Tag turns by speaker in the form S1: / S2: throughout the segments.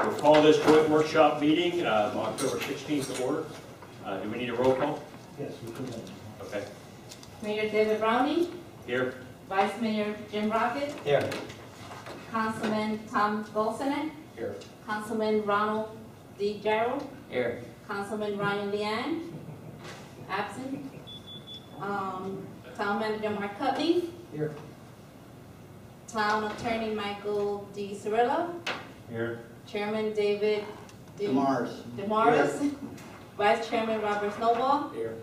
S1: We'll call this joint workshop meeting of October 16th to order. Do we need a roll call?
S2: Yes, we can.
S1: Okay.
S3: Mayor David Browning,
S1: Here.
S3: Vice Mayor Jim Rocket,
S2: Here.
S3: Councilman Tom Golsonet,
S1: Here.
S3: Councilman Ronald D. Gerald,
S1: Here.
S3: Councilman Ryan Leanne, absent. Town Manager Mark Cutney,
S2: Here.
S3: Town Attorney Michael D. Cirillo,
S1: Here.
S3: Chairman David
S2: Demars.
S3: DeMaris, Vice Chairman Robert Snowball,
S1: Here.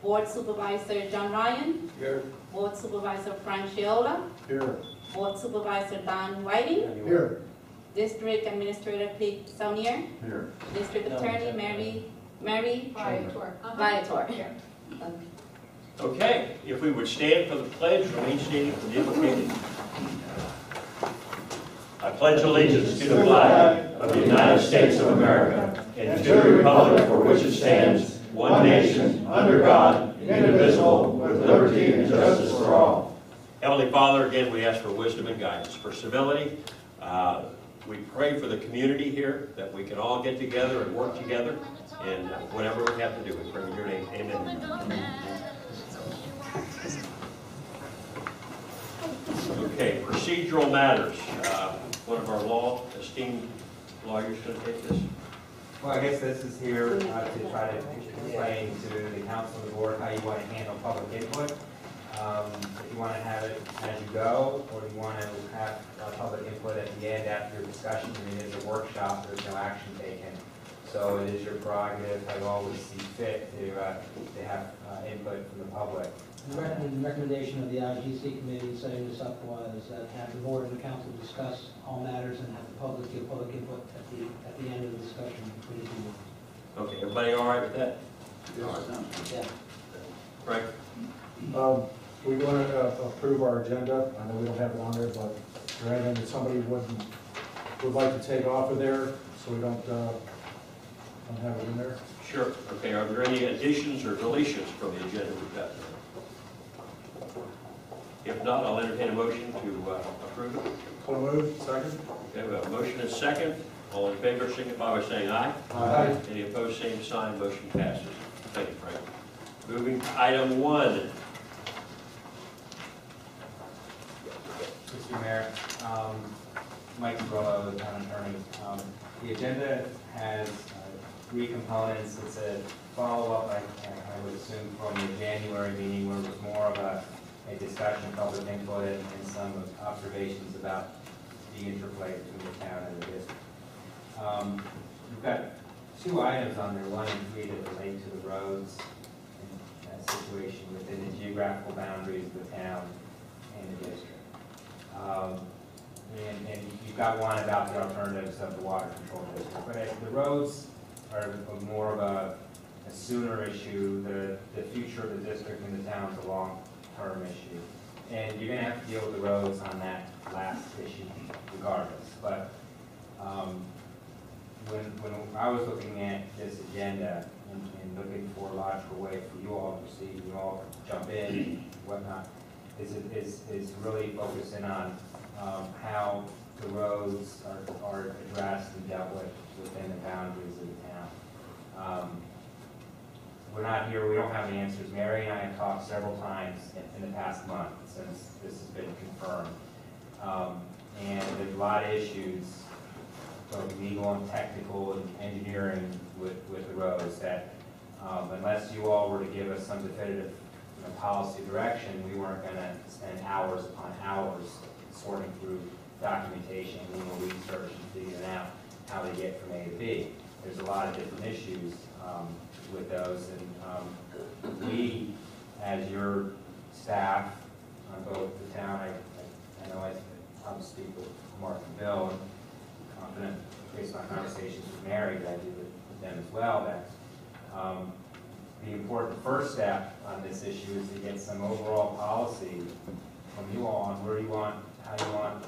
S3: Board Supervisor John Ryan,
S1: Here.
S3: Board Supervisor Frank Shiola,
S2: Here.
S3: Board Supervisor Don Whiting,
S2: Here.
S3: District Administrator Pete Saunier,
S2: Here.
S3: District Attorney Mary Viator. Okay.
S1: Okay, if we would stand for the pledge, remain standing for the invocation. I pledge allegiance to the flag of the United States of America and to the republic for which it stands, one nation, under God, indivisible, with liberty and justice for all. Heavenly Father, again, we ask for wisdom and guidance, for civility. We pray for the community here, that we can all get together and work together, and whatever we have to do, we pray in your name. Amen. Okay, procedural matters. One of our esteemed lawyers going to take this.
S4: Well, I guess this is here to try to explain to the council and the board how you want to handle public input. If you want to have it as you go, or do you want to have public input at the end after your discussion? I mean, it's a workshop, there's no action taken. So it is your prerogative, how you always see fit to have input from the public.
S2: The recommendation of the IGC committee setting this up was that have the board and the council discuss all matters and have the public give public input at the end of the discussion.
S1: Okay, everybody all right with that?
S2: Yeah.
S1: Frank?
S5: We want to approve our agenda. I know we don't have it on there, but is there anything that somebody would like to take off of there so we don't have it in there?
S1: Sure. Okay, are there any additions or deletions from the agenda we've got? If not, I'll entertain a motion to approve it.
S5: So moved. Second.
S1: Okay, we have a motion and a second. All in favor, signify by saying aye.
S5: Aye.
S1: Any opposed, same sign. Motion passes. Thank you, Frank. Moving to item 1.
S4: Mr. Mayor, Mike Grollo, the town attorney. The agenda has 3 components. It's a follow-up, I would assume, from the January meeting where it was more of a discussion, public input, and some observations about the interplay between the town and the district. We've got 2 items on there, 1 and 3, that relate to the roads and that situation within the geographical boundaries of the town and the district. And you've got 1 about the alternatives of the water control district. But the roads are more of a sooner issue. The future of the district and the town is a long-term issue. And you're going to have to deal with the roads on that last issue regardless. But when I was looking at this agenda and looking for a logical way for you all to proceed, you all jump in and whatnot, is really focusing on how the roads are addressed and dealt with within the boundaries of the town. We're not here, we don't have the answers. Mary and I have talked several times in the past month since this has been confirmed. And there's a lot of issues, both legal and technical and engineering with the roads that unless you all were to give us some definitive policy direction, we weren't going to spend hours upon hours sorting through documentation, legal research, and figuring out how they get from A to B. There's a lot of different issues with those, and we, as your staff on both the town, I know I speak with Mark and Bill, and confident based on conversations with Mary that I do with them as well, that the important first step on this issue is to get some overall policy from you all on where you want, how you want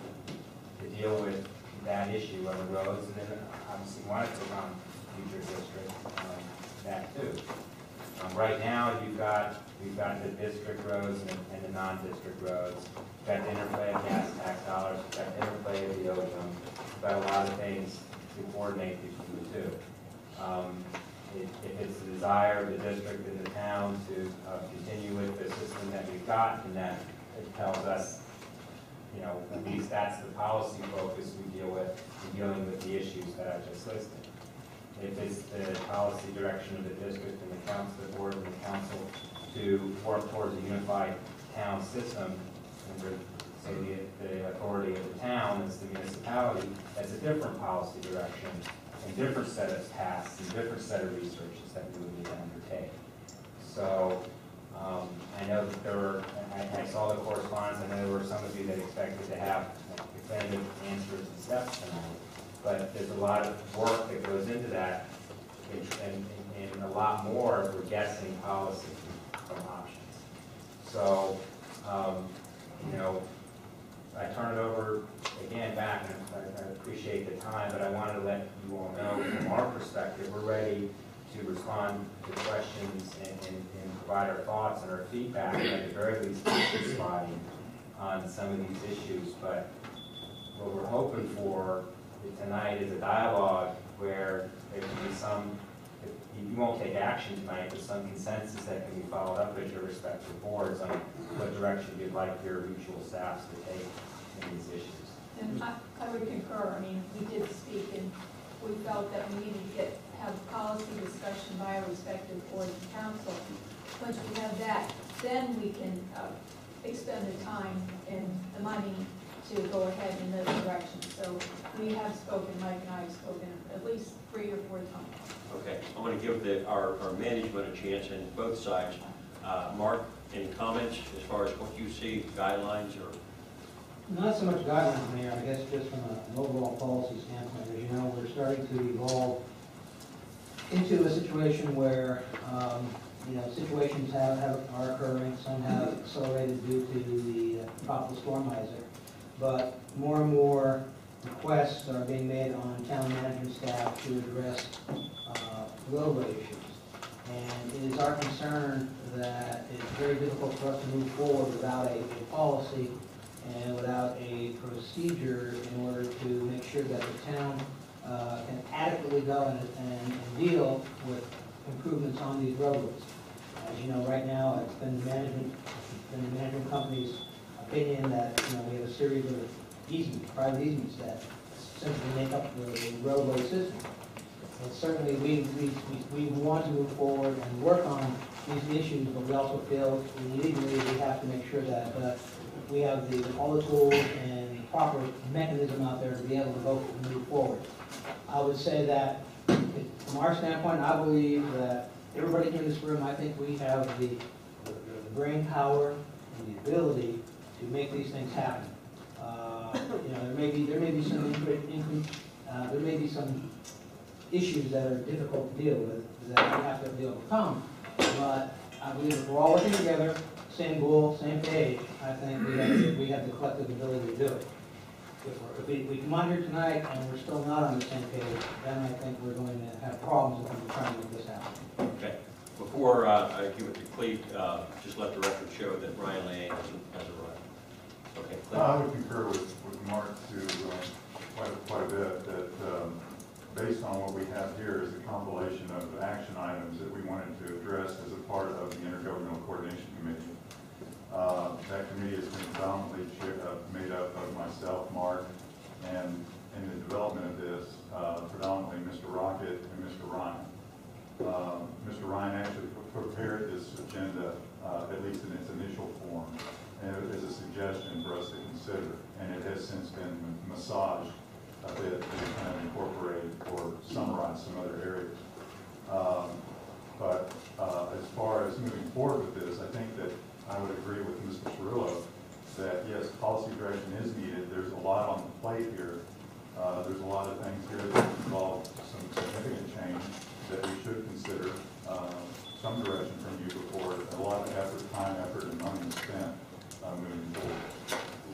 S4: to deal with that issue on the roads, and then obviously want to take on future district that too. Right now, we've got the district roads and the non-district roads. We've got the interplay of gas tax dollars. We've got the interplay of the ozone. We've got a lot of things coordinate between the two. If it's the desire of the district and the town to continue with the system that we've got, and that it tells us, you know, at least that's the policy focus we deal with in dealing with the issues that I just listed. If it's the policy direction of the district and the council, the board and the council to work towards a unified town system, under, say, the authority of the town as the municipality, that's a different policy direction, and different set of tasks, and different set of researches that we would need to undertake. So, I know that there were, I saw the correspondence, I know there were some of you that expected to have definitive answers and steps tonight, but there's a lot of work that goes into that, and a lot more if we're guessing policy from options. So, you know, I turn it over again back, and I appreciate the time, but I wanted to let you all know from our perspective, we're ready to respond to questions and provide our thoughts and our feedback, and at the very least, responding on some of these issues. But what we're hoping for tonight is a dialogue where there can be some, you won't take action tonight, but some consensus that can be followed up with your respective boards on what direction you'd like your mutual staffs to take in these issues.
S6: And I would concur. I mean, we did speak, and we felt that we needed to have policy discussion by our respective boards and council. Once we have that, then we can expend the time and the money to go ahead in those directions. So we have spoken, Mike and I have spoken at least 3 or 4 times.
S1: Okay, I want to give our management a chance, and both sides. Mark, any comments as far as what you see, guidelines, or?
S2: Not so much guidelines, Mayor, I guess just from an overall policy standpoint. As you know, we're starting to evolve into a situation where, you know, situations are occurring. Some have accelerated due to the tropical storm Isaac, but more and more requests are being made on town management staff to address roadway issues. And it is our concern that it's very difficult for us to move forward without a policy and without a procedure in order to make sure that the town can adequately go and deal with improvements on these roadways. As you know, right now, it's been the management company's opinion that, you know, we have a series of easements, private easements that simply make up the roadway system. And certainly, we want to move forward and work on these issues, but we also feel legally we have to make sure that we have all the tools and the proper mechanism out there to be able to vote and move forward. I would say that from our standpoint, I believe that everybody in this room, I think we have the brain power and the ability to make these things happen. You know, there may be some issues that are difficult to deal with that we have to be overcome. But I believe if we're all working together, same goal, same page, I think we have the collective ability to do it. If we come on here tonight and we're still not on the same page, then I think we're going to have problems if we're trying to make this happen.
S1: Okay. Before I give it to Cleve, just let the record show that Ryan Lane has arrived. Okay, Cleve.
S7: I would concur with Mark to quite a bit that based on what we have here is a compilation of action items that we wanted to address as a part of the Intergovernmental Coordination Committee. That committee has been predominantly made up of myself, Mark, and in the development of this, predominantly Mr. Rocket and Mr. Ryan. Mr. Ryan actually prepared this agenda, at least in its initial form, and it is a suggestion for us to consider, and it has since been massaged a bit to kind of incorporate or summarize some other areas. But as far as moving forward with this, I think that I would agree with Mr. Cirillo that yes, policy direction is needed. There's a lot on the plate here. There's a lot of things here that involve some significant change that we should consider some direction from you before a lot of effort, time, effort, and money is spent moving forward.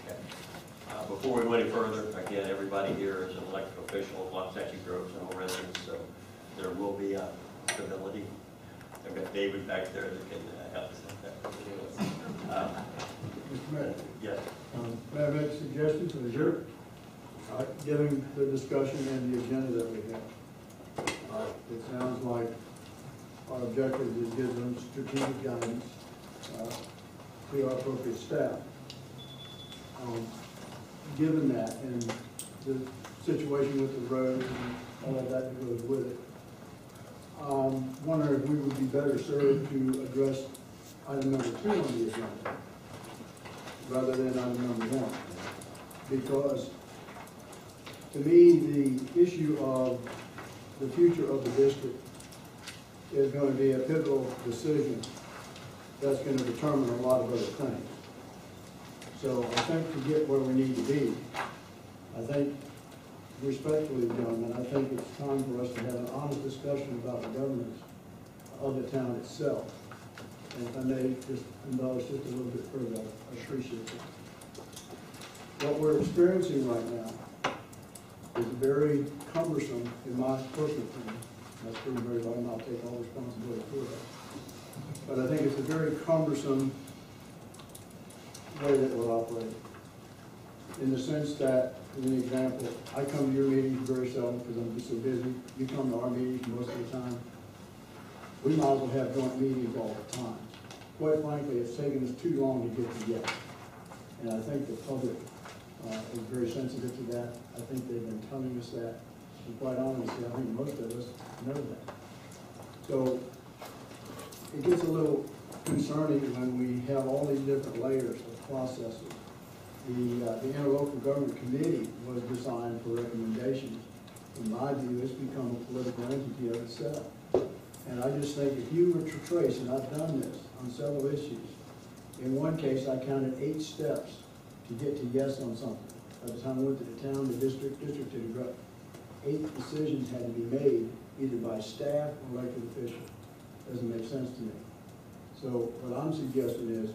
S1: Okay. Before we go any further, again, everybody here is an elected official of Waxahachie Grove's and all residents, so there will be stability. I've got David back there that can help us with that.
S8: Mr. Mayor,
S1: Yes.
S8: may I make a suggestion for the group? Given the discussion and the agenda that we have, it sounds like our objective is to give them strategic guidance to our appropriate staff. Given that and the situation with the roads and all of that that goes with it, wondering if we would be better served to address item number 2 on the agenda rather than item number 1. Because to me, the issue of the future of the district is going to be a pivotal decision that's going to determine a lot of other things. So I think to get where we need to be, I think, respectfully, gentlemen, I think it's time for us to have an honest discussion about the governance of the town itself. And if I may just embellish just a little bit further, I appreciate it. What we're experiencing right now is very cumbersome, in my personal opinion. That's pretty very low, and I'll take all responsibility for that. But I think it's a very cumbersome way that we're operating. In the sense that, as an example, I come to your meetings very seldom because I'm just so busy. You come to our meetings most of the time. We might as well have joint meetings all the time. Quite frankly, it's taken us too long to get to yes. And I think the public is very sensitive to that. I think they've been telling us that. And quite honestly, I think most of us know that. So it gets a little concerning when we have all these different layers of processes. The interlocal government committee was designed for recommendations. In my view, it's become a political entity of itself. And I just think if you were to trace, and I've done this on several issues, in one case I counted 8 steps to get to yes on something. By the time I went to the town, the district to the group, 8 decisions had to be made either by staff or elected officials. Doesn't make sense to me. So what I'm suggesting is,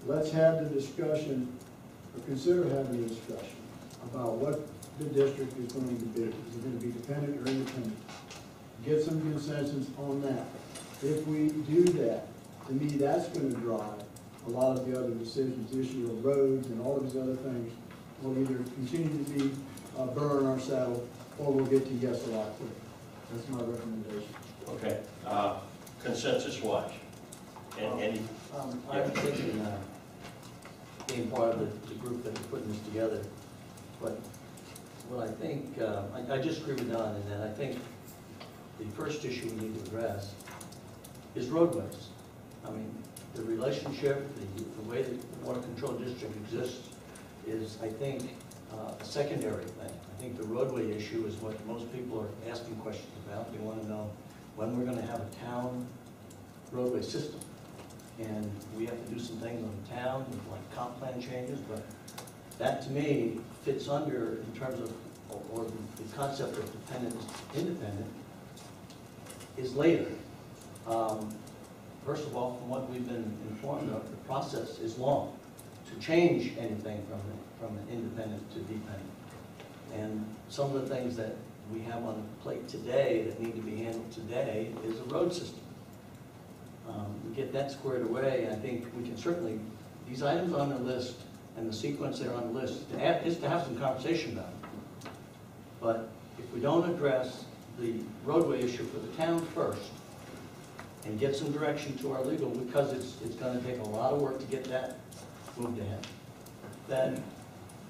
S8: let's have the discussion, or consider having a discussion about what the district is going to be. Is it going to be dependent or independent? Get some consensus on that. If we do that, to me, that's going to drive a lot of the other decisions, the issue of roads and all of these other things. We'll either continue to be burr in our saddle, or we'll get to yes a lot quicker. That's my recommendation.
S1: Okay, consensus-wise. And
S9: I'm thinking, being part of the group that is putting this together, but what I think, I just agree with Don in that I think the first issue we need to address is roadways. I mean, the relationship, the way the water control district exists is, I think, a secondary thing. I think the roadway issue is what most people are asking questions about. They want to know when we're going to have a town roadway system. And we have to do some things on the town, like comp plan changes, but that to me fits under, in terms of, or the concept of dependent, independent, is later. First of all, from what we've been informed of, the process is long to change anything from an independent to dependent. And some of the things that we have on the plate today that need to be handled today is a road system. We get that squared away, I think we can certainly, these items on the list and the sequence that are on the list, is to have some conversation about it. But if we don't address the roadway issue for the town first and get some direction to our legal, because it's going to take a lot of work to get that moved ahead, then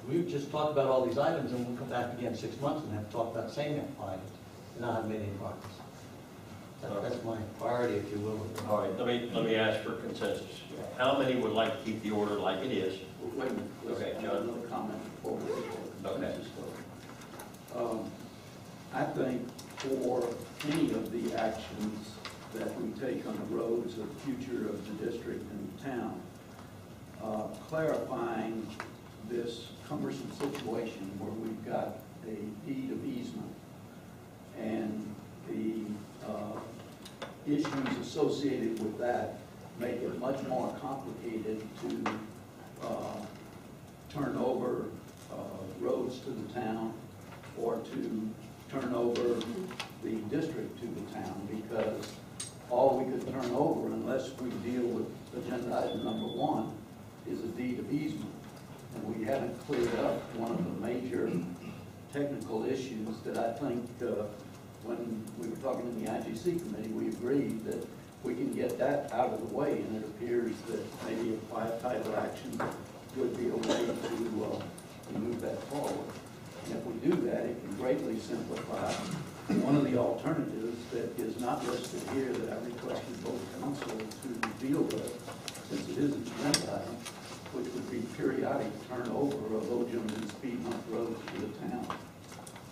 S9: we've just talked about all these items and we'll come back again 6 months and have to talk about the same items and not have made any progress. That's my priority, if you will.
S1: all right, let me ask for consensus. How many would like to keep the order like it is?
S10: Wait a minute.
S1: Okay,
S10: Let's
S1: John.
S10: have another comment before we go.
S1: Okay.
S10: I think for any of the actions that we take on the roads of the future of the district and the town, clarifying this cumbersome situation where we've got a deed of easement and the issues associated with that make it much more complicated to turn over roads to the town or to turn over the district to the town, because all we could turn over, unless we deal with agenda item number 1, is a deed of easement. And we haven't cleared up one of the major technical issues that I think, when we were talking in the IGC committee, we agreed that we can get that out of the way, and it appears that maybe a quiet title action would be a way to move that forward. And if we do that, it can greatly simplify. One of the alternatives that is not listed here that I requested both council to deal with, since it is an agenda item, which would be periodic turnover of OJEMs and speed bump roads to the town.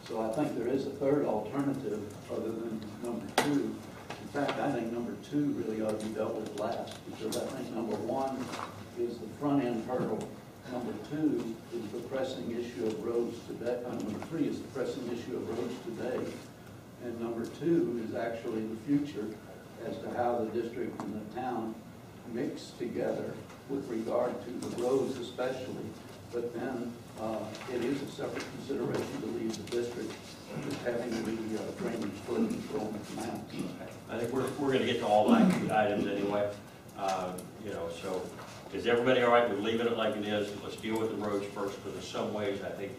S10: So I think there is a third alternative other than number 2. In fact, I think number 2 really ought to be dealt with last, because I think number 1 is the front end hurdle. Number 2 is the pressing issue of roads today. Number 3 is the pressing issue of roads today. And number 2 is actually the future as to how the district and the town mix together with regard to the roads especially. But then it is a separate consideration to leave the district as having the drainage flow control map.
S1: I think we're going to get to all the items anyway. You know, so is everybody all right with leaving it like it is? Let's deal with the roads first, because in some ways, I think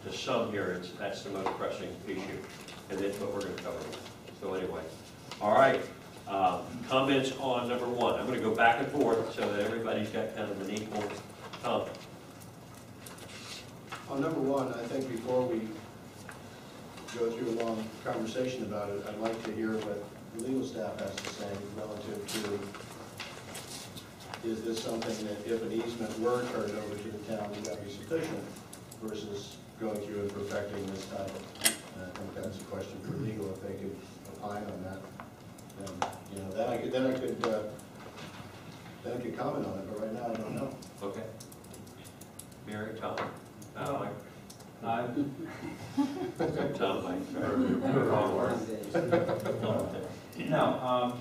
S1: to some here, that's the most pressing issue, and that's what we're going to cover. So anyway, all right. Comments on number 1. I'm going to go back and forth so that everybody's got kind of an equal comment.
S11: On number 1, I think before we go through a long conversation about it, I'd like to hear what the legal staff has to say relative to, is this something that if an easement were turned over to the town, would that be sufficient versus going through and perfecting this title? And I think that's a question for legal, if they could opine on that. And, you know, then I could comment on it, but right now I don't know.
S1: Okay. Mary, Tom? Mike? Tom, Mike.
S4: No,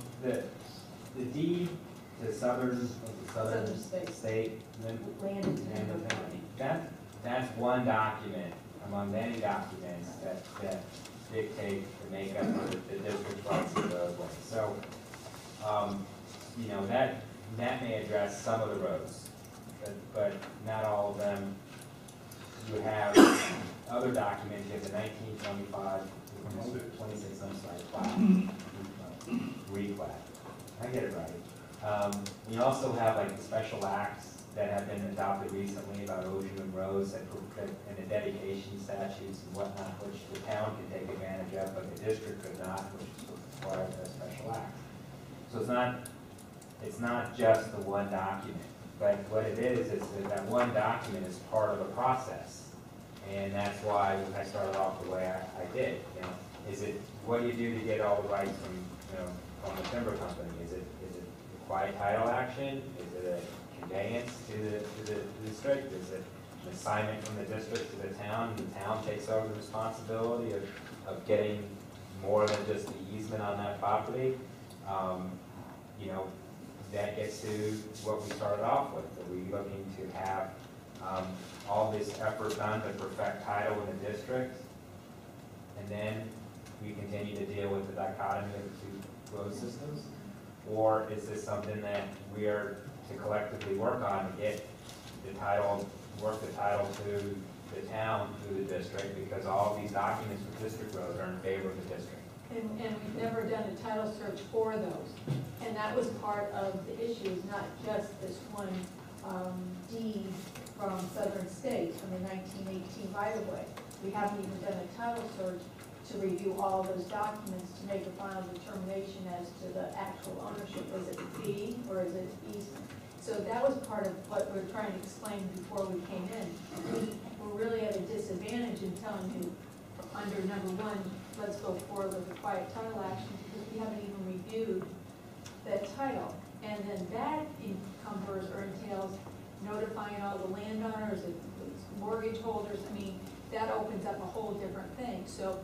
S4: the deed to southern state,
S6: Land and timber.
S4: that's one document among many documents that dictate the makeup of the district's rights of roadways. So, you know, that may address some of the roads, but not all of them. You have other documents, you have the 1925, 26, I'm sorry, replat. I get it right. You also have like the special acts that have been adopted recently about ocean and roads and the dedication statutes and whatnot, which the town can take advantage of, but the district could not, which is required by a special act. So it's not just the one document, but what it is that one document is part of a process. And that's why I started off the way I did. You know, is it, what do you do to get all the rights from, you know, from the timber company? Is it a quiet title action? Is it a conveyance to the district? Is it an assignment from the district to the town? The town takes over the responsibility of getting more than just the easement on that property. You know, that gets to what we started off with. Are we looking to have all this effort done to perfect title in the district, and then we continue to deal with the dichotomy of the two road systems? Or is this something that we are to collectively work on to get the title, work the title to the town, to the district, because all of these documents for district roads are in favor of the district?
S6: And we've never done a title search for those. And that was part of the issue, is not just this one deed from Southern States from the 1918 right-of-way. We haven't even done a title search to review all those documents to make a final determination as to the actual ownership. Is it fee or is it easement? So that was part of what we're trying to explain before we came in. We're really at a disadvantage in telling you under number 1, let's go forward with a quiet title action, because we haven't even reviewed that title. And then that encumbers or entails notifying all the landowners, mortgage holders. I mean, that opens up a whole different thing. So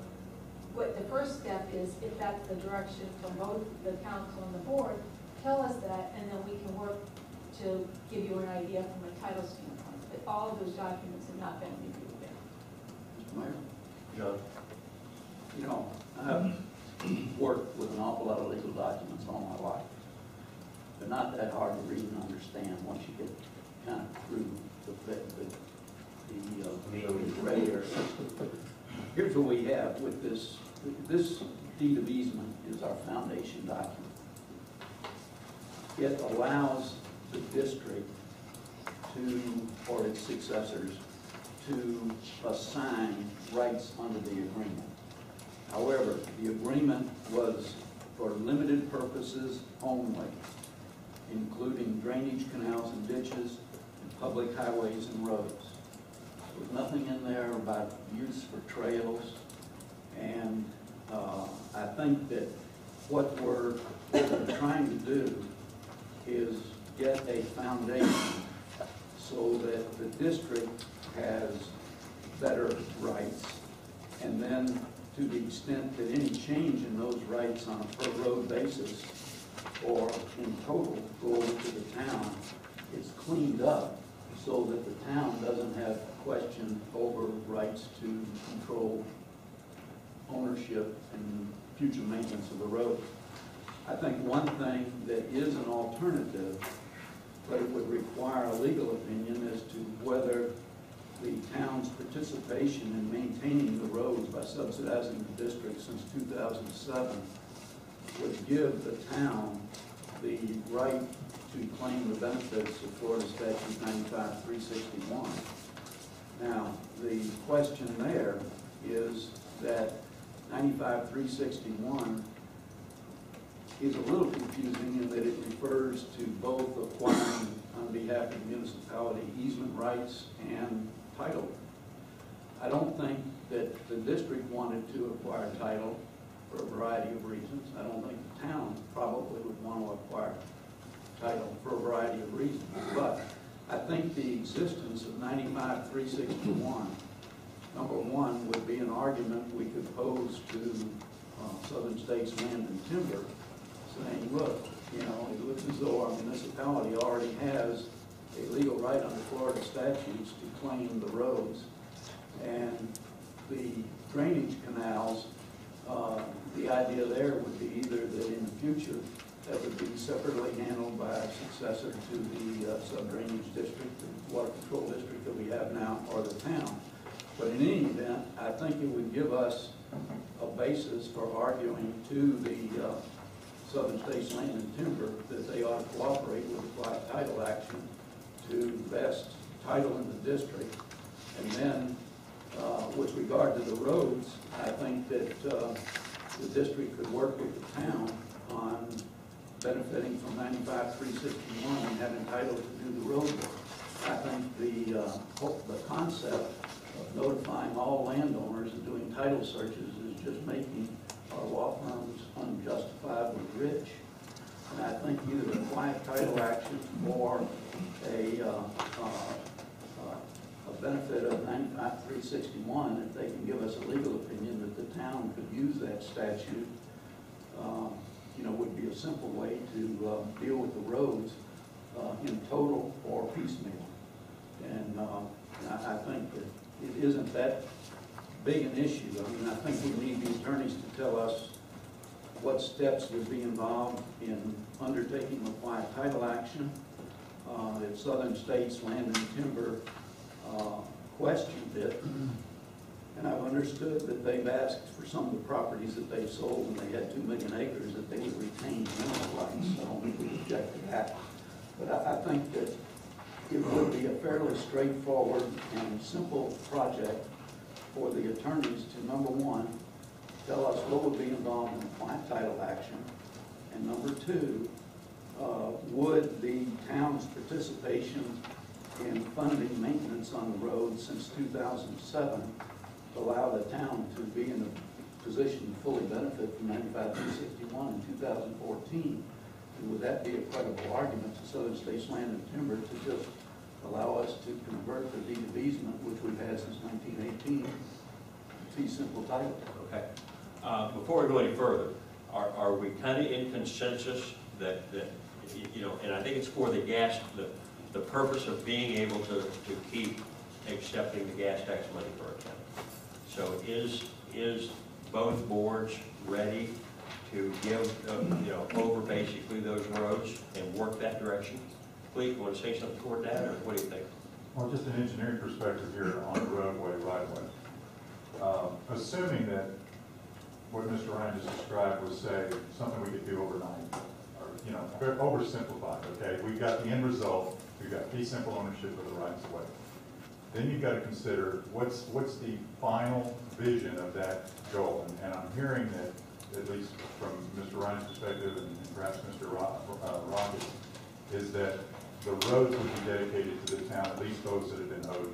S6: what the first step is, if that's the direction from both the council and the board, tell us that, and then we can work to give you an idea from a title standpoint. But all of those documents have not been reviewed yet.
S10: Mr. Mayor?
S1: John?
S10: You know, I've worked with an awful lot of legal documents all my life. They're not that hard to read and understand once you get kind of through the gray area. here's what we have with this. This deed of easement is our foundation document. It allows the district to, or its successors, to assign rights under the agreement. However, the agreement was for limited purposes only, including drainage canals and ditches, and public highways and roads. There was nothing in there about use for trails, and I think that what we're trying to do is get a foundation so that the district has better rights, and then to the extent that any change in those rights on a per road basis or in total go over to the town, it's cleaned up so that the town doesn't have question over rights to control ownership and future maintenance of the road. I think one thing that is an alternative, but it would require a legal opinion as to whether the town's participation in maintaining the roads by subsidizing the district since 2007 would give the town the right to claim the benefits of Florida Statute 95-361. Now, the question there is that 95-361 is a little confusing in that it refers to both acquiring on behalf of the municipality easement rights and title. I don't think that the district wanted to acquire title for a variety of reasons. I don't think the town probably would want to acquire title for a variety of reasons. But I think the existence of 95-361, number one, would be an argument we could pose to Southern States Land and Timber, saying, look, you know, it looks as though our municipality already has a legal right under Florida statutes to claim the roads. And the drainage canals, the idea there would be either that in the future that would be separately handled by a successor to the sub-drainage district, the water control district that we have now, or the town. But in any event, I think it would give us a basis for arguing to the Southern States Land and Timber that they ought to cooperate with the quiet title action to vest title in the district. And then, with regard to the roads, I think that the district could work with the town on benefiting from 95-361 and having title to do the road work. I think the concept of notifying all landowners and doing title searches is just making our law firms unjustifiably rich. And I think either a quiet title action or a benefit of 95-361, if they can give us a legal opinion that the town could use that statute, you know, would be a simple way to deal with the roads in total or piecemeal. And I think that it isn't that big an issue. I mean, I think we need the attorneys to tell us what steps would be involved in undertaking a quiet title action. If Southern States Land and Timber questioned it, and I've understood that they've asked for some of the properties that they've sold and they had 2 million acres that they would retain mineral rights. So I don't think we object to that. But I think that it would be a fairly straightforward and simple project for the attorneys to, number one, tell us what would be involved in a quiet title action, and number two, would the town's participation in funding maintenance on the road since 2007 allow the town to be in a position to fully benefit from 95-361 in 2014? And would that be a credible argument to Southern States Land and Timber to just allow us to convert the deed of easement, which we've had since 1918, to fee simple title?
S1: Okay. Before we go any further, are we kind of in consensus that, you know, and I think it's for the gas, the purpose of being able to keep accepting the gas tax money for our town. So is both boards ready to give, you know, over basically those roads and work that direction? Clete, you want to say something toward that, or what do you think?
S7: Well, just an engineering perspective here on the roadway right away. Assuming that what Mr. Ryan just described was, say, something we could do overnight, or, you know, very oversimplified, okay? We've got the end result, we've got fee simple ownership of the rights of way. Then you've got to consider what's the final vision of that goal. And I'm hearing that, at least from Mr. Ryan's perspective and perhaps Mr. Rockett, is that the roads would be dedicated to the town, at least those that have been owed.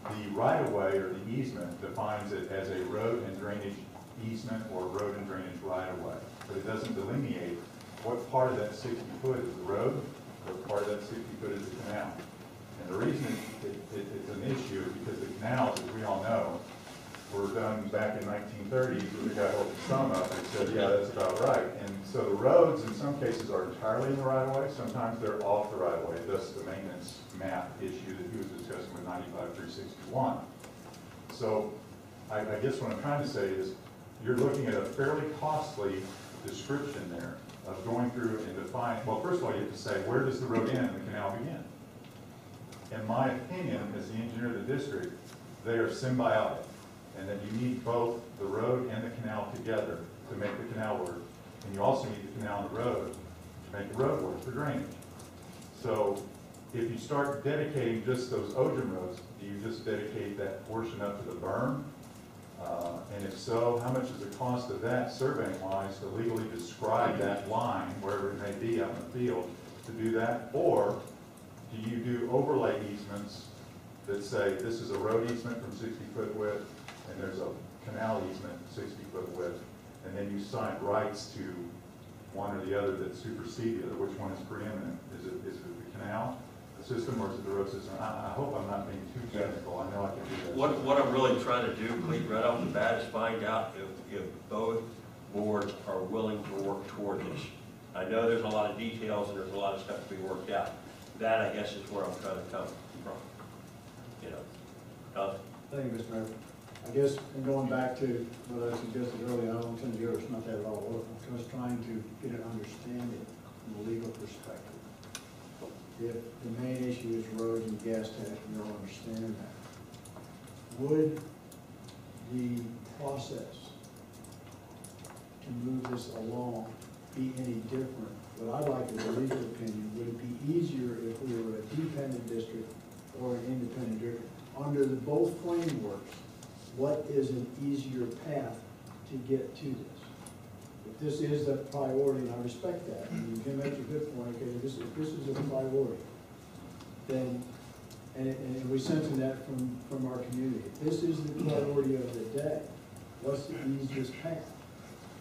S7: The right-of-way or the easement defines it as a road and drainage easement or road and drainage right-of-way. But it doesn't delineate what part of that 60 foot is the road, what part of that 60 foot is the canal. And the reason it's an issue is because the canals, as we all know, were done back in 1930s with a guy holding his thumb up and said, yeah, that's about right. And so the roads in some cases are entirely in the right-of-way, sometimes they're off the right-of-way, thus the maintenance map issue that he was discussing with 95-361. So I guess what I'm trying to say is you're looking at a fairly costly description there of going through and defining, well, first of all, you have to say, where does the road end and the canal begin? In my opinion, as the engineer of the district, they are symbiotic, and that you need both the road and the canal together to make the canal work. And you also need the canal and the road to make the road work for drainage. So if you start dedicating just those OJM roads, do you just dedicate that portion up to the berm? And if so, how much is the cost of that surveying-wise to legally describe that line, wherever it may be out in the field, to do that? Or do you do overlay easements that say this is a road easement from 60 foot width and there's a canal easement 60 foot width, and then you sign rights to one or the other that supersede the other? Which one is preeminent? Is it the canal system or is it the road system? I hope I'm not being too technical. I know I can do that.
S1: What I'm really trying to do, Clete, right off the bat is find out if both boards are willing to work toward this. I know there's a lot of details and there's a lot of stuff to be worked out. That, I guess, is where I'm trying to come from. You know,
S8: Thank you, Mr. Mayor. I guess, in going back to what I suggested earlier, I don't intend to be it's not that at all. I was trying to get an understanding from a legal perspective. If the main issue is roads and gas tax, we all understand that. Would the process to move this along be any different? What I'd like is a legal opinion. Would it be easier if we were a dependent district or an independent district? Under both frameworks, what is an easier path to get to this? If this is a priority, and I respect that, and you can make a good point, okay, if this is a priority, then, and we're sensing that from our community, if this is the priority of the day, what's the easiest path?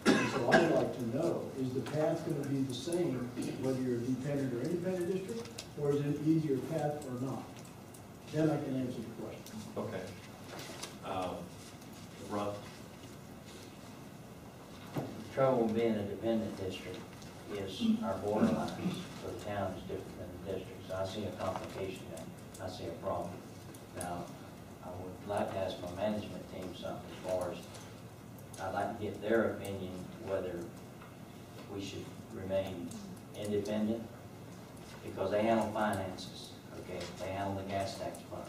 S8: And so I'd like to know, is the path going to be the same whether you're a dependent or independent district, or is it an easier path or not? Then I can answer the question.
S1: okay. Ron?
S12: The trouble with being a dependent district is our border lines for the town is different than the district. So I see a complication there. I see a problem. Now, I would like to ask my management team something as far as, I'd like to get their opinion whether we should remain independent, because they handle finances, okay? They handle the gas tax funds.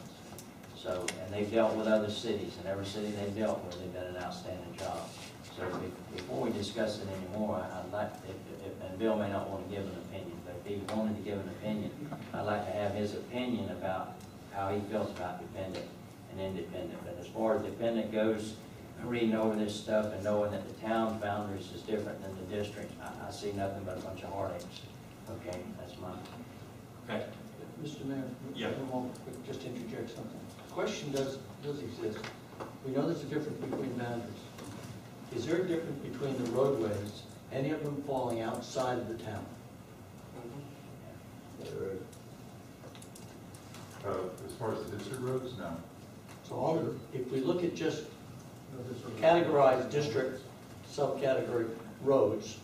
S12: So, and they've dealt with other cities, and every city they've dealt with, they've done an outstanding job. So before we discuss it anymore, I'd like, and Bill may not want to give an opinion, but if he wanted to give an opinion, I'd like to have his opinion about how he feels about dependent and independent. But as far as dependent goes, reading over this stuff and knowing that the town boundaries is different than the district, I see nothing but a bunch of heartaches. Okay, that's mine.
S1: Okay.
S9: Mr. Mayor,
S1: Yeah.
S9: I want to just interject something. The question does exist. We know there's a difference between boundaries. Is there a difference between the roadways, any of them falling outside of the town?
S7: As far as the district roads, no.
S9: So all, if we look at just categorized district, subcategory roads,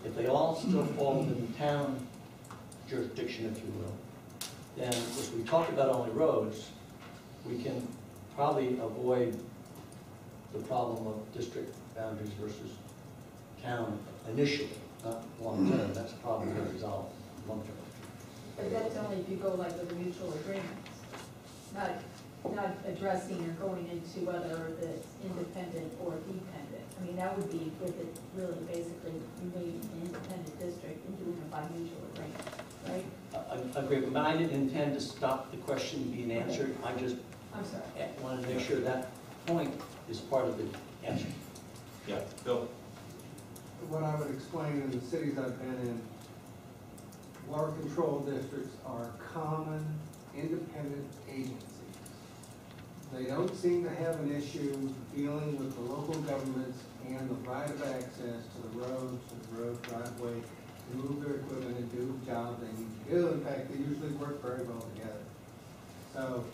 S9: if they all still fall within the town jurisdiction, if you will, then if we talk about only roads, we can probably avoid the problem of district boundaries versus town initially, not long term. That's a problem we're going to resolve long term.
S6: But that's only if you go like with the mutual agreements, not not addressing or going into whether it's independent or dependent. I mean, that would be with it really basically remaining an independent district and doing it by mutual agreement, right?
S9: I agree, but I didn't intend to stop the question being answered. I just
S6: I'm sorry.
S9: wanted to make sure that point is part of the answer.
S1: Yeah, Bill?
S13: What I would explain in the cities I've been in, water control districts are common, independent agencies. They don't seem to have an issue dealing with the local governments and the right of access to the roads, to the road driveway, to move their equipment and do the job they need to do. In fact, they usually work very well together. So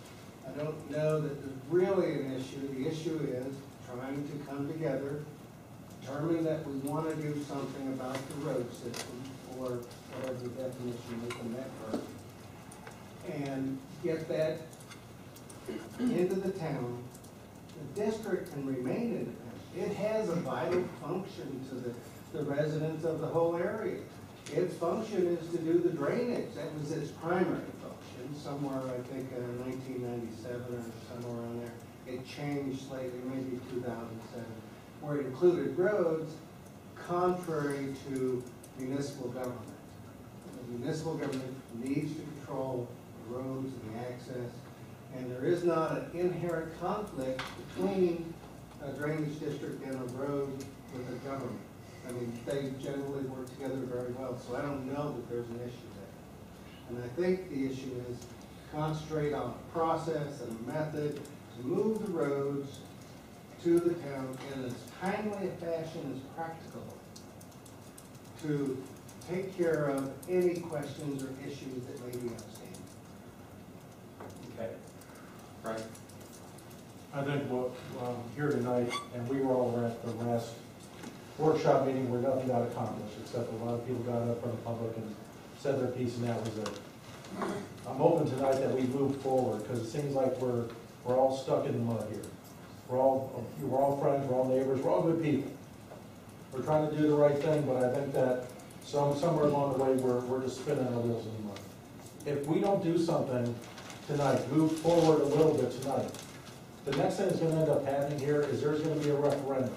S13: I don't know that there's really an issue. The issue is trying to come together, determine that we want to do something about the road system, or whatever the definition is in that verb, and get that into the town. The district can remain independent. It has a vital function to the residents of the whole area. Its function is to do the drainage. That was its primary function. Somewhere, I think, in 1997 or somewhere around there, it changed slightly, maybe 2007, where it included roads, contrary to municipal government. The municipal government needs to control the roads and the access, and there is not an inherent conflict between a drainage district and a road with a government. I mean, they generally work together very well, so I don't know that there's an issue there. And I think the issue is concentrate on a process and a method to move the roads to the town in as timely a fashion as practicable to take care of any questions or issues that may be outstanding.
S1: Okay. Frank?
S5: I think what, here tonight, and we were all at the last workshop meeting where nothing got accomplished, except a lot of people got up from the public and said their piece, and that was it. I'm hoping tonight that we move forward, because it seems like we're all stuck in the mud here. We're all friends, we're all neighbors, we're all good people. We're trying to do the right thing, but I think that somewhere along the way, we're just spinning our wheels in the mud. If we don't do something tonight, move forward a little bit tonight, the next thing that's gonna end up happening here is there's gonna be a referendum.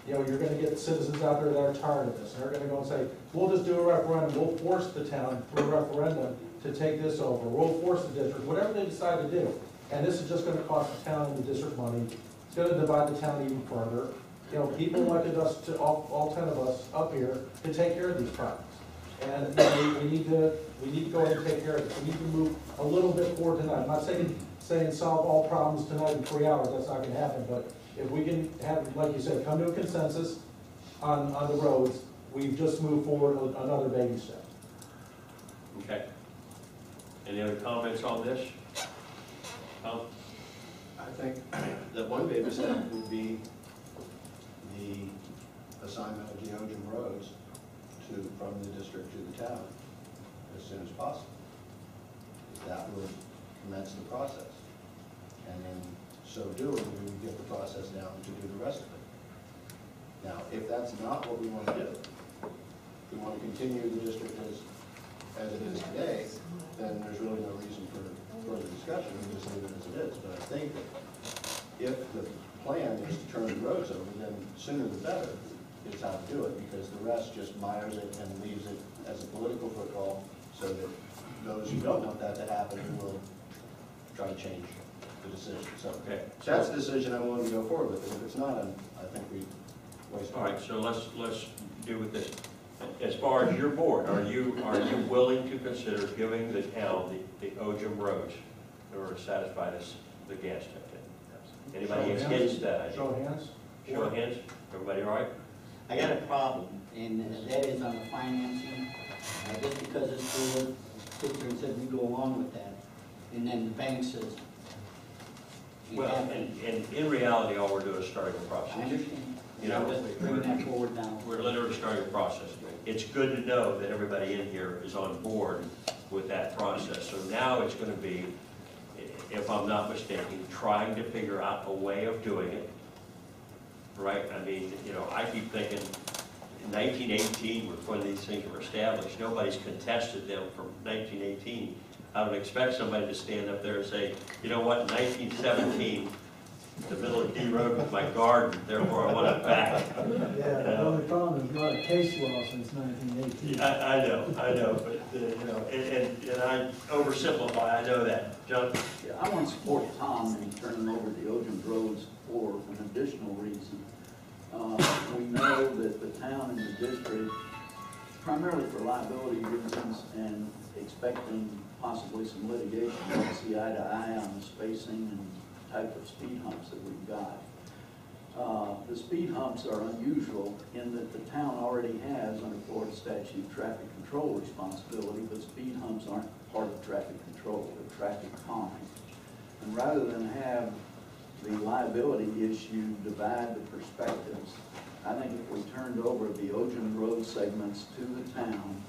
S5: You know, you're gonna get citizens out there that are tired of this, and they're gonna go and say, we'll just do a referendum, we'll force the town through a referendum to take this over, we'll force the district, whatever they decide to do. And this is just gonna cost the town and the district money, it's gonna divide the town even further. You know, people elected us to, all 10 of us up here, to take care of these problems. And you know, we need to go ahead and take care of it. We need to move a little bit forward tonight. I'm not saying solve all problems tonight in 3 hours, that's not gonna happen, but if we can have, like you said, come to a consensus on the roads, we've just moved forward another baby step.
S1: Okay. Any other comments on this? Tom?
S11: I think that one baby step would be the assignment of Geogem roads from the district to the town as soon as possible. That would commence the process. And in so doing, we would get the process down to do the rest of it. Now, if that's not what we want to do, if we want to continue the district as it is today, then there's really no reason for further discussion, we just leave it as it is. But I think that if the plan is to turn the roads over, then sooner the better is how to do it, because the rest just mires it and leaves it as a political football, so that those who don't want that to happen will try to change the decision. So
S1: Okay.
S11: that's the decision I'm willing to go forward with. If it's not, I think we waste.
S1: All right, so let's do with this. As far as your board, are you willing to consider giving the town the Ogem roads in order to satisfy the gas tank? Anybody against that idea?
S5: Show of hands?
S1: Show of hands? Everybody all right?
S14: I got a problem, and that is on the financing. Just because it's good, sits there and said we go along with that, and then the bank says.
S1: Well, and in reality, all we're doing is starting a process.
S14: I understand.
S1: You know,
S14: I'm just bringing that forward now.
S1: We're literally starting a process. It's good to know that everybody in here is on board with that process. So now it's going to be, if I'm not mistaken, trying to figure out a way of doing it. Right? I mean, you know, I keep thinking in 1918, when these things were established, nobody's contested them from 1918 I would expect somebody to stand up there and say, you know what, in 1917, the middle of D Road was my garden, therefore I want it back.
S8: Yeah, the only problem is not a case law since 1918.
S1: I know, but, you know, and I oversimplify, I know that. John?
S10: Yeah, I want to support Tom in turning over the Ojum roads for an additional reason. We know that the town and the district, primarily for liability reasons and expecting possibly some litigation, don't see eye to eye on the spacing and type of speed humps that we've got. The speed humps are unusual in that the town already has, under Florida statute, traffic control responsibility, but speed humps aren't part of traffic control, they're traffic calming. And rather than have the liability issue divide the perspectives, I think if we turned over the Ojum road segments to the town,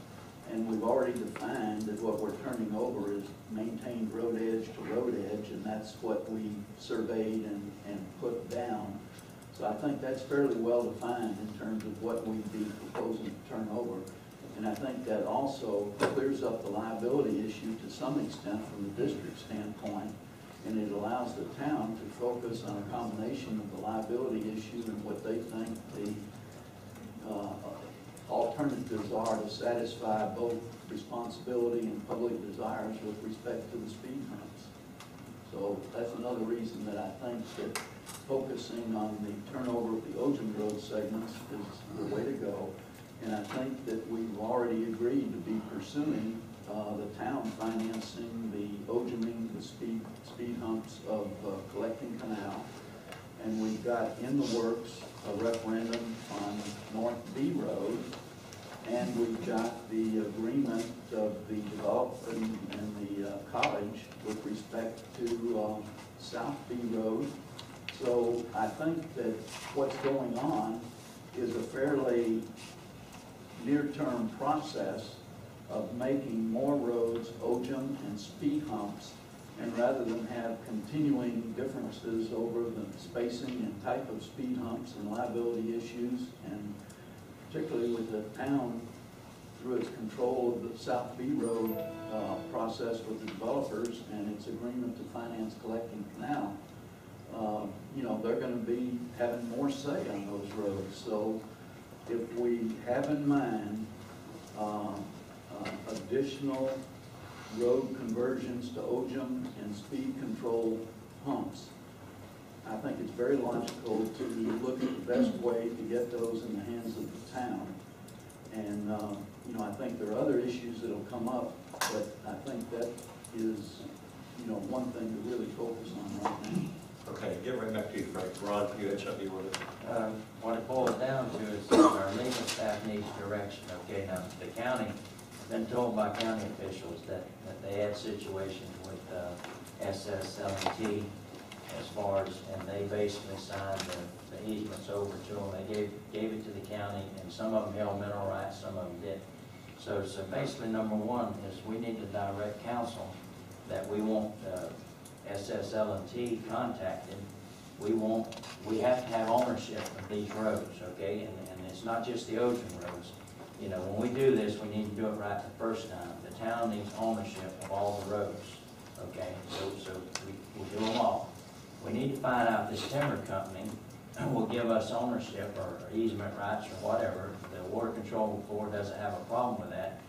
S10: and we've already defined that what we're turning over is maintained road edge to road edge, and that's what we surveyed and put down. So I think that's fairly well defined in terms of what we'd be proposing to turn over. And I think that also clears up the liability issue to some extent from the district standpoint, and it allows the town to focus on a combination of the liability issue and what they think the alternatives are to satisfy both responsibility and public desires with respect to the speed humps. So that's another reason that I think that focusing on the turnover of the Ojum road segments is the way to go. And I think that we've already agreed to be pursuing the town financing the Ojuming, the speed humps of Collecting Canal. And we've got in the works a referendum on North B Road. And we've got the agreement of the developer and the college with respect to South B Road. So I think that what's going on is a fairly near-term process of making more roads Ojum and speed humps, and rather than have continuing differences over the spacing and type of speed humps and liability issues, and particularly with the town through its control of the South B Road process with the developers and its agreement to finance Collecting Canal, you know, they're going to be having more say on those roads. So if we have in mind additional road conversions to Ojum and speed control humps, I think it's very logical to look at the best way to get those in the hands of the town. And, you know, I think there are other issues that will come up, but I think that is, you know, one thing to really focus on right now.
S1: Okay, get right back to you, Frank. Ron, you had something you wanted to...
S12: What it boils down to is that our legal staff needs direction. Okay, now the county, I've been told by county officials that they had situations with SSLT as far as, and they basically signed the easements over to them. They gave it to the county, and some of them held mineral rights, some of them did. So basically, number one is we need to direct council that we want SSL&T contacted. We have to have ownership of these roads, okay? And it's not just the Ojum roads. You know, when we do this, we need to do it right the first time. The town needs ownership of all the roads, okay? So we do them all. We need to find out if this timber company will give us ownership or easement rights or whatever. The Water Control Board doesn't have a problem with that.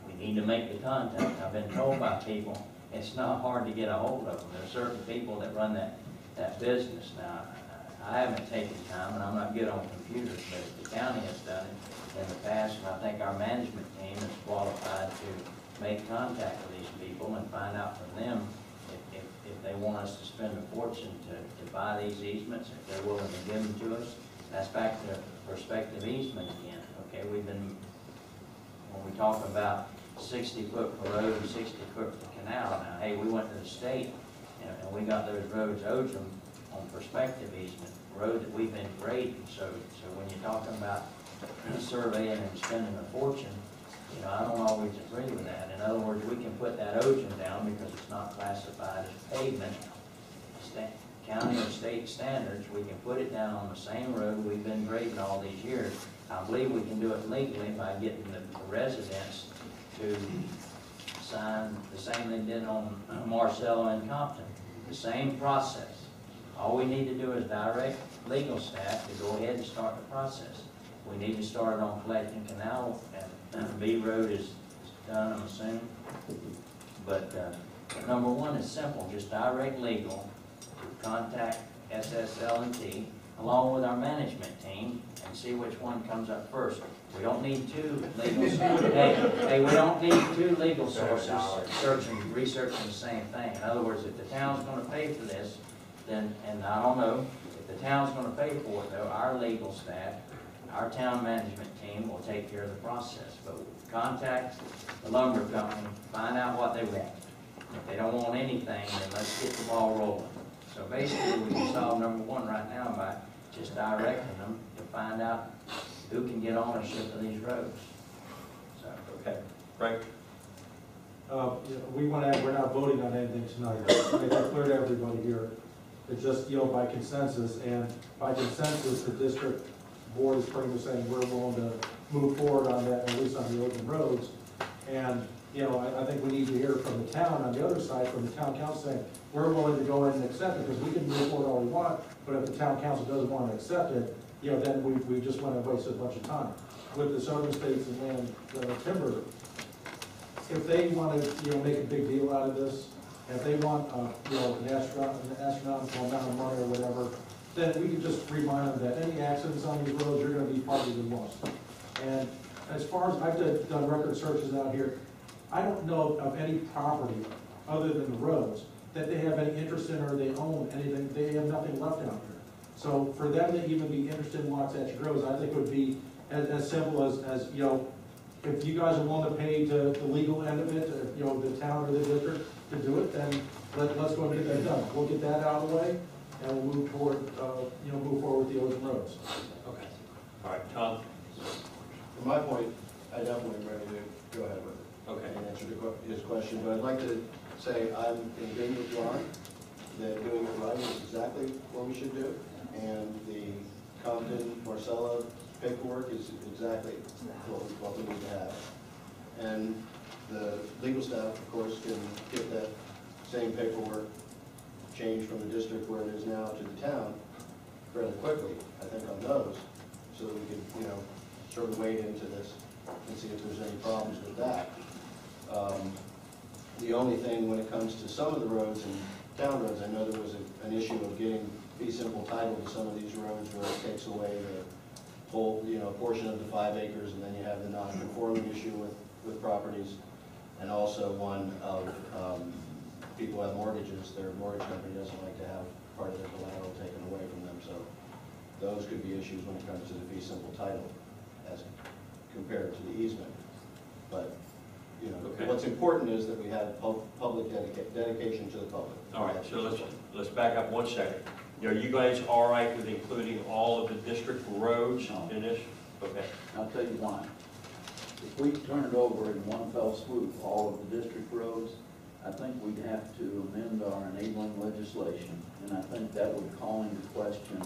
S12: We need to make the contact. I've been told by people, it's not hard to get a hold of them. There are certain people that run that business. Now, I haven't taken time, and I'm not good on computers, but if the county has done it in the past, and I think our management team is qualified to make contact with these people and find out from them if they want us to spend a fortune to buy these easements, if they're willing to give them to us. That's back to prospective easement again. Okay, when we talk about 60 foot for road and 60 foot for canal, now, hey, we went to the state and we got those roads Ojum on prospective easement, road that we've been grading. So when you're talking about surveying and spending a fortune, you know, I don't always agree with that. In other words, we can put that Ojum down because it's not classified as pavement. County or state standards, we can put it down on the same road we've been grading all these years. I believe we can do it legally by getting the residents to sign the same they did on Marcello and Compton. The same process. All we need to do is direct legal staff to go ahead and start the process. We need to start it on Collecting Canal, and B Road is done, I'm assuming. But number one is simple, just direct legal to contact SSL&T along with our management team and see which one comes up first. We don't need two legal, hey, we don't need two legal sources researching the same thing. In other words, if the town's gonna pay for this, then, and I don't know, if the town's gonna pay for it though, our legal staff, our town management team will take care of the process. But contact the lumber company, find out what they want. If they don't want anything, then let's get the ball rolling. So basically, we can solve number one right now by just directing them to find out who can get ownership of these roads. So,
S1: Okay, Frank?
S5: We want to, we're not voting on anything tonight. Make that clear to everybody here. It's just, by consensus, and by consensus, the district board is pretty much saying we're willing to move forward on that, at least on the open roads. And, I think we need to hear from the town on the other side, from the town council saying, we're willing to go in and accept it, because we can move forward all we want, but if the town council doesn't want to accept it, then we just want to waste a bunch of time. With the Southern States and Land Timber, if they want to, make a big deal out of this, and if they want, an astronomical amount of money or whatever, then we can just remind them that any accidents on these roads, you're going to be part of the loss. And as far as I've done record searches out here, I don't know of any property other than the roads that they have any interest in or they own anything. They have nothing left out here. So for them to even be interested in Waxahachie Roads, I think would be as simple as if you guys are willing to pay the legal end of it, the town or the district to do it, then let's go and get that done. We'll get that out of the way, and we'll move forward, move forward with the open roads.
S1: Okay. All right, Tom?
S11: From my point, I definitely am ready to go ahead with it.
S1: Okay.
S11: And answer his question, but I'd like to say I'm in agreement with John that doing it right is exactly what we should do, and the Compton Marcella paperwork is exactly what we need to have. And the legal staff, of course, can get that same paperwork changed from the district where it is now to the town fairly quickly, I think, on those, so that we could, sort of wade into this and see if there's any problems with that. The only thing when it comes to some of the roads and town roads, I know there was an issue of getting fee simple title to some of these roads where it takes away the whole, portion of the 5 acres, and then you have the non-conforming issue with properties, and also one of people have mortgages, their mortgage company doesn't like to have part of their collateral taken away from them, so those could be issues when it comes to the fee simple title as compared to the easement. But
S1: Okay.
S11: What's important is that we have public dedication to the public.
S1: All right, so let's back up 1 second. Are you guys all right with including all of the district roads in this? Okay.
S10: I'll tell you why. If we turn it over in one fell swoop, all of the district roads, I think we'd have to amend our enabling legislation, and I think that would call into question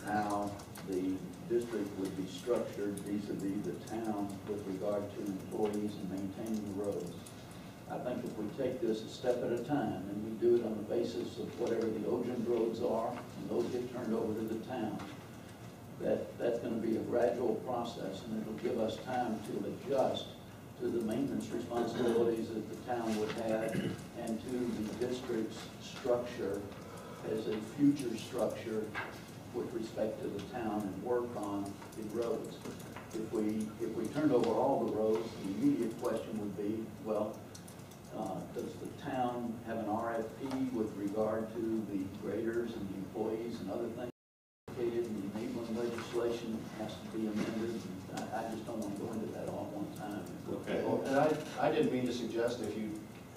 S10: how the district would be structured vis-a-vis the town with regard to employees and maintaining the roads. I think if we take this a step at a time and we do it on the basis of whatever the OGM roads are, and those get turned over to the town, that's going to be a gradual process, and it'll give us time to adjust to the maintenance responsibilities that the town would have and to the district's structure as a future structure with respect to the town and work on the roads. If we turned over all the roads, the immediate question would be, well, does the town have an RFP with regard to the graders and the employees and other things? The enabling legislation has to be amended. I just don't want to go into that all at one time.
S1: Okay.
S11: Well, and I didn't mean to suggest, if you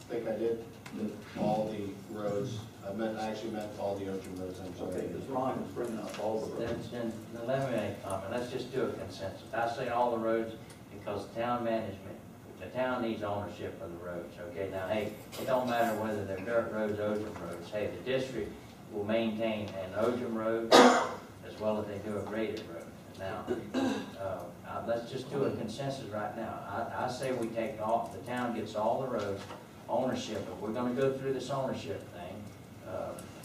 S11: think I did, that all the roads, I actually meant all the OGM roads, I'm sorry.
S10: Okay, because Ron was bringing up all the roads.
S12: then let me make a comment. Let's just do a consensus. I say all the roads because town management, the town needs ownership of the roads, okay? Now, hey, it don't matter whether they're dirt roads, OGM roads. Hey, the district will maintain an OGM road as well as they do a graded road. Now, let's just do a consensus right now. I say we take all, the town gets all the roads, ownership, if we're gonna go through this ownership thing,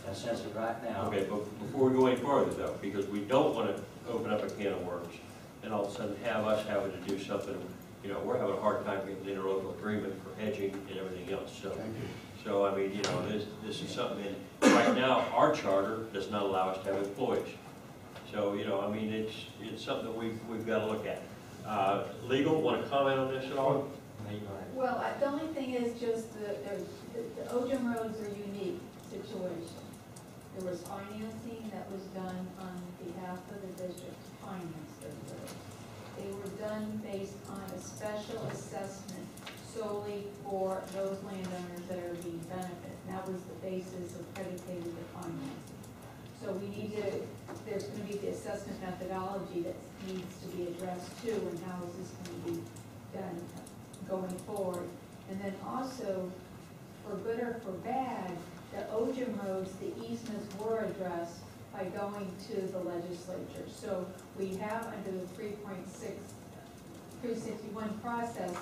S12: consensus right now.
S1: Okay, but before we go any farther though, because we don't want to open up a can of worms and all of a sudden have us having to do something, you know, we're having a hard time getting an interlocal agreement for hedging and everything else, so. So, I mean, you know, this is something, and right now, our charter does not allow us to have employees. So, you know, I mean, it's something that we've got to look at. Legal, want to comment on this at all?
S6: Well, the only thing is just the Ojum roads are a unique situation. There was financing that was done on behalf of the district to finance those roads. They were done based on a special assessment solely for those landowners that are being benefited. That was the basis of predicated the financing. So we need to, there's going to be the assessment methodology that needs to be addressed too, and how is this going to be done going forward. And then also, for good or for bad, the Ojum roads, the easements were addressed by going to the legislature. So we have under the 361 process,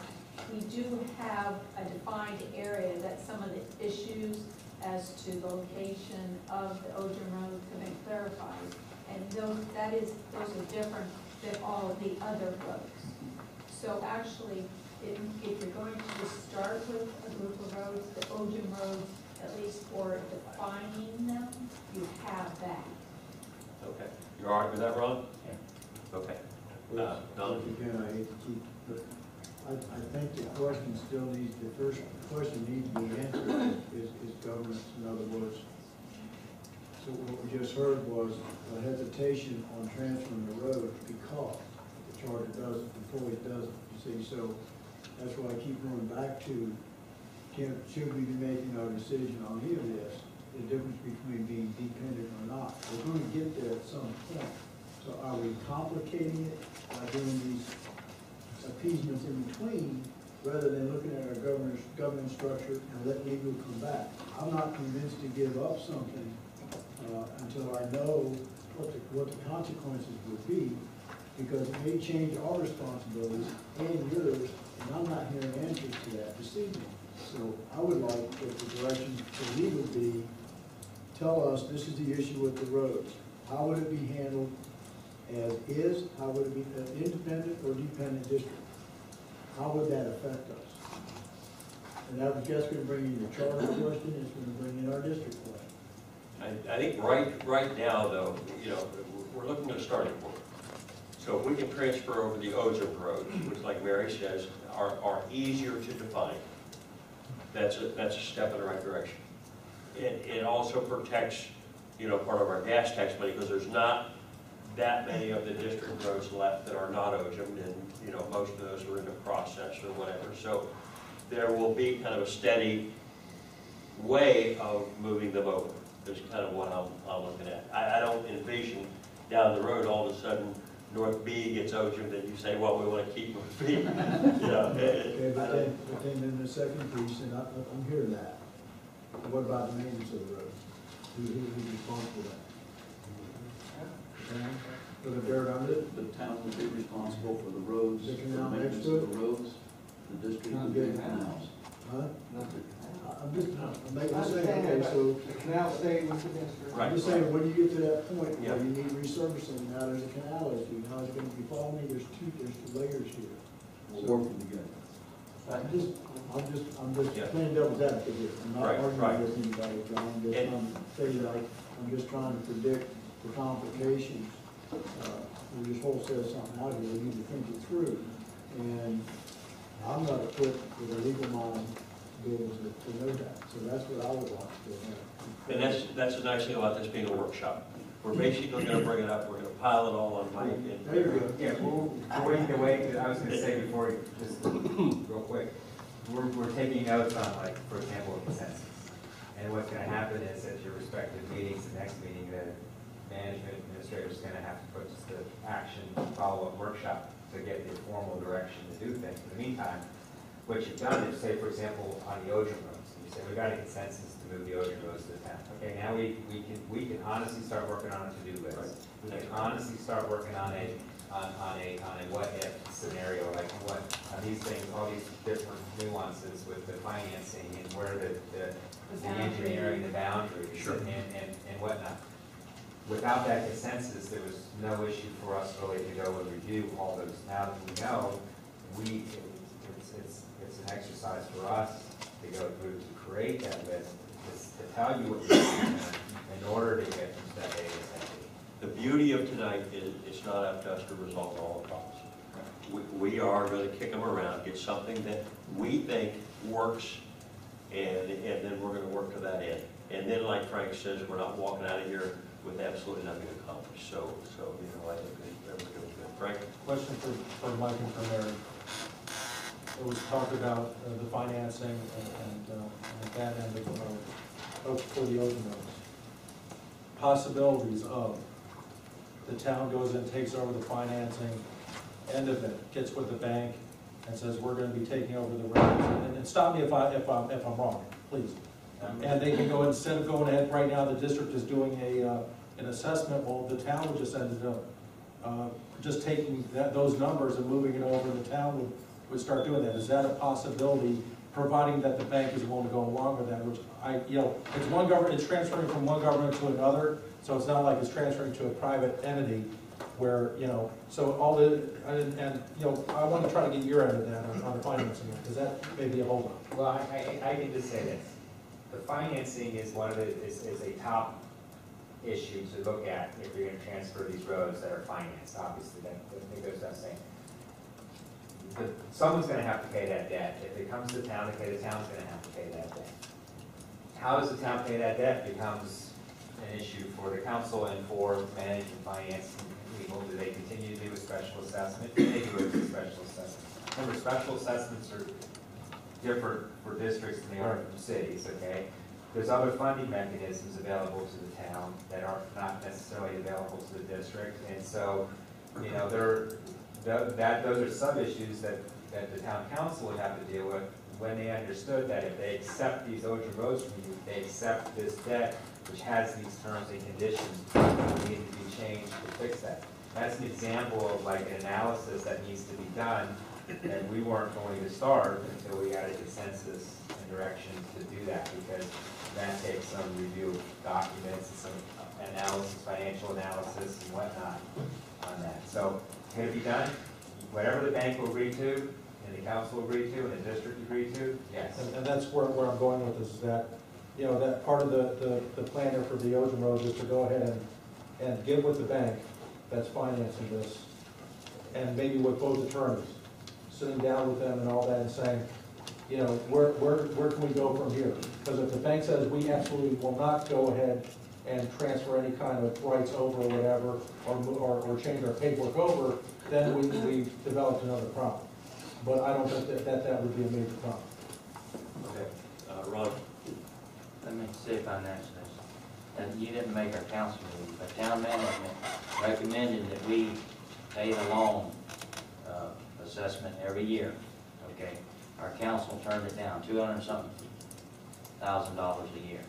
S6: we do have a defined area that some of the issues as to the location of the Ojum road have been clarified. And those are different than all of the other roads. So actually, if you're going to just start with a group of roads, the Ojum roads, at least for defining them, you have that.
S1: Okay. You're all right with that, Ron? Yeah. Okay. Don?
S8: Again, I hate to keep, but I think the question still needs, the first question needs to be answered is governance. In other words, so what we just heard was a hesitation on transferring the road because the charter doesn't, the employee doesn't, you see. So that's why I keep going back to, should we be making our decision on any of this, the difference between being dependent or not. We're going to get there at some point. So are we complicating it by doing these appeasements in between, rather than looking at our governance structure and let legal come back? I'm not convinced to give up something until I know what the consequences would be, because it may change our responsibilities and yours, and I'm not hearing answers to that this evening. So I would like that the direction for legal be, tell us this is the issue with the roads. How would it be handled as is? How would it be an independent or dependent district? How would that affect us? And that was just going to bring in your charter question, it's going to bring in our district question.
S1: I think right now, though, you know, we're looking at a starting point. So if we can transfer over the Ojum roads, which, like Mary says, are easier to define, that's a step in the right direction. It also protects, you know, part of our gas tax money, because there's not that many of the district roads left that are not Ojum, and, you know, most of those are in the process or whatever. So there will be kind of a steady way of moving them over. Is kind of what I'm looking at. I don't envision down the road all of a sudden North B gets Ojum, then you say, well, we want to keep North B. You know,
S8: okay, but then in the second piece, and I'm hearing that. What about the maintenance of the roads? Who's responsible for that? For the dirt under it?
S10: The town would be responsible for the roads,
S8: The
S10: the
S8: canal
S10: maintenance
S8: next to
S10: of the roads, the district would be the canals.
S8: Huh? I'm saying, okay, so,
S13: The canal stayed with the district.
S1: Right.
S8: I'm just saying, when you get to that point
S1: Yeah.
S8: where you need resurfacing, now there's a canal issue, now it's gonna be following me, there's two layers here.
S10: We're working together.
S8: I'm just
S1: Yeah.
S8: playing devil's advocate here. I'm not
S1: Right,
S8: arguing
S1: right.
S8: with anybody, John. I'm just
S1: And-
S8: trying to say, like, I'm just trying to predict the complications. We just wholesale something out here, we need to think it through. And I'm not equipped with a legal mind to be able to know that. So that's what I would like to know.
S1: And that's the nice thing about this being a workshop. We're basically going to bring it up, we're going to pile it all on Mike. And
S8: There you go.
S4: Yeah, we're either way, I was gonna say before, just real quick, we're taking notes on, like, for example, a consensus. And what's gonna happen is at your respective meetings, the next meeting, the management administrator is gonna have to put just the action follow-up workshop to get the formal direction to do things. In the meantime, what you've done is, say, for example, on the Ojum roads, you say, we got a consensus to move the Ojum roads to the town. Okay, now we can honestly start working on a to-do list. We can honestly start working on a on a what-if scenario, like what, on these things, all these different nuances with the financing and where the engineering, the boundaries and whatnot. Without that consensus, there was no issue for us really to go and review all those. Now that we know, it's an exercise for us to go through to create that list, to tell you what you're doing in order to get from step A to step B.
S1: The beauty of tonight is it's not up to us to resolve all the problems. We are going to kick them around, get something that we think works, and then we're going to work to that end. And then, like Frank says, we're not walking out of here with absolutely nothing accomplished. So I think that was good. Frank?
S5: Question for Mike and for Mary. It was talked about the financing and that end of the road, for the open roads. Possibilities of the town goes in, takes over the financing end of it, gets with the bank, and says, we're going to be taking over the roads. And stop me if I'm wrong, please. And they can go, instead of going ahead, right now the district is doing an assessment, well, the town would just end up just taking those numbers and moving it over, and the town would start doing that. Is that a possibility, providing that the bank is willing to go along with that, which it's one government, it's transferring from one government to another, so it's not like it's transferring to a private entity where, so all the, and I want to try to get your end of that on the financing, because that may be a holdup.
S4: Well, I can just say this. The financing is is a top issue to look at if you're going to transfer these roads that are financed. Obviously, that goes without saying. Someone's going to have to pay that debt. If it comes to the town, the town's going to have to pay that debt. How does the town pay that debt becomes an issue for the council and for management, finance, and legal. Do they continue to do a special assessment? Do they do a special assessment? Remember, special assessments are different for districts than they are for cities, okay? There's other funding mechanisms available to the town that are not necessarily available to the district, and so, those are sub-issues that the town council would have to deal with when they understood that if they accept these OJA roads from you, they accept this debt, which has these terms and conditions that need to be changed to fix that. That's an example of like an analysis that needs to be done, and we weren't going to start until we got a consensus and direction to do that, because that takes some review of documents and some analysis, financial analysis and whatnot on that. So, can it be done? Whatever the bank will agree to, and the council will agree to, and the district agree to, yes.
S5: And that's where I'm going with this, is that, that part of the plan there for the OJA road is to go ahead and get with the bank that's financing this, and maybe with both attorneys, sitting down with them and all that and saying, where can we go from here? Because if the bank says we absolutely will not go ahead and transfer any kind of rights over or whatever, or change our paperwork over, then we've developed another problem. But I don't think that would be a major problem.
S1: Okay. Ron?
S12: Let me see if I answer this. And you didn't make our council meeting, but town management recommended that we pay the loan assessment every year, okay? Our council turned it down, $200-something thousand a year.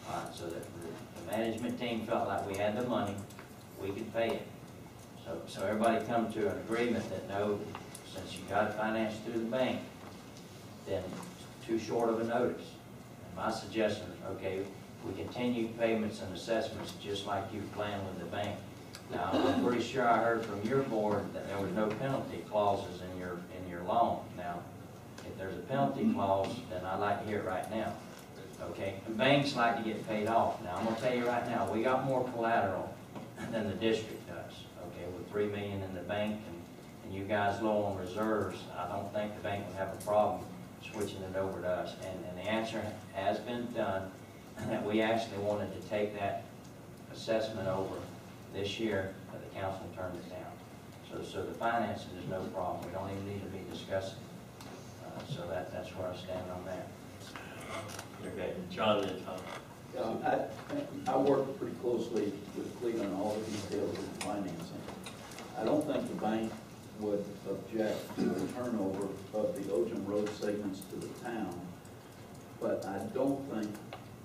S12: All right, so that the management team felt like we had the money, we could pay it. So everybody come to an agreement that no, since you got it financed through the bank, then too short of a notice. And my suggestion is, okay, we continue payments and assessments just like you planned with the bank. Now, I'm pretty sure I heard from your board that there was no penalty clauses in your loan. Now, if there's a penalty clause, then I'd like to hear it right now. Okay, the banks like to get paid off. Now, I'm gonna tell you right now, we got more collateral than the district does. Okay, with $3 million in the bank and you guys low on reserves, I don't think the bank would have a problem switching it over to us. And the answer has been done, that we actually wanted to take that assessment over this year, but the council turned it down. So the financing is no problem. We don't even need to be discussing. So that's where I stand on that.
S1: Okay, John and Tom.
S10: I work pretty closely with Cleveland on all the details of the financing. I don't think the bank would object to the turnover of the OJA road segments to the town, but I don't think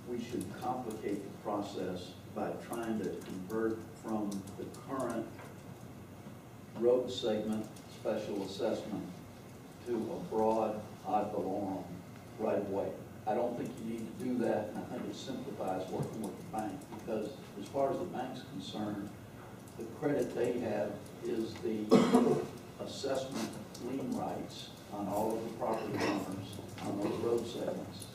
S10: we should complicate the process by trying to convert from the current road segment special assessment to a broad ad valorem right away. I don't think you need to do that, and I think it simplifies working with the bank, because as far as the bank's concerned, the credit they have is the assessment lien rights on all of the property owners on those road segments.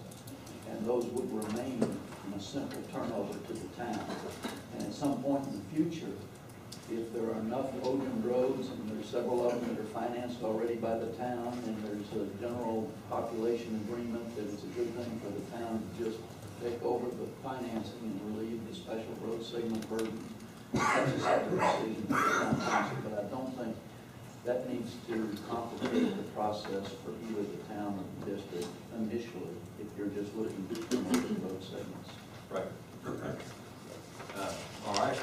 S10: And those would remain in a simple turnover to the town. And at some point in the future, if there are enough OGM roads, and there's several of them that are financed already by the town, and there's a general population agreement that it's a good thing for the town to just take over the financing and relieve the special road segment burden, that's a separate decision for the town council, but I don't think that needs to complicate the process for either the town or the district initially, if you're just looking to promote the road segments.
S1: Right. All right.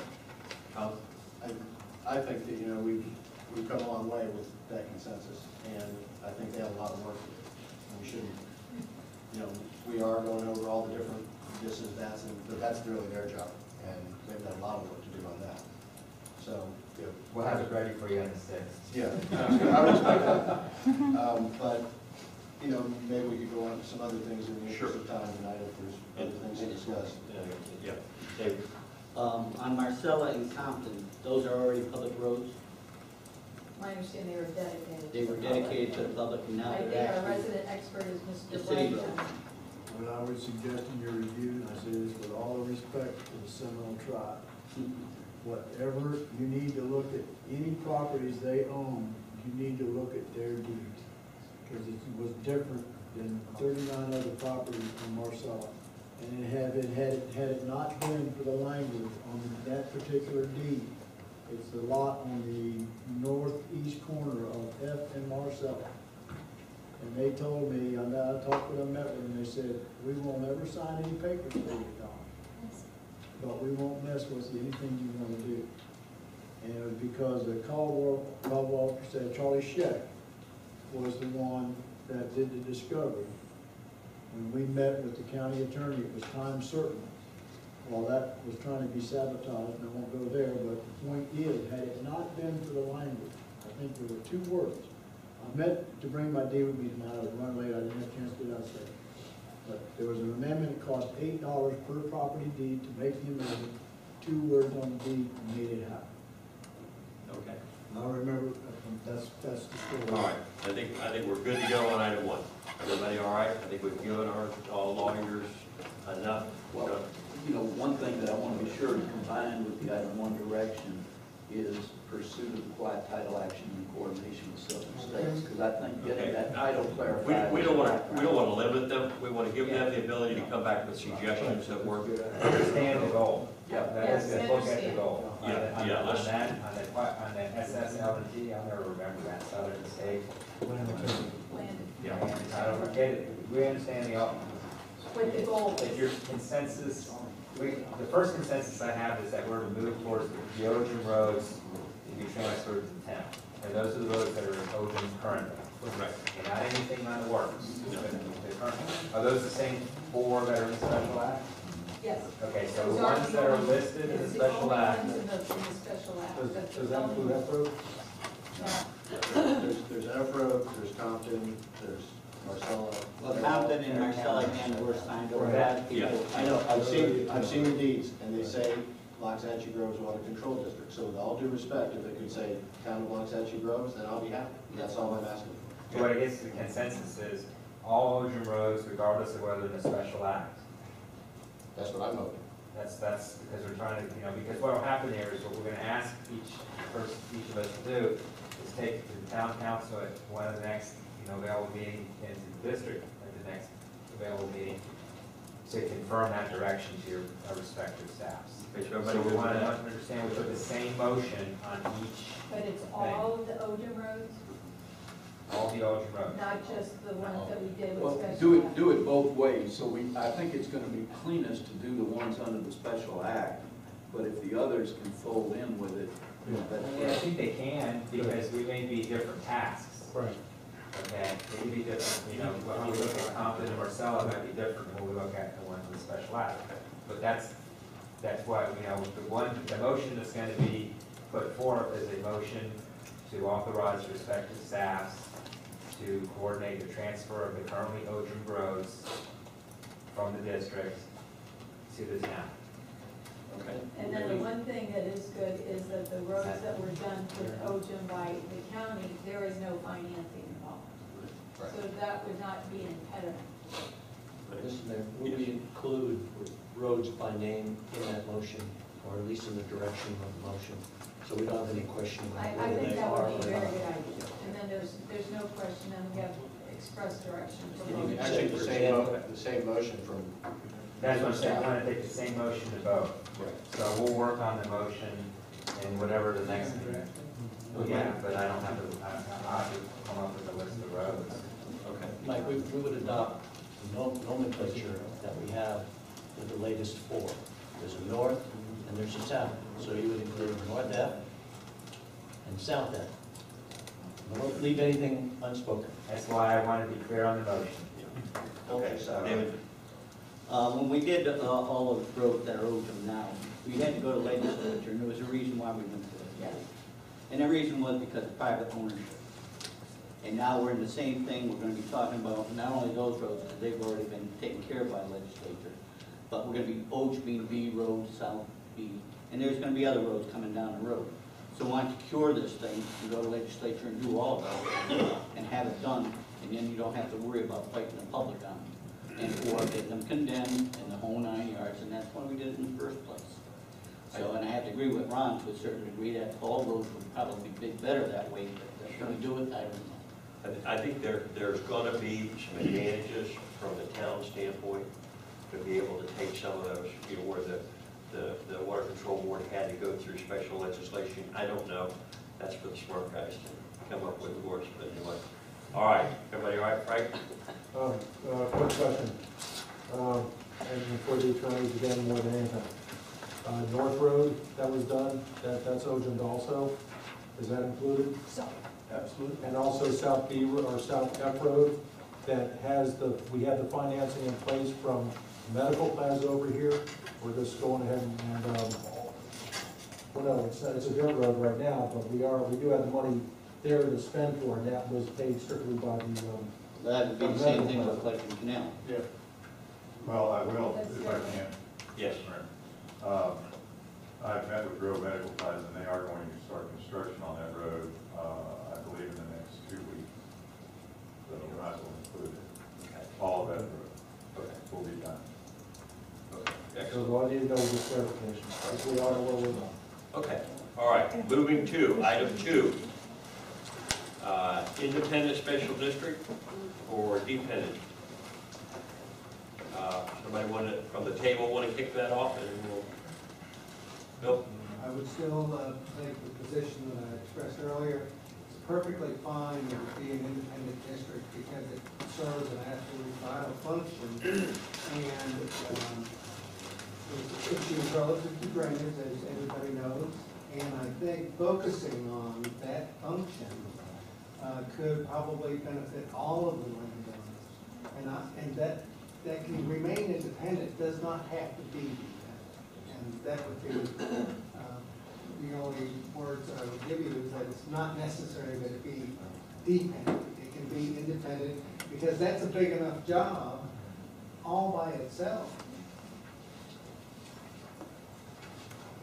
S11: I think that, you know, we've come a long way with that consensus, and I think they have a lot of work to do. And we shouldn't, you know, we are going over all the different this and that, but that's really their job, and they've got a lot of work to do on that. So, yeah.
S4: We'll have it ready for you on the 6th.
S11: Yeah, I would expect that. But, you know, maybe we could go on to some other things in the interest of time tonight if there's other things to discuss.
S1: Yeah. David.
S14: On Marcella and Compton, those are already public roads.
S6: My understanding, they were dedicated.
S14: They were dedicated to the public, and now
S6: I think
S14: they're
S6: our
S14: actually
S6: resident expert is
S14: the
S6: Mr.
S14: city
S6: Blanchard.
S14: roads.
S8: What I would suggest in your review, and I say this with all respect to the Seminole tribe, whatever, you need to look at any properties they own, you need to look at their deeds. Because it was different than 39 other properties in Marcella. And had it not been for the language on that particular deed, it's the lot on the northeast corner of F and Marcella. And they told me, I talked with them, met with them, they said, we will never sign any papers for you, Don. But we won't mess with anything you want to do. And it was because the Caldwell said Charlie Scheck was the one that did the discovery. When we met with the county attorney, it was time certain. Well, that was trying to be sabotaged, and I won't go there, but the point is, had it not been for the language, I think there were 2 words. I meant to bring my deed with me tonight, I was running late, I didn't have a chance to get out there. But there was an amendment, it cost $8 per property deed to make the amendment, 2 words on the deed, and made it happen.
S1: Okay.
S8: I remember, that's the story.
S1: All right. I think we're good to go on item 1. Everybody all right? I think we've given our lawyers enough.
S10: Well, you know, one thing that I want to be sure to combine with the item 1 direction is pursuit of the quiet title action in coordination with Southern States, because I think getting that title clarified.
S1: We don't want to limit them. We want to give them the ability to come back with suggestions that work.
S4: Understand the goal.
S10: Yeah.
S4: That is,
S6: Yes,
S4: look at the
S6: understand.
S4: goal. On
S1: Yeah,
S4: the-
S1: yeah,
S4: On
S1: let's-
S4: that, on the SSL&T, I'll never remember that, Southern State.
S6: Landed.
S4: Yeah, we understand the,
S6: With the goal.
S4: if your consensus, the first consensus I have is that we're to move towards the Ocean roads to be transferred to the town. And those are the roads that are in Ocean currently.
S1: Right.
S4: And not anything on the works. The current- Are those the same 4 that are in the special act?
S6: Yes.
S4: Okay, so
S6: Those
S4: the ones
S6: the
S4: that are
S6: only-
S4: listed in the
S6: it's
S4: special
S6: only
S4: act.
S6: ones in the special act. That's
S8: Does
S6: the
S8: that
S6: only
S8: include that road?
S6: No.
S11: There's F Road, there's Compton, there's Marcella.
S14: Well, Compton and Marcella and were signed over that
S1: Yeah.
S14: people.
S11: I know, I've seen the deeds, and they say Loxahatchee Grove's Water Control District, so with all due respect, if it could say Town of Loxahatchee Groves, then I'll be happy, that's all I'm asking
S4: So what I guess the consensus is, all Ocean roads, regardless of whether in a special act.
S11: for. That's what I'm hoping.
S4: That's because we're trying to, because what'll happen here is what we're gonna ask each of us to do is take to the town council at one of the next, available meeting, and to the district at the next available meeting, to confirm that direction to your respective staffs. So we want to understand, we put the same motion on each,
S6: But it's all the OJA roads,
S4: all the Ocean roads.
S6: not just the ones that we did with
S10: Well,
S6: special.
S10: do it both ways, so I think it's gonna be cleanest to do the ones under the special act, but if the others can fold in with it,
S4: Yeah, I think they can, because we may be different tasks.
S5: Right.
S4: Okay, it could be different, when we look at Compton and Marcella, it might be different when we look at the ones in the special act. But that's why, the motion that's gonna be put forth is a motion to authorize respective staffs to coordinate the transfer of the currently Ojum roads from the district to the town.
S9: Okay.
S6: And then the one thing that is good is that the roads that were done with Ojum by the county, there is no financing involved. So that would not be an impediment.
S9: Mr. Mayor, would we include roads by name in that motion, or at least in the direction of the motion, so we don't have any question about
S6: I
S9: whether
S6: think
S9: they
S6: that
S9: are
S6: would be
S9: or
S6: a very
S9: not?
S6: good idea. And then there's no question, and we have express direction from
S9: Can you
S6: Ojum.
S11: Actually,
S9: For
S11: the same motion from.
S4: That's what I'm saying, we're gonna take the same motion to vote.
S11: Right.
S4: So we'll work on the motion and whatever the next, yeah, but I don't have to, I'll have to come up with a list of roads.
S9: Okay. Mike, we would adopt the nomenclature that we have with the latest four. There's a north and there's a south. So you would include North F and South F. Don't leave anything unspoken.
S4: That's why I want to be clear on the motion.
S14: Okay, so David. When we did all of the roads that are open now, we had to go to legislature, and there was a reason why we went to it. Yes. And the reason was because of private ownership. And now we're in the same thing, we're gonna be talking about not only those roads, because they've already been taken care of by the legislature, but we're gonna be Ojum B Road, South B, and there's gonna be other roads coming down the road. So why don't you cure this thing and go to legislature and do all of it, and have it done, and then you don't have to worry about fighting the public on it. And or get them condemned and the whole 9 yards, and that's why we did it in the first place. So, and I have to agree with Ron to a certain degree that all roads would probably be better that way, but can we do it? I don't know.
S1: I think there's going to be some advantages from the town standpoint to be able to take some of those, you know, where the Water Control Board had to go through special legislation. I don't know. That's for the smart guys to come up with, of course, but anyway. All right, everybody all right, Frank?
S5: Quick question, and for the attorneys again more than anything. North Road, that was done, that's Ojum also, is that included? Absolutely. And also South B, or South F Road, that has we have the financing in place from Medical Plaza over here. We're just going ahead and well, no, it's a dirt road right now, but we do have the money there to spend for it, and that was paid strictly by the,
S14: That would be the same thing with Collecting Canal.
S5: yeah.
S7: Well, I will, if I can.
S1: Yes.
S7: I've met with Grove Medical Plaza, and they are going to start construction on that road, I believe in the next 2 weeks. So you might as well include it.
S1: Okay.
S7: All of that road
S1: Okay.
S7: will be done.
S1: Okay.
S5: So
S1: Excellent.
S5: all I need to know is this clarification, if we are where we're going.
S1: Okay. All right. Moving to item 2. Independent special district or dependent? Somebody from the table want to kick that off, and we'll. Bill?
S13: I would still take the position that I expressed earlier. It's perfectly fine to be an independent district because it serves an absolutely vital function. And there's issues relative to drainage, as everybody knows. And I think focusing on that function could probably benefit all of the landowners. And that can remain independent, does not have to be dependent. And that would be, the only words I would give you is that it's not necessary that it be dependent. It can be independent, because that's a big enough job all by itself.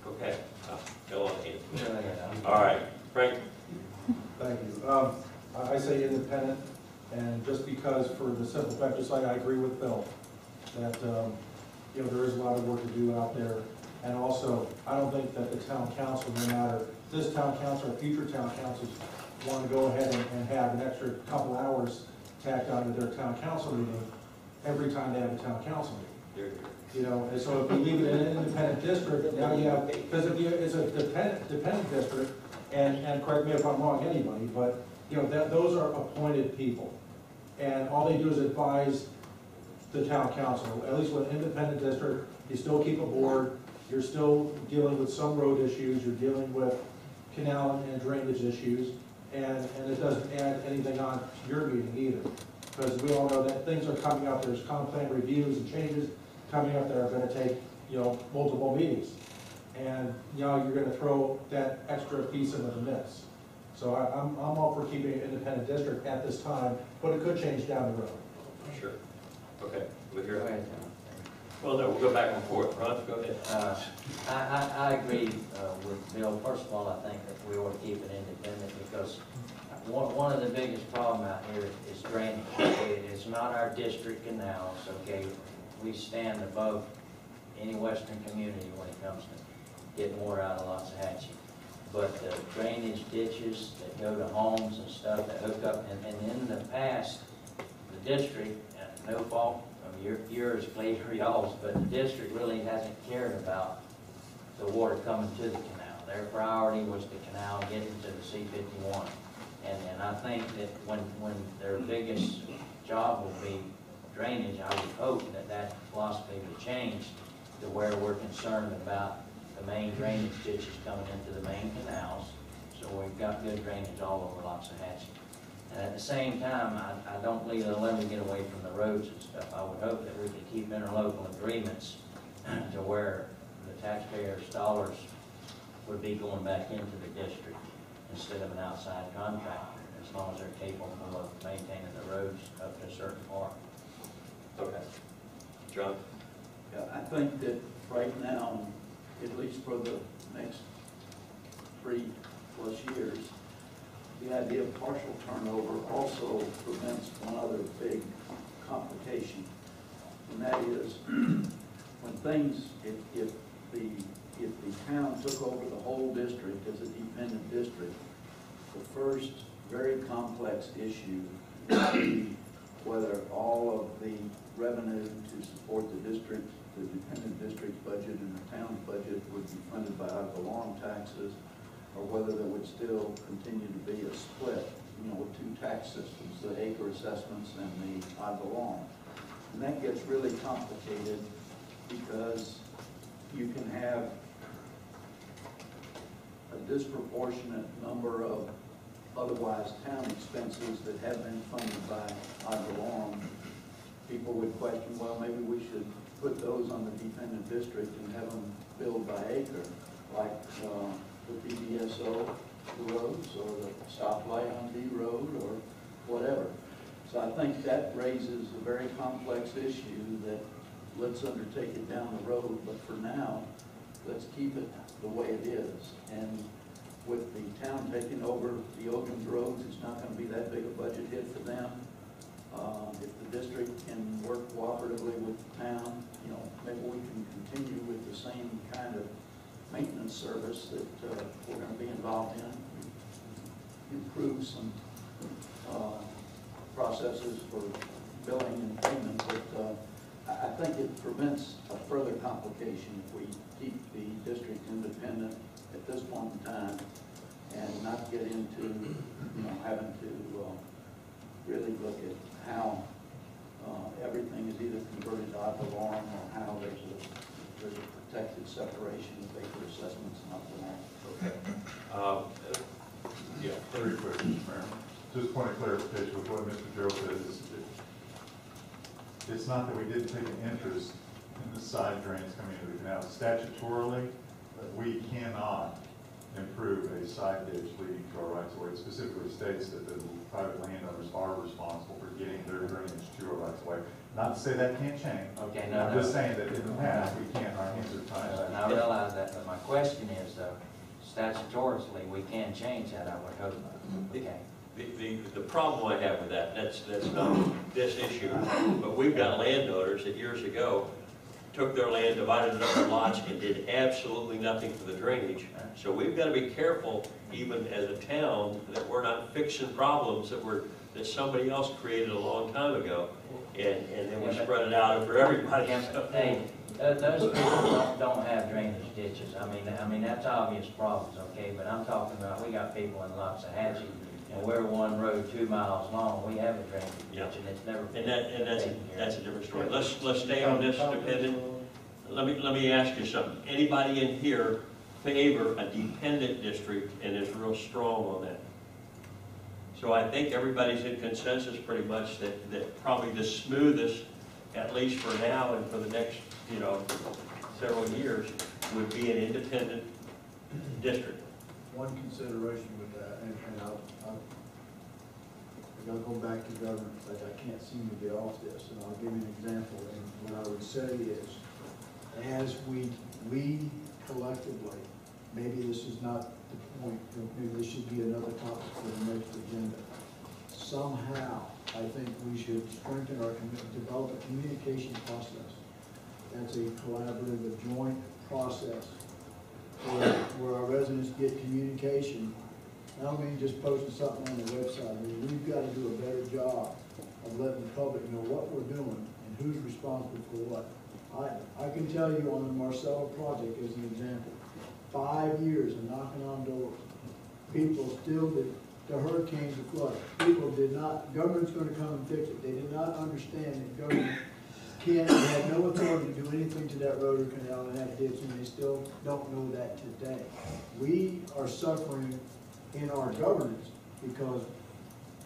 S1: Okay. Bill on hand. All right. Frank?
S5: Thank you. I say independent, and just because for the simple fact, just like I agree with Bill, that, there is a lot of work to do out there. And also, I don't think that the town council, no matter this town council or future town councils, want to go ahead and have an extra couple hours tacked onto their town council meeting every time they have a town council meeting. And so if you leave it in an independent district, now you have, because if it's a dependent district, and correct me if I'm wrong, anybody, but, those are appointed people. And all they do is advise the town council. At least with an independent district, you still keep a board, you're still dealing with some road issues, you're dealing with canal and drainage issues, and it doesn't add anything on to your meeting either. Because we all know that things are coming up, there's comp plan reviews and changes coming up that are gonna take, multiple meetings. And, you're gonna throw that extra piece into the mix. So I'm all for keeping an independent district at this time, but it could change down the road.
S1: Sure. Okay, with
S12: Go
S1: your,
S12: ahead, John.
S1: well, then we'll go back and forth. Ron, go ahead.
S12: I agree with Bill. First of all, I think that we ought to keep it independent because one of the biggest problems out here is drainage. Okay? It's not our district canals, okay? We stand above any western community when it comes to getting water out of Loxahatchee. But the drainage ditches that go to homes and stuff that hook up, and in the past, the district, no fault of yours, please, or y'all's, but the district really hasn't cared about the water coming to the canal. Their priority was the canal getting to the C-51. And I think that when their biggest job will be drainage, I would hope that that philosophy would change to where we're concerned about the main drainage ditches coming into the main canals, so we've got good drainage all over Loxahatchee. And at the same time, I don't believe they'll ever get away from the roads and stuff. I would hope that we could keep interlocal agreements to where the taxpayers' dollars would be going back into the district instead of an outside contractor, as long as they're capable of maintaining the roads up to a certain part.
S1: Okay. John?
S10: Yeah, I think that right now, at least for the next 3+ years, the idea of partial turnover also prevents one other big complication. And that is, when things, if the town took over the whole district as a dependent district, the first very complex issue would be whether all of the revenue to support the district, the dependent district's budget and the town's budget would be funded by ad valorem taxes, or whether there would still continue to be a split, with two tax systems, the acre assessments and the ad valorem. And that gets really complicated because you can have a disproportionate number of otherwise town expenses that have been funded by ad valorem. People would question, well, maybe we should put those on the dependent district and have them billed by acre, like the PBSO roads or the stoplight on D Road or whatever. So I think that raises a very complex issue that let's undertake it down the road, but for now, let's keep it the way it is. And with the town taking over the Ogden's roads, it's not going to be that big a budget hit for them. If the district can work cooperatively with the town, maybe we can continue with the same kind of maintenance service that we're going to be involved in, improve some processes for billing and payment, but I think it prevents a further complication if we keep the district independent at this point in time and not get into, having to really look at how everything is either converted to ad valorem or how there's a protected separation of acre assessments and ad valorem.
S1: Okay.
S7: Yeah, very quick, Mr. Mayor. Just point of clarification with what Mr. Gerald said is, it's not that we didn't take an interest in the side drains coming into the canal. Statutorily, we cannot improve a side ditch leading to our rights of way. It specifically states that the private landowners are responsible for getting their drainage to our rights of way. Not to say that can't change.
S12: Okay,
S7: I'm just saying that in the past, we can't, our hands are tied.
S12: And I realize that, but my question is, though, statutorily, we can change that, I would hope. Okay.
S1: The problem I have with that, that's not this issue, but we've got landowners that years ago took their land, divided it up in lots, and did absolutely nothing for the drainage. So we've got to be careful, even as a town, that we're not fixing problems that somebody else created a long time ago, and then we spread it out over everybody.
S12: Hey, those people don't have drainage ditches. I mean that's obvious problems, okay? But I'm talking about, we got people in Loxahatchee, and we're one road 2 miles long. We have a drainage ditch, and it's never been
S1: That's a different story. Let's stay on this dependent. Let me ask you something. Anybody in here favor a dependent district and is real strong on that? So I think everybody's in consensus pretty much that probably the smoothest, at least for now and for the next several years, would be an independent district.
S8: one consideration with that, and I gotta go back to governance, like I can't seem to get off this, and I'll give you an example, and what I would say is, as we collectively, maybe this is not the point, maybe this should be another topic for the next agenda. Somehow, I think we should strengthen our, develop a communication process. That's a collaborative, a joint process where our residents get communication. I don't mean just posting something on the website. I mean, we've got to do a better job of letting the public know what we're doing and who's responsible for what. I can tell you on the Marcelo project as an example, 5 years of knocking on doors. People still did, the hurricanes, the flood. People did not, government's going to come and fix it. They did not understand that government can't, they had no authority to do anything to that road or canal and that ditch, and they still don't know that today. We are suffering in our governance because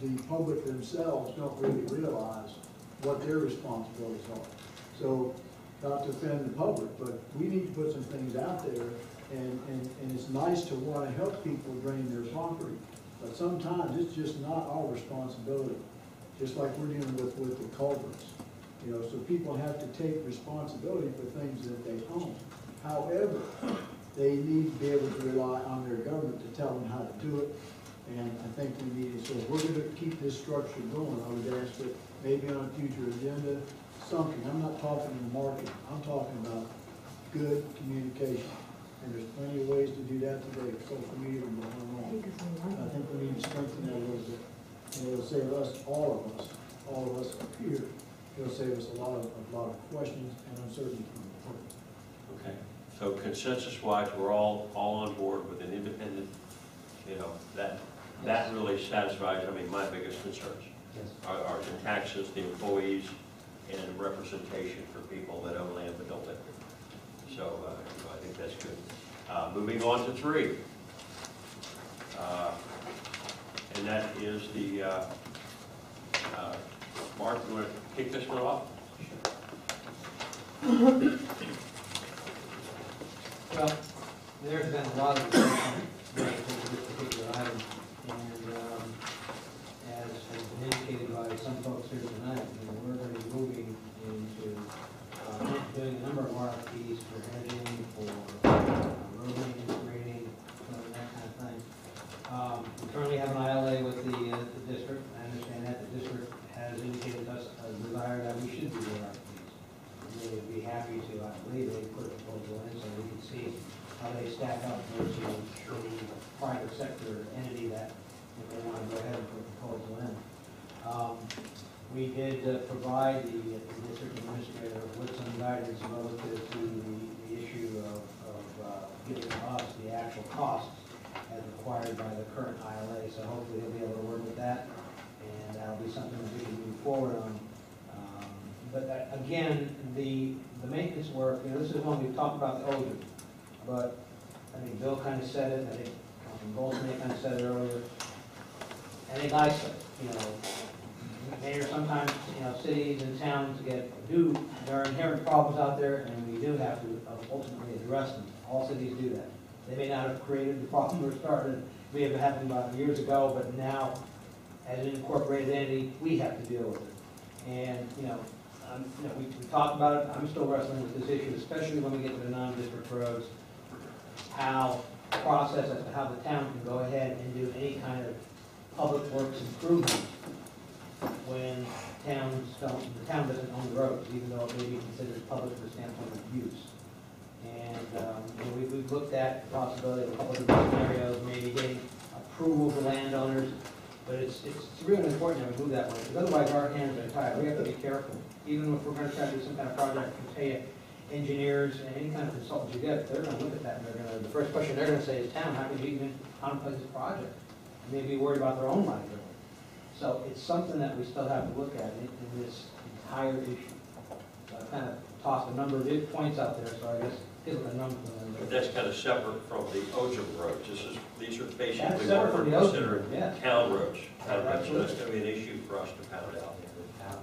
S8: the public themselves don't really realize what their responsibilities are. So, not to offend the public, but we need to put some things out there, and it's nice to want to help people drain their property, but sometimes it's just not our responsibility, just like we're dealing with the culverts. You know, so people have to take responsibility for things that they own. However, they need to be able to rely on their government to tell them how to do it, and I think we need it. So if we're going to keep this structure going, I would ask that maybe on a future agenda, something. I'm not talking marketing. I'm talking about good communication. And there's plenty of ways to do that today. Social media will go on. I think we need to strengthen that a little bit. And it'll save us, all of us up here. It'll save us a lot of questions and uncertainty.
S1: Okay. So consensus-wise, we're all on board with an independent, you know, that really satisfies, I mean, my biggest concerns are the taxes, the employees, and representation for people that own land but don't live there. So I think that's good. Moving on to 3. And that is the, Mark, you want to kick this one off?
S2: Well, there's been a lot of discussion related to this particular item, and as has been indicated by some folks here tonight, we're going to be moving into doing a number of RFPs for hedging, for road maintenance, grading, that kind of thing. We currently have an ILA with the district. I understand that the district has indicated to us a desire that we should do the RFPs. They would be happy to, I believe, they put a proposal in so we can see how they stack up versus the private sector entity that if they want to go ahead and put a proposal in. We did provide the district administrator with some guidance relative to the issue of giving us the actual costs as required by the current ILA. So hopefully he'll be able to work with that, and that'll be something that we can move forward on. But again, the maintenance work, you know, this is one we've talked about the OJA, but I think Bill kind of said it, I think Councilman Goldsmith kind of said it earlier. I think I said, you know, Mayor, sometimes, you know, cities and towns there are inherent problems out there, and we do have to ultimately address them. All cities do that. They may not have created the problem or started, may have happened about years ago, but now, as an incorporated entity, we have to deal with it. And, you know, we talked about it. I'm still wrestling with this issue, especially when we get to the non-district roads, how the process as to how the town can go ahead and do any kind of public works improvement when the town doesn't own the roads, even though it may be considered public from the standpoint of use. And you know, we've looked at the possibility of a couple of different scenarios, maybe getting approval for landowners, but it's really important that we move that way, because otherwise our hands are tied. We have to be careful. Even if we're going to try to do some kind of project, you pay engineers and any kind of consultants you get, they're going to look at that and they're going to, the first question they're going to say is, town, how can you even contemplate this project? And they'd be worried about their own livelihood. So it's something that we still have to look at in this entire issue. So I kind of tossed a number of points out there, so I guess give a number.
S1: But that's kind of separate from the OJA roads. These are basically
S2: That's
S1: what
S2: separate from
S1: we're
S2: the OJA,
S1: considering
S2: yeah.
S1: town roads. So that's going to be an issue for us to pound out.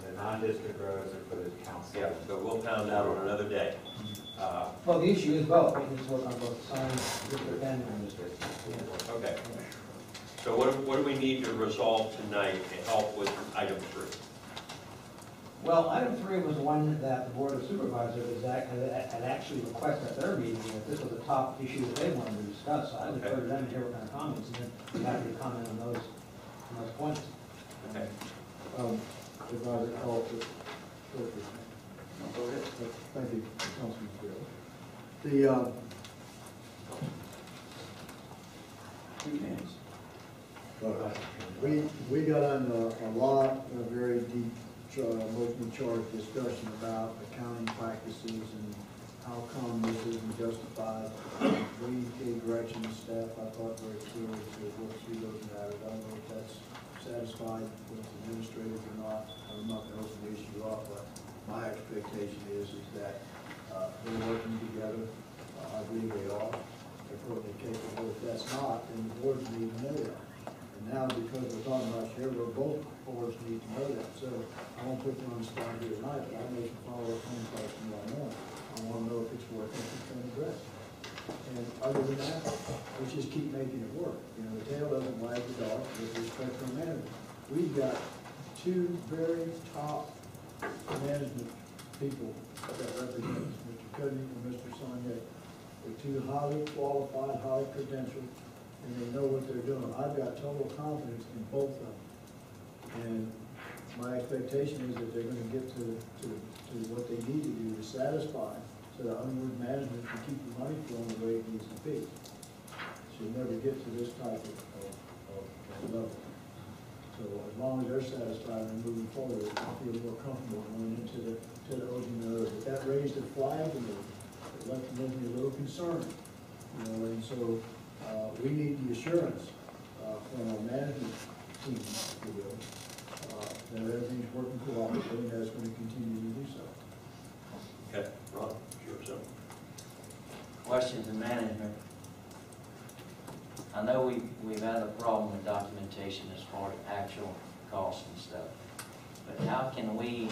S4: The non-district roads are for the council.
S1: Yeah, so we'll pound out on another day.
S2: Well, the issue is both, we need to work on both sign district and district.
S1: Okay. So what do we need to resolve tonight to help with item 3?
S2: Well, item 3 was one that the Board of Supervisors had actually requested at their meeting, if this was a top issue that they wanted to discuss. So I would refer to them and hear what kind of comments, and then be happy to comment on those points.
S1: Okay.
S8: If I recall, go ahead. Thank you, Councilman Field. We got on a lot of very deep, emotionally charged discussion about accounting practices and how come this isn't justified. We gave direction to staff, I thought very clearly, to work through those matters. I don't know if that's satisfied with administrators or not. I'm not going to open the issue up, but my expectation is that they're working together. I believe they are. They're totally capable. If that's not, then the boards need to know that. And now, because we're talking about Sherwood, both boards need to know that. So I won't put you on the spot here tonight, but I may follow up phone calls tomorrow morning. I want to know if it's working, if it's been addressed. And other than that, we just keep making it work. You know, the tail doesn't wag the dog with respect to management. We've got two very top management people that represent us, Mr. Cuddy and Mr. Sonnier. They're two highly qualified, highly credentialed, and they know what they're doing. I've got total confidence in both of them. And my expectation is that they're going to get to what they need to do to satisfy so that Underwood management can keep the money flowing the way it needs to be. Should never get to this type of level. So as long as they're satisfied and moving forward, I feel more comfortable going into the OGM. But that raised a flag to me. It left me a little concerned. You know, and so we need the assurance from our management team, if you will, that everything's working cooperatively and that it's going to continue to do so.
S1: Okay, Ron, sure, so.
S12: Questions of management. I know we've had a problem with documentation as far as actual costs and stuff. But how can we,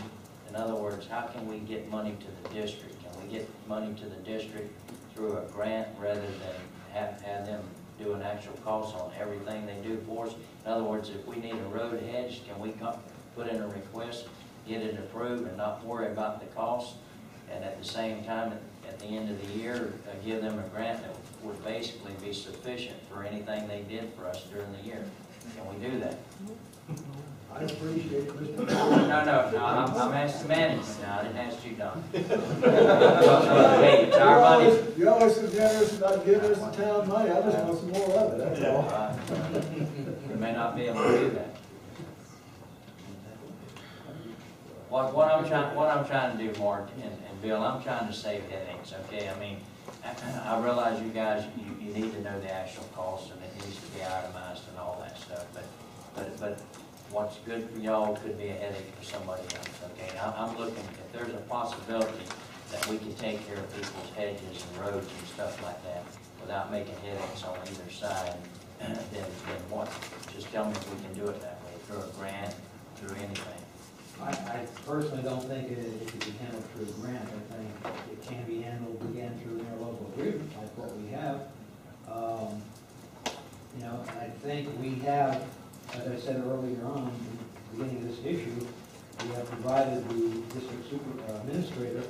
S12: in other words, how can we get money to the district? Can we get money to the district through a grant rather than have them do an actual cost on everything they do for us? In other words, if we need a road hedge, can we put in a request, get it approved, and not worry about the cost? And at the same time, at the end of the year, give them a grant that would basically be sufficient for anything they did for us during the year. Can we do that?
S8: I appreciate it, Mr.
S12: No, I'm asking management now, I didn't ask you, Don. Hey, it's our money.
S8: You're always so generous about giving us the town money, I just want some more of it, that's all.
S12: We may not be able to do that. What I'm trying to do, Mark and Bill, I'm trying to save headaches, okay? I mean, I realize you guys, you need to know the actual cost and it needs to be itemized and all that stuff, but what's good for y'all could be a headache for somebody else, okay? I'm looking, if there's a possibility that we can take care of people's hedges and roads and stuff like that without making headaches on either side, then what? Just tell me if we can do it that way, through a grant, through anything.
S2: I personally don't think it could be handled through a grant. I think it can be handled again through an interlocal agreement, like what we have. You know, I think we have, as I said earlier on, in the beginning of this issue, we have provided the district administrator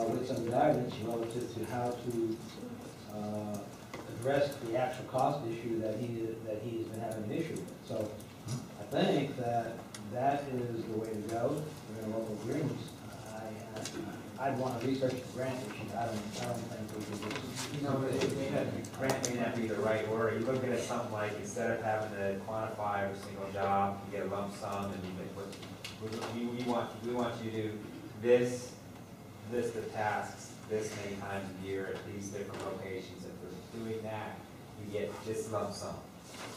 S2: with some guidance relative to how to address the actual cost issue that he's been having an issue with. So I think that is the way to go for local agreements. I'd want to research the grant issue. I don't think we could do it.
S4: You know, grant may not be the right word. You look at it something like, instead of having to quantify every single job, you get a lump sum and we want you to do this list of tasks this many times a year at these different locations. And for doing that, you get this lump sum.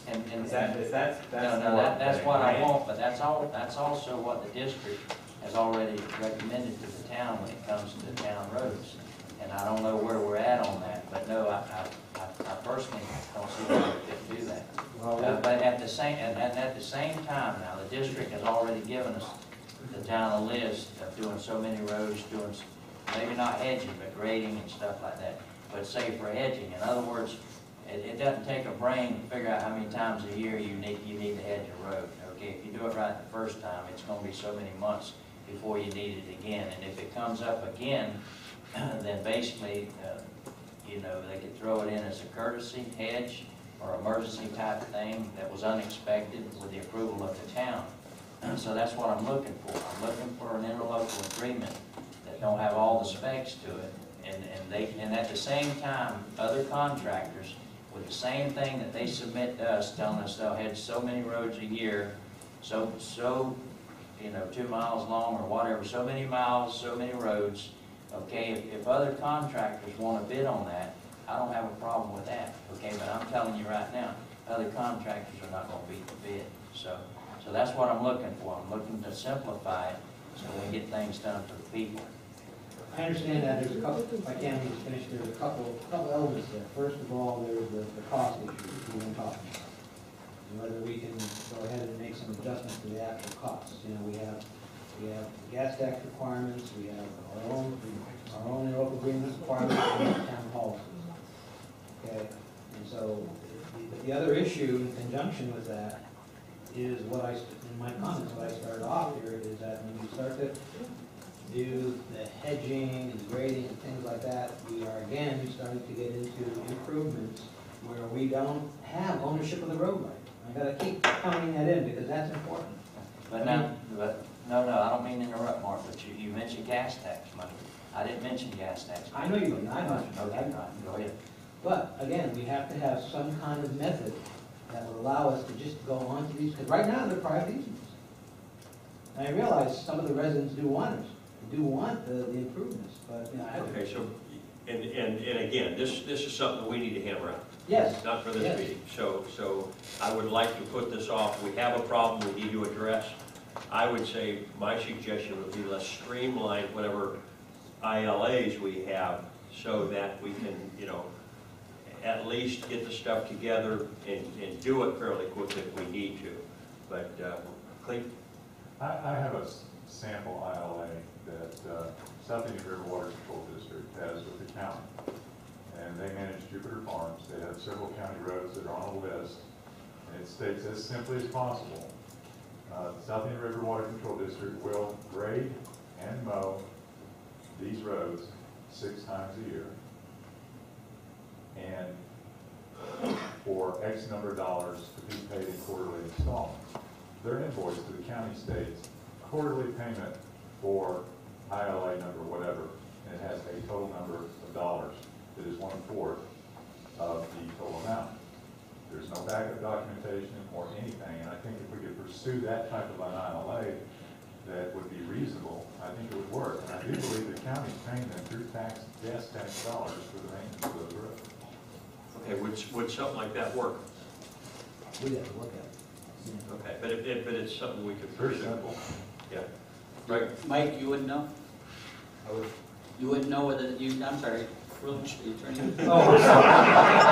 S12: And
S4: that's
S12: what I want, but that's also what the district has already recommended to the town when it comes to the town roads. And I don't know where we're at on that, but no, I personally don't see why we couldn't do that. But at the same time now, the district has already given us, the town, a list of doing so many roads, doing maybe not hedging, but grading and stuff like that. But say for hedging, in other words, it doesn't take a brain to figure out how many times a year you need to hedge a road. Okay, if you do it right the first time, it's gonna be so many months before you need it again. And if it comes up again, then basically, you know, they could throw it in as a courtesy hedge or emergency type thing that was unexpected with the approval of the town. So that's what I'm looking for. I'm looking for an interlocal agreement that don't have all the specs to it. And at the same time, other contractors with the same thing that they submit to us, telling us they'll hedge so many roads a year, so you know, 2 miles long or whatever, so many miles, so many roads. Okay, if other contractors want to bid on that, I don't have a problem with that. Okay, but I'm telling you right now, other contractors are not going to beat the bid. So that's what I'm looking for. I'm looking to simplify it so we get things done for the people.
S2: I understand that there's a couple, if I can just finish, there's a couple elements there. First of all, there's the cost issue that we've been talking about. And whether we can go ahead and make some adjustments to the actual costs. You know, we have gas tax requirements, we have our own interlocal agreement requirements, and town policies. Okay, and so the other issue in conjunction with that is what in my comments, what I started off here is that when you start to do the hedging and grading and things like that, we are again starting to get into improvements where we don't have ownership of the roadway. I gotta keep counting that in because that's important.
S12: But no, I don't mean to interrupt, Mark, but you mentioned gas tax money. I didn't mention gas tax money.
S2: I know you didn't, I know.
S12: Okay, go ahead.
S2: But again, we have to have some kind of method that will allow us to just go on to these, because right now they're private easements. And I realize some of the residents do want the improvements, but, you know, I.
S1: Okay, so, and again, this is something we need to hammer out.
S2: Yes.
S1: Not for this
S2: Yes.
S1: meeting. So I would like to put this off. We have a problem we need to address. I would say my suggestion would be let's streamline whatever ILAs we have so that we can, you know, at least get the stuff together and do it fairly quickly if we need to. But, Cleve?
S7: I have a sample ILA that South Indian River Water Control District has with the county. And they manage Jupiter Farms. They have several county roads that are on a list. And it states as simply as possible, South Indian River Water Control District will grade and mow these roads 6 times a year. And for X number of dollars to be paid in quarterly installments. Their invoice to the county states quarterly payment for ILA number whatever, and it has a total number of dollars that is 1/4 of the total amount. There's no backup documentation or anything, and I think if we could pursue that type of an ILA that would be reasonable, I think it would work. And I do believe the county's paying them through gas tax dollars for the maintenance of those roads.
S1: Okay, would something like that work?
S2: We have to look at it.
S1: Okay, but it's something we could
S7: Very
S1: pursue.
S7: simple.
S1: Yeah. Right.
S14: Mike, you wouldn't know?
S5: I would.
S14: You wouldn't know whether I'm sorry, Ruben, the attorney.
S2: Oh, I'm sorry.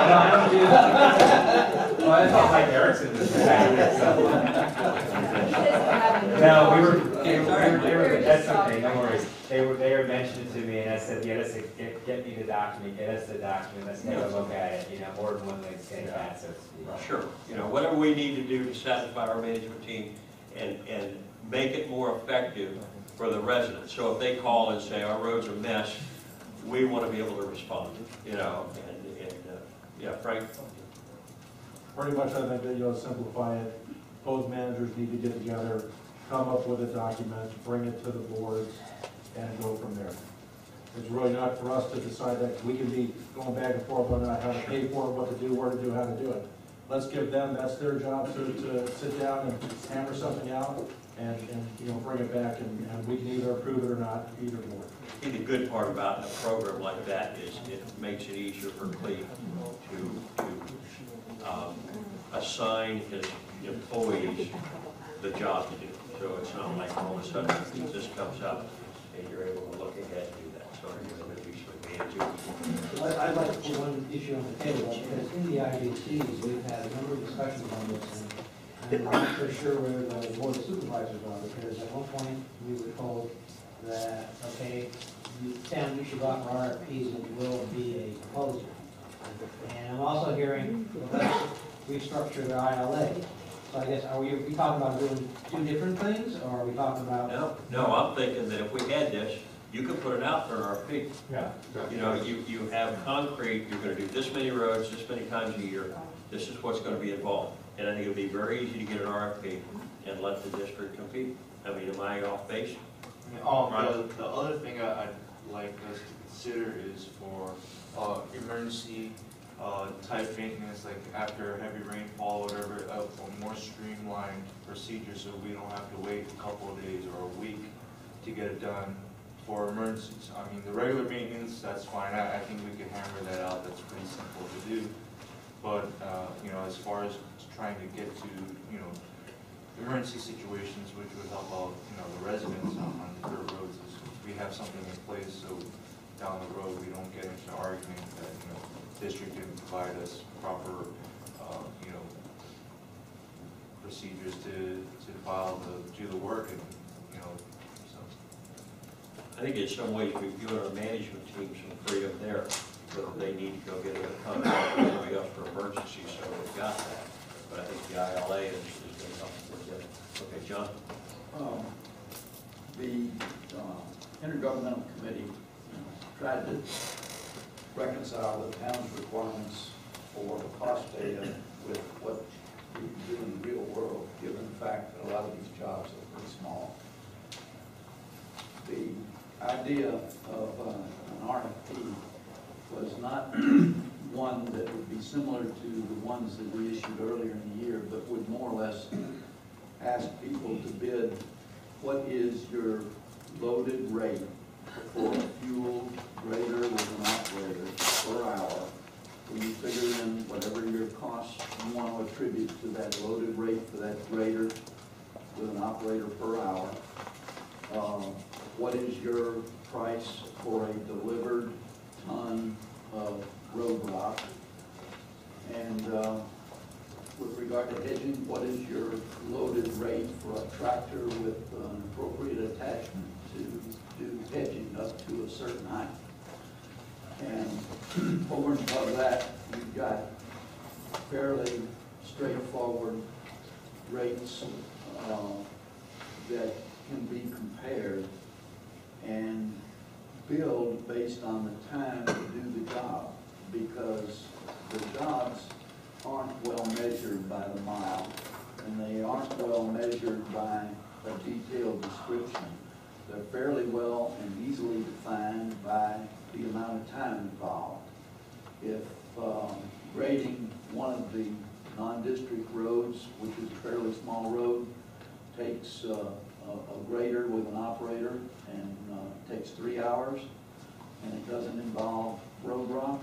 S2: No, I don't do that.
S4: Well, I thought Mike Erickson was that's okay, no worries. They were mentioning to me, and I said, get me the document, get us the document, let's take a look at it, you know, more than one thing's getting bad, so to speak.
S1: Sure. You know, whatever we need to do to satisfy our management team and make it more effective for the residents. So if they call and say, our roads are a mess, we want to be able to respond, you know, and yeah, Frank?
S5: Pretty much, I think that you'll simplify it. Both managers need to get together, come up with a document, bring it to the boards, and go from there. It's really not for us to decide that. We can be going back and forth on how to pay for it, what to do, where to do, how to do it. Let's give them, that's their job to sit down and hammer something out and you know, bring it back, and we can either approve it or not, either board.
S1: I think the good part about a program like that is it makes it easier for Cleve to assign his employees the job to do. So it's not like all of a sudden this comes up and you're able to look ahead and do that. So you're going to be
S2: I'd like to put one issue on the table, because in the IDCs, we've had a number of discussions on this, and I'm not for sure where the board of supervisors are, because at one point, we were told that, okay, the town, you should go out for RFPs and will be a proposal. And I'm also hearing, let's restructure the ILA. So I guess, are we talking about doing two different things, or are we talking about?
S1: No, I'm thinking that if we had this, you could put it out for an RFP.
S5: Yeah.
S1: You know, you have concrete, you're gonna do this many roads, this many times a year, this is what's gonna be involved. And I think it'd be very easy to get an RFP and let the district compete. I mean, am I off base?
S15: The other thing I'd like us to consider is for emergency type maintenance, like after heavy rainfall or whatever, a more streamlined procedure so we don't have to wait a couple of days or a week to get it done for emergencies. I mean, the regular maintenance, that's fine. I think we can hammer that out. That's pretty simple to do. But, you know, as far as trying to get to, you know, emergency situations, which would help out, you know, the residents on the dirt roads, is we have something in place so down the road we don't get into an argument that, you know, district didn't provide us proper, you know, procedures to do the work, and, you know, so.
S1: I think in some ways we've given our management team some freedom there, whether they need to go get a contract with somebody else for emergencies, so we've got that. But I think the ILA is going to help with it. Okay, John?
S10: The intergovernmental committee tried to reconcile the town's requirements for cost data with what we can do in the real world, given the fact that a lot of these jobs are pretty small. The idea of an RFP was not one that would be similar to the ones that we issued earlier in the year, but would more or less ask people to bid, what is your loaded rate for a fuel grader with an operator per hour? When you figure in whatever your costs you want to attribute to that loaded rate for that grader with an operator per hour, what is your price for a delivered ton of road rock? And with regard to hedging, what is your loaded rate for a tractor with an appropriate attachment to do hedging up to a certain height? And over and above that, you've got fairly straightforward rates that can be compared and billed based on the time to do the job, because the jobs aren't well measured by the mile, and they aren't well measured by a detailed description. They're fairly well and easily defined by the amount of time involved. If grading one of the non-district roads, which is a fairly small road, takes a grader with an operator and takes 3 hours, and it doesn't involve road rock,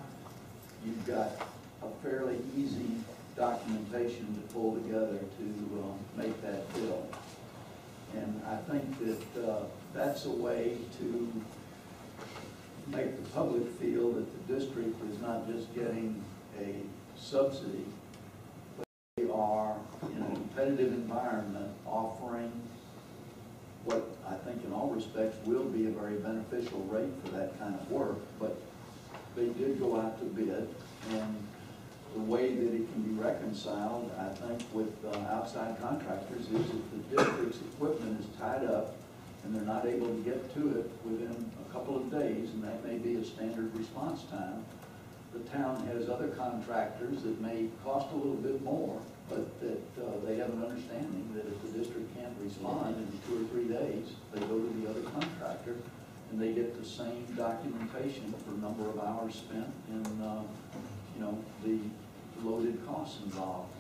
S10: you've got a fairly easy documentation to pull together to make that bill. And I think that that's a way to make the public feel that the district is not just getting a subsidy, but they are, in a competitive environment, offering what I think in all respects will be a very beneficial rate for that kind of work. But they did go out to bid, and the way that it can be reconciled, I think, with outside contractors is if the district's equipment is tied up and they're not able to get to it within a couple of days, and that may be a standard response time, the town has other contractors that may cost a little bit more, but that they have an understanding that if the district can't respond in 2 or 3 days, they go to the other contractor and they get the same documentation for number of hours spent and you know, the loaded costs involved.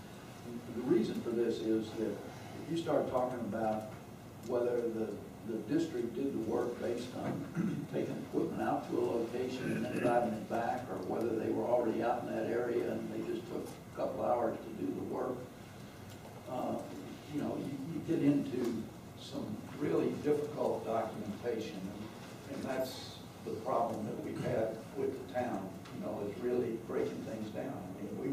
S10: The reason for this is that if you start talking about whether the district did the work based on taking equipment out to a location and then driving it back, or whether they were already out in that area and they just took a couple hours to do the work, you know, you get into some really difficult documentation, and that's the problem that we've had with the town, you know, is really breaking things down. I mean,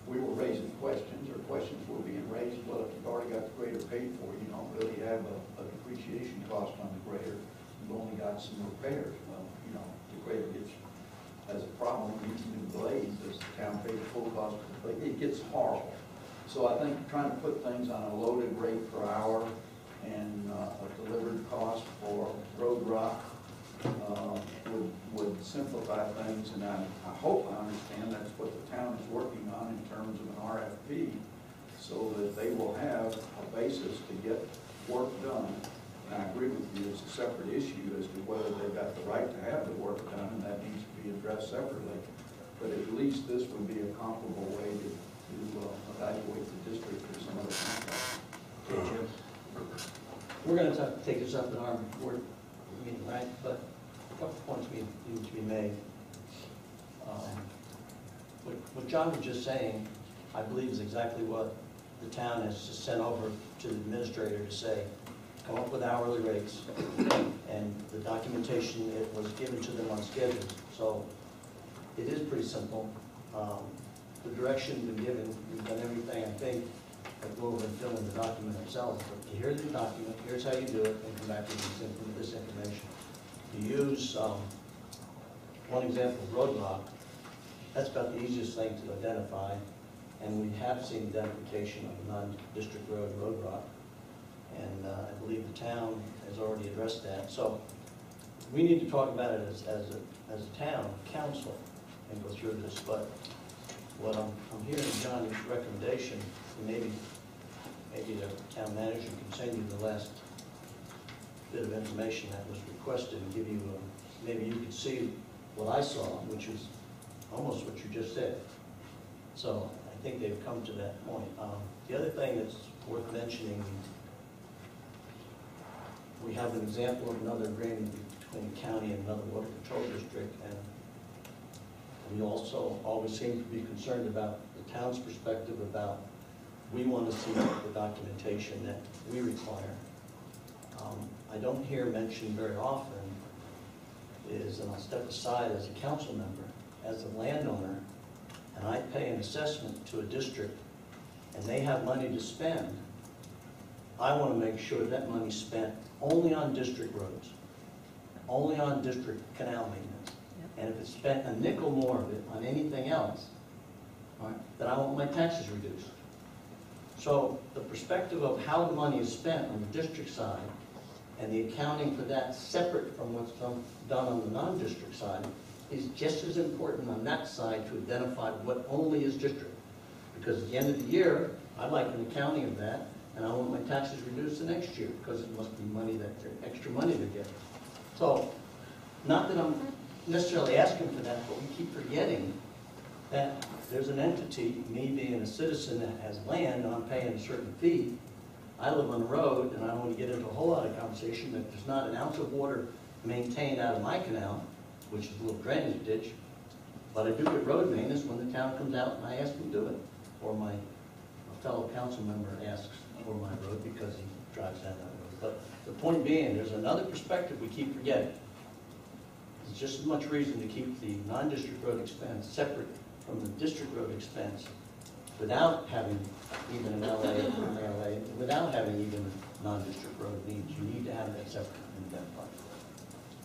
S10: we were raising questions, or questions were being raised, well, if you've already got the grader paid for, you don't really have a depreciation cost on the grader. you've only got some repairs. Well, you know, the grader gets, has a problem, needs new blades, does the town pay the full cost of the blade? It gets horrible. So I think trying to put things on a loaded rate per hour and a delivered cost for road rock would simplify things, and I hope I understand that's what the town is working on in terms of an RFP, so that they will have a basis to get work done. And I agree with you, it's a separate issue as to whether they've got the right to have the work done, and that needs to be addressed separately. But at least this would be a comparable way to evaluate the district or some other contract.
S9: Okay, Jim. We're going to take this up in our board meeting, right? But a couple points need to be made. What John was just saying, I believe, is exactly what the town has just sent over to the administrator to say, come up with hourly rates, and the documentation, it was given to them on schedules. So it is pretty simple. The direction been given, we've done everything, I think, like go over and fill in the document ourselves. But here's the document, here's how you do it, and come back with this information. To use one example, road rock, that's about the easiest thing to identify, and we have seen identification of non-district road rock, and I believe the town has already addressed that. So we need to talk about it as a town council and go through this. But what I'm hearing John's recommendation, and maybe the town manager can send you the last bit of information that was requested and give you, maybe you could see what I saw, which is almost what you just said. So I think they've come to that point. The other thing that's worth mentioning, we have an example of another agreement between the county and another water control district, and we also always seem to be concerned about the town's perspective about, we want to see the documentation that we require. I don't hear mentioned very often is, and I'll step aside as a council member, as a landowner, and I pay an assessment to a district, and they have money to spend, I want to make sure that money's spent only on district roads, only on district canal maintenance. And if it's spent a nickel more of it on anything else, then I want my taxes reduced. So the perspective of how the money is spent on the district side and the accounting for that separate from what's done on the non-district side is just as important on that side to identify what only is district. Because at the end of the year, I'd like an accounting of that, and I want my taxes reduced the next year because it must be money that extra money to get. So, not that I'm necessarily asking for that, but we keep forgetting that there's an entity, me being a citizen that has land and I'm paying a certain fee. I live on the road, and I don't want to get into a whole lot of conversation that there's not an ounce of water maintained out of my canal, which is a little drainage ditch, but I do get road maintenance when the town comes out and I ask them to do it, or my fellow council member asks for my road because he drives down that road. But the point being, there's another perspective we keep forgetting. There's just as much reason to keep the non-district road expense separate from the district road expense without having even an LA or an LA, without having even non-district road needs. You need to have that separate and identified.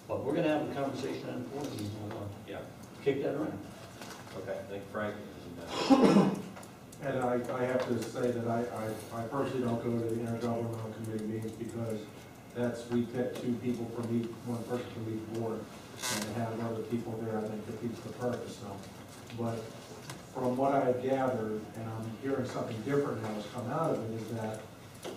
S9: But we're going to have a conversation on the board meeting.
S1: Yeah.
S9: Kick that around.
S1: Okay, thank you, Frank.
S5: And I have to say that I personally don't go to the intergovernmental committee meetings because we pick two people from each, one person from each board, and to have other people there, I think defeats the purpose. So, but from what I've gathered, and I'm hearing something different now has come out of it, is that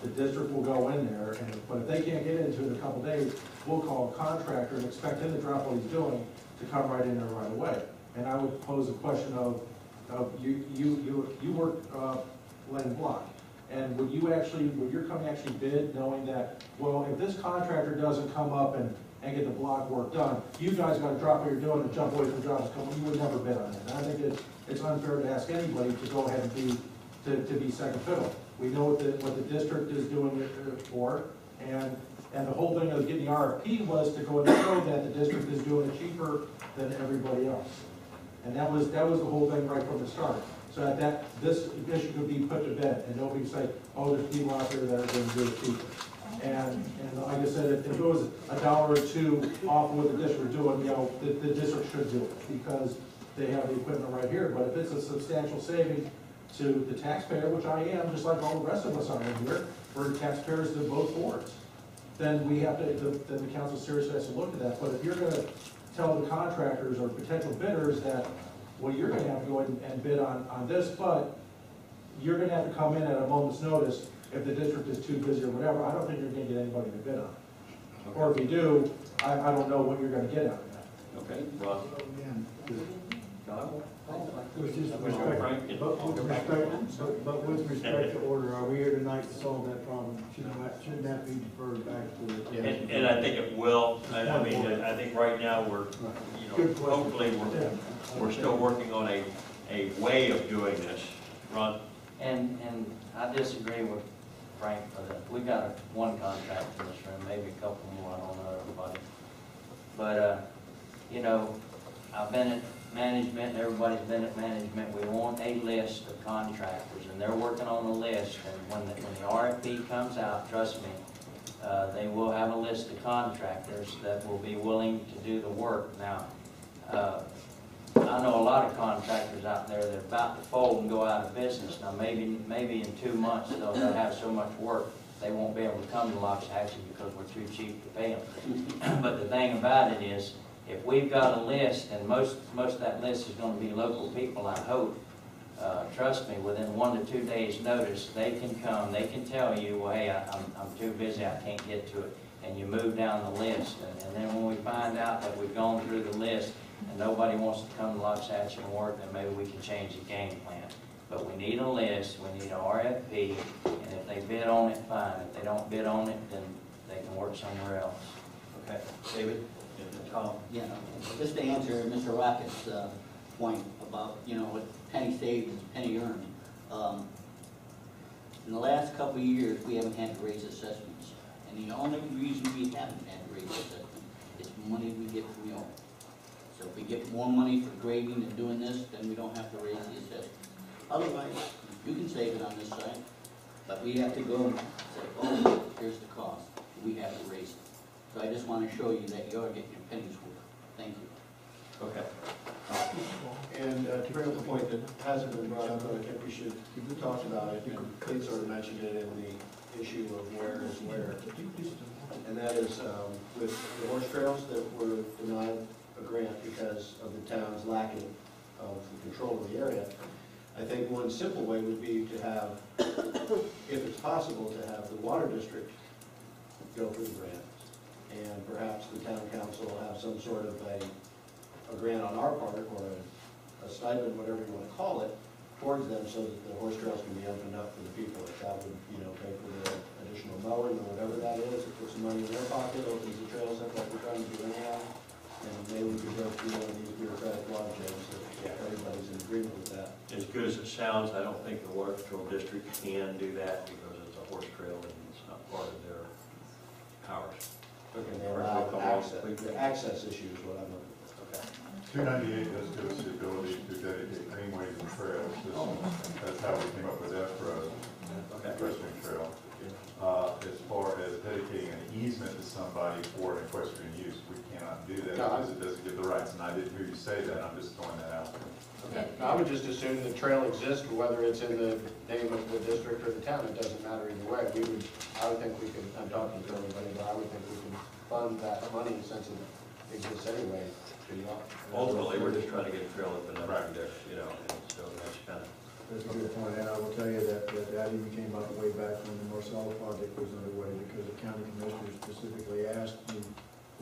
S5: the district will go in there, but if they can't get into it in a couple days, we'll call a contractor and expect him to drop what he's doing to come right in there right away. And I would pose a question of you work laying block, and would your company actually bid knowing that, well, if this contractor doesn't come up and get the block work done, you guys got to drop what you're doing and jump away from jobs. You would never bid on that. And I think it's unfair to ask anybody to go ahead and be second fiddle. We know what the district is doing it for, and the whole thing of getting the RFP was to go and show that the district is doing it cheaper than everybody else. And that was the whole thing right from the start. So that this issue could be put to bed, and nobody say, oh, there's people out there that are going to do it cheaper. And like I said, if it was $1 or $2 off what the district doing, the district should do it, because they have the equipment right here. But if it's a substantial saving to the taxpayer, which I am, just like all the rest of us are in here, we're taxpayers to both boards, then we have to, then the council seriously has to look at that. But if you're gonna tell the contractors or potential bidders that, well, you're gonna have to go ahead and bid on this, but you're gonna have to come in at a moment's notice if the district is too busy or whatever, I don't think you're gonna get anybody to bid on it. Or if you do, I don't know what you're gonna get out of that.
S12: Okay, well.
S8: With respect to order, are we here tonight to solve that problem? Shouldn't that be deferred back to the?
S1: And I think it will. I mean, I think right now we're, hopefully we're still working on a way of doing this. Ron?
S12: And I disagree with Frank for that. We got one contract in this room, maybe a couple more, I don't know everybody. But, I've been at management, and everybody's been at management. We want a list of contractors, and they're working on the list. And when the RFP comes out, trust me, they will have a list of contractors that will be willing to do the work. Now, I know a lot of contractors out there that are about to fold and go out of business. Now, maybe in 2 months they'll have so much work they won't be able to come to Loxahatchee because we're too cheap to pay them. But the thing about it is, if we've got a list, and most of that list is going to be local people, I hope, trust me, within 1 to 2 days' notice, they can come, they can tell you, well, hey, I'm too busy, I can't get to it, and you move down the list. And then when we find out that we've gone through the list and nobody wants to come to Loxahatchee and work, then maybe we can change the game plan. But we need a list, we need an RFP, and if they bid on it, fine. If they don't bid on it, then they can work somewhere else. Okay, David?
S14: Yeah, just to answer Mr. Rocket's point about, what penny saved is penny earned. In the last couple of years, we haven't had to raise assessments. And the only reason we haven't had to raise assessments is money we get from y'all. So if we get more money for grading and doing this, then we don't have to raise the assessments. Otherwise, you can save it on this side, but we have to go and say, oh, here's the cost. We have to raise it. So I just want to show you that you are getting your pennies worth. Thank you.
S12: Okay.
S11: And to bring up a point that hasn't been brought up, but I think we should talk about it, and Clete sort of mentioned it in the issue of where is where. And that is with the horse trails that were denied a grant because of the town's lacking of the control of the area. I think one simple way would be to have, if it's possible, to have the water district go for the grant. And perhaps the town council will have some sort of a grant on our part, or a stipend, whatever you want to call it, towards them, so that the horse trails can be opened up for the people. If that would, pay for the additional mowing or whatever that is, it puts some money in their pocket, opens the trails up like we're trying to do anyhow. And maybe we could go through one of these bureaucratic log jams that everybody's in agreement with that.
S1: As good as it sounds, I don't think the Water Control District can do that because it's a horse trail and it's not part of their powers.
S11: Okay, they allow access, the access issue is what I'm looking for.
S1: Okay.
S7: 298 does give us the ability to dedicate greenways and trails. That's how we came up with F Road, equestrian trail. As far as dedicating an easement to somebody for an equestrian use, we cannot do that because it doesn't give the rights. And I didn't hear you say that, I'm just throwing that out there.
S11: Okay. I would just assume the trail exists, whether it's in the name of the district or the town, it doesn't matter either way. I would think we could, I'm talking to everybody, but I would think we can fund that money since it exists anyway.
S1: Ultimately, we're just trying to get a trail open up there, and so that's kind of.
S8: That's a good point, and I will tell you that even came up way back when the Marcelo project was underway, because the county commissioners specifically asked me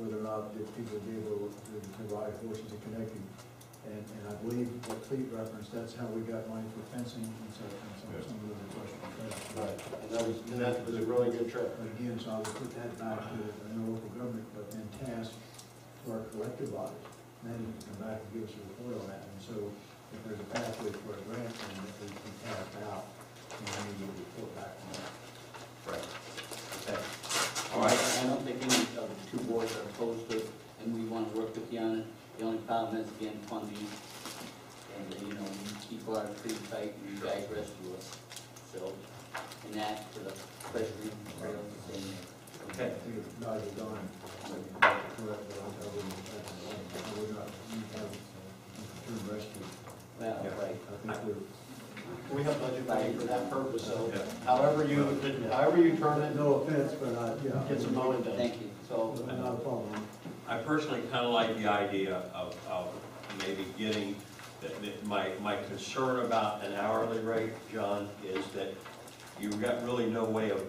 S8: whether or not that people would be able to ride horses and connecting. And I believe what Clete referenced, that's how we got money for fencing and some of the other questions.
S11: Right, and that was a really good trip.
S8: But again, so I would put that back to the local government, but then task to our collective bodies, management to come back and give us a report on that. And so if there's a pathway for a grant, then if we can tap out, then we need to report back on that.
S12: Right. Okay.
S14: All right, I don't think any of the two boards are opposed to it, and we want to work with you on it. The only problem is, again, funding, and, we keep our pretty tight, and you guys rescue us. So, and that for the treasury, the same.
S1: Okay.
S5: I think it's not as done. Correct, but I would not, you have true rescue.
S14: Well, right.
S5: I think
S9: We have budget money for that purpose, so
S1: Yeah.
S9: however you turn it,
S5: no offense, but yeah.
S9: get some mowing done.
S14: Thank you.
S9: So,
S5: Not a problem.
S1: I personally kind of like the idea of maybe getting, my concern about an hourly rate, John, is that you've got really no way of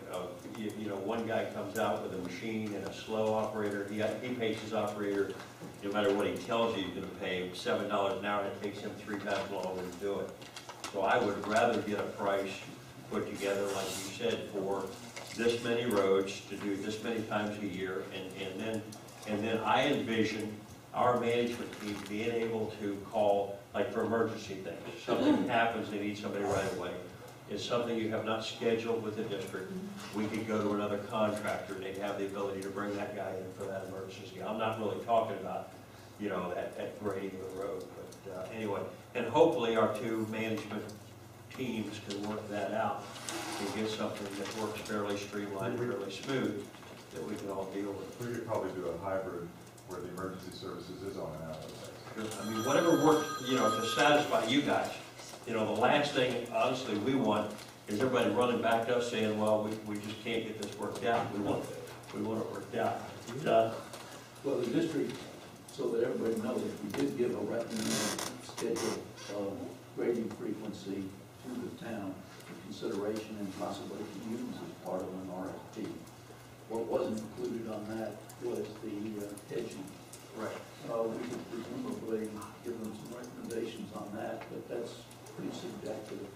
S1: you know, one guy comes out with a machine and a slow operator, he pays his operator, no matter what he tells you, he's gonna pay him $7 an hour, and it takes him 3 times longer to do it. So I would rather get a price put together, like you said, for this many roads to do this many times a year, and then I envision our management team being able to call, like for emergency things. Something happens, they need somebody right away. It's something you have not scheduled with the district. We could go to another contractor, and they'd have the ability to bring that guy in for that emergency. I'm not really talking about, you know, that grading of the road, but anyway. And hopefully our two management teams can work that out and get something that works fairly streamlined, fairly smooth, that we can all deal with.
S7: We could probably do a hybrid where the emergency services is on an hourly basis.
S1: I mean, whatever works, you know, to satisfy you guys. You know, the last thing, honestly, we want is everybody running back to us saying, well, we just can't get this worked out. We want it worked out.
S10: Well, the district, so that everybody knows, we did give a recommended schedule of grading frequency to the town for consideration and possibly to use as part of an RFP. What wasn't included on that was the hedging.
S1: Right.
S10: We could presumably give them some recommendations on that, but that's pretty subjective.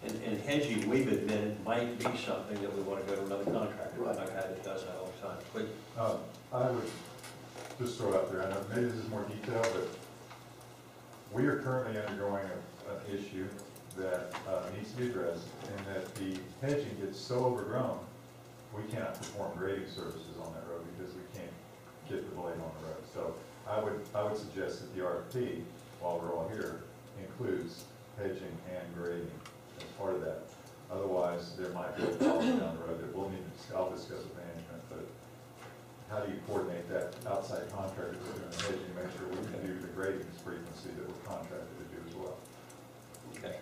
S1: And hedging, we've admitted, might be something that we want to go to another contractor.
S10: Right.
S1: I've had it does that all the time. But
S7: I would just throw out there, I know maybe this is more detailed, but we are currently undergoing an issue that needs to be addressed, and that the hedging gets so overgrown, we cannot perform grading services on that road because we can't get the blade on the road. So I would suggest that the RFP, while we're all here, includes hedging and grading as part of that. Otherwise, there might be a problem down the road that we'll need to, I'll discuss with management, but how do you coordinate that outside contractor that's doing the hedging, make sure we can do the grading frequency that we're contracted to do as well?
S1: okay.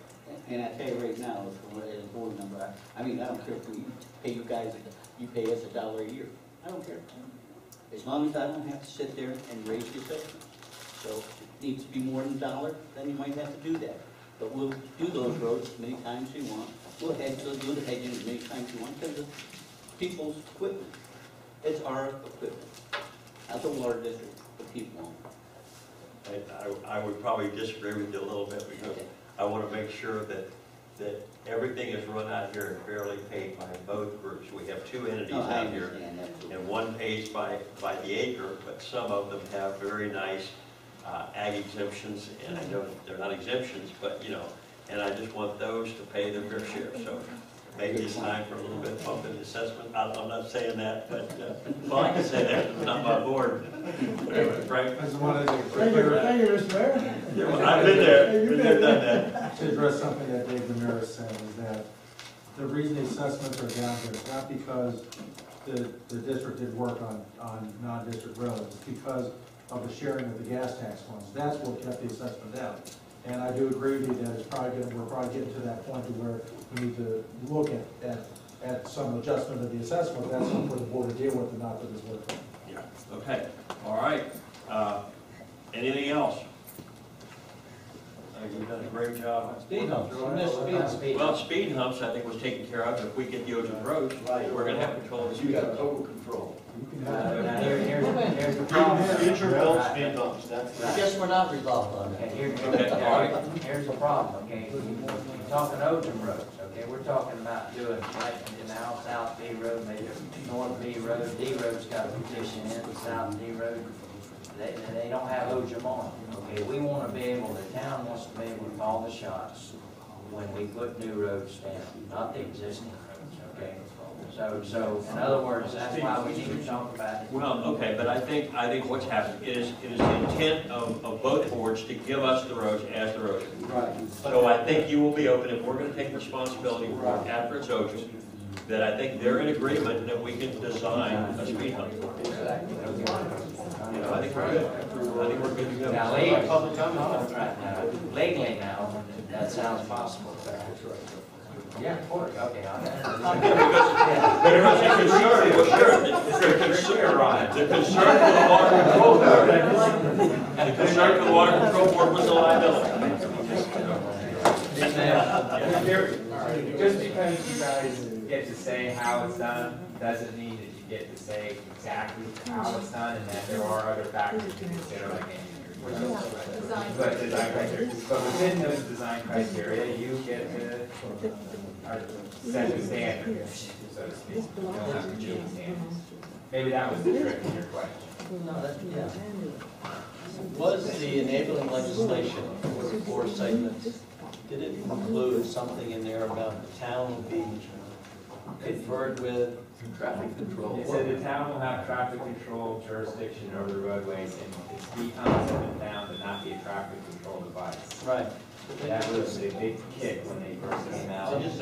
S14: And I tell you right now, as a board member, I mean, I don't care if we pay you guys, you pay us $1 a year. I don't care. As long as I don't have to sit there and raise the assessment. So if it needs to be more than $1, then you might have to do that. But we'll do those roads as many times as you want. We'll do the hedging as many times as you want because it's people's equipment. It's our equipment. Not the water district, the people.
S1: I would probably disagree with you a little bit because I want to make sure that everything is run out here and fairly paid by both groups. We have two entities out here, and one pays by the acre, but some of them have very nice ag exemptions, and I know they're not exemptions, but you know, and I just want those to pay their fair share. So maybe it's time for a little bit of bump in assessment. I'm not saying that, but well, I can say that. It's not my board. Frank?
S5: That's one of the
S8: Thank you, Mr. Mayor.
S1: Yeah, well, I've been there, done that.
S5: To address something that Dave Ramirez said is that the reason the assessments are down here is not because the district did work on non-district roads, it's because of the sharing of the gas tax funds. That's what kept the assessment down. And I do agree with you that we're probably getting to that point where we need to look at some adjustment of the assessment. That's something for the board to deal with and not for this work.
S1: Yeah, okay, all right. Anything else? I think you've done a great job.
S14: Speed humps.
S1: Well, speed humps, I think, was taken care of. If we get the Ocean Road, we're gonna have control of the
S10: You
S1: speed
S10: got
S1: humps.
S10: total control.
S12: Now, here's the problem.
S9: Future built speed bumps, that's.
S14: I guess we're not resolved on that.
S12: Here's the problem, okay? You're talking Ocean roads, okay? We're talking about doing like now South D Road, maybe North D Road. D Road's got a petition in, South D Road. They don't have OJM on it, okay? We want to be able, the town wants to be able to call the shots when we put new roads down, not the existing roads, okay? So in other words, that's why we need to talk about it.
S1: Well, okay, but I think what's happened is the intent of both boards to give us the roads as the roads.
S10: Right.
S1: So I think you will be open, if we're gonna take responsibility for it after it's OJM, that I think they're in agreement that we can design a speed hump. You know, I think we're good. I think we're good to go.
S12: Now, legally now, that sounds possible. Yeah, of course, okay.
S1: But everyone's concerned, well, sure, the concern for the water control board, the concern for the water control board was the liability.
S4: Just because you guys get to say how it's done, doesn't mean that you get to say exactly how it's done, and that there are other factors to consider, like but design criteria. But within those design criteria, you get to set the standard, so to speak. You don't have to choose standards. Maybe that was the trick in your question.
S9: No, that's, yeah. Was the enabling legislation for the 4 segments, did it include something in there about the town will be conferred with traffic control?
S4: It said the town will have traffic control jurisdiction over the roadways, and its key concept in town to not be a traffic control device.
S9: Right.
S4: That was a big kick when they first came out.
S9: So just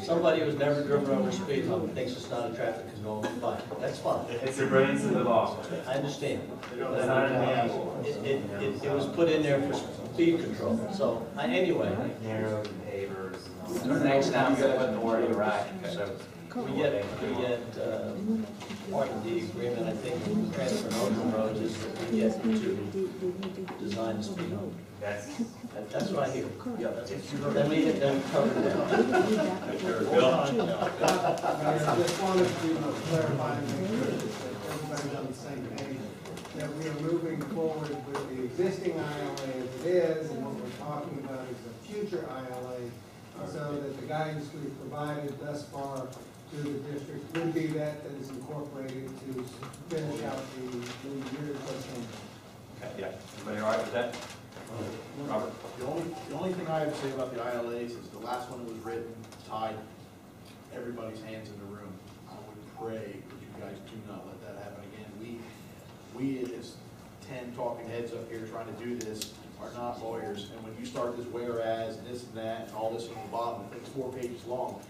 S9: somebody who's never driven over a speed hump thinks it's not a traffic control device. That's fine.
S4: It's the brains of the law.
S9: I understand.
S4: It's not an animal.
S9: It was put in there for speed control, so, anyway.
S4: Narrow pavers and all that.
S12: The next time you put the word in right, so.
S9: We get, part of the agreement, I think, with transfer open roads is that we get to design the speed hump. That's what I hear. Yeah, that's it. Then we cover that.
S13: I just wanted to clarify and make sure that everybody's on the same page, that we are moving forward with the existing ILA as it is, and what we're talking about is a future ILA, so that the guidance we've provided thus far to the district would be that is incorporated to finish out the year's plan.
S1: Okay, yeah. Everybody all right with that? Robert?
S11: The only thing I have to say about the ILAs is the last one that was written tied everybody's hands in the room. I would pray that you guys do not let that happen again. We as 10 talking heads up here trying to do this are not lawyers, and when you start this whereas and this and that and all this on the bottom, I think it's 4 pages long,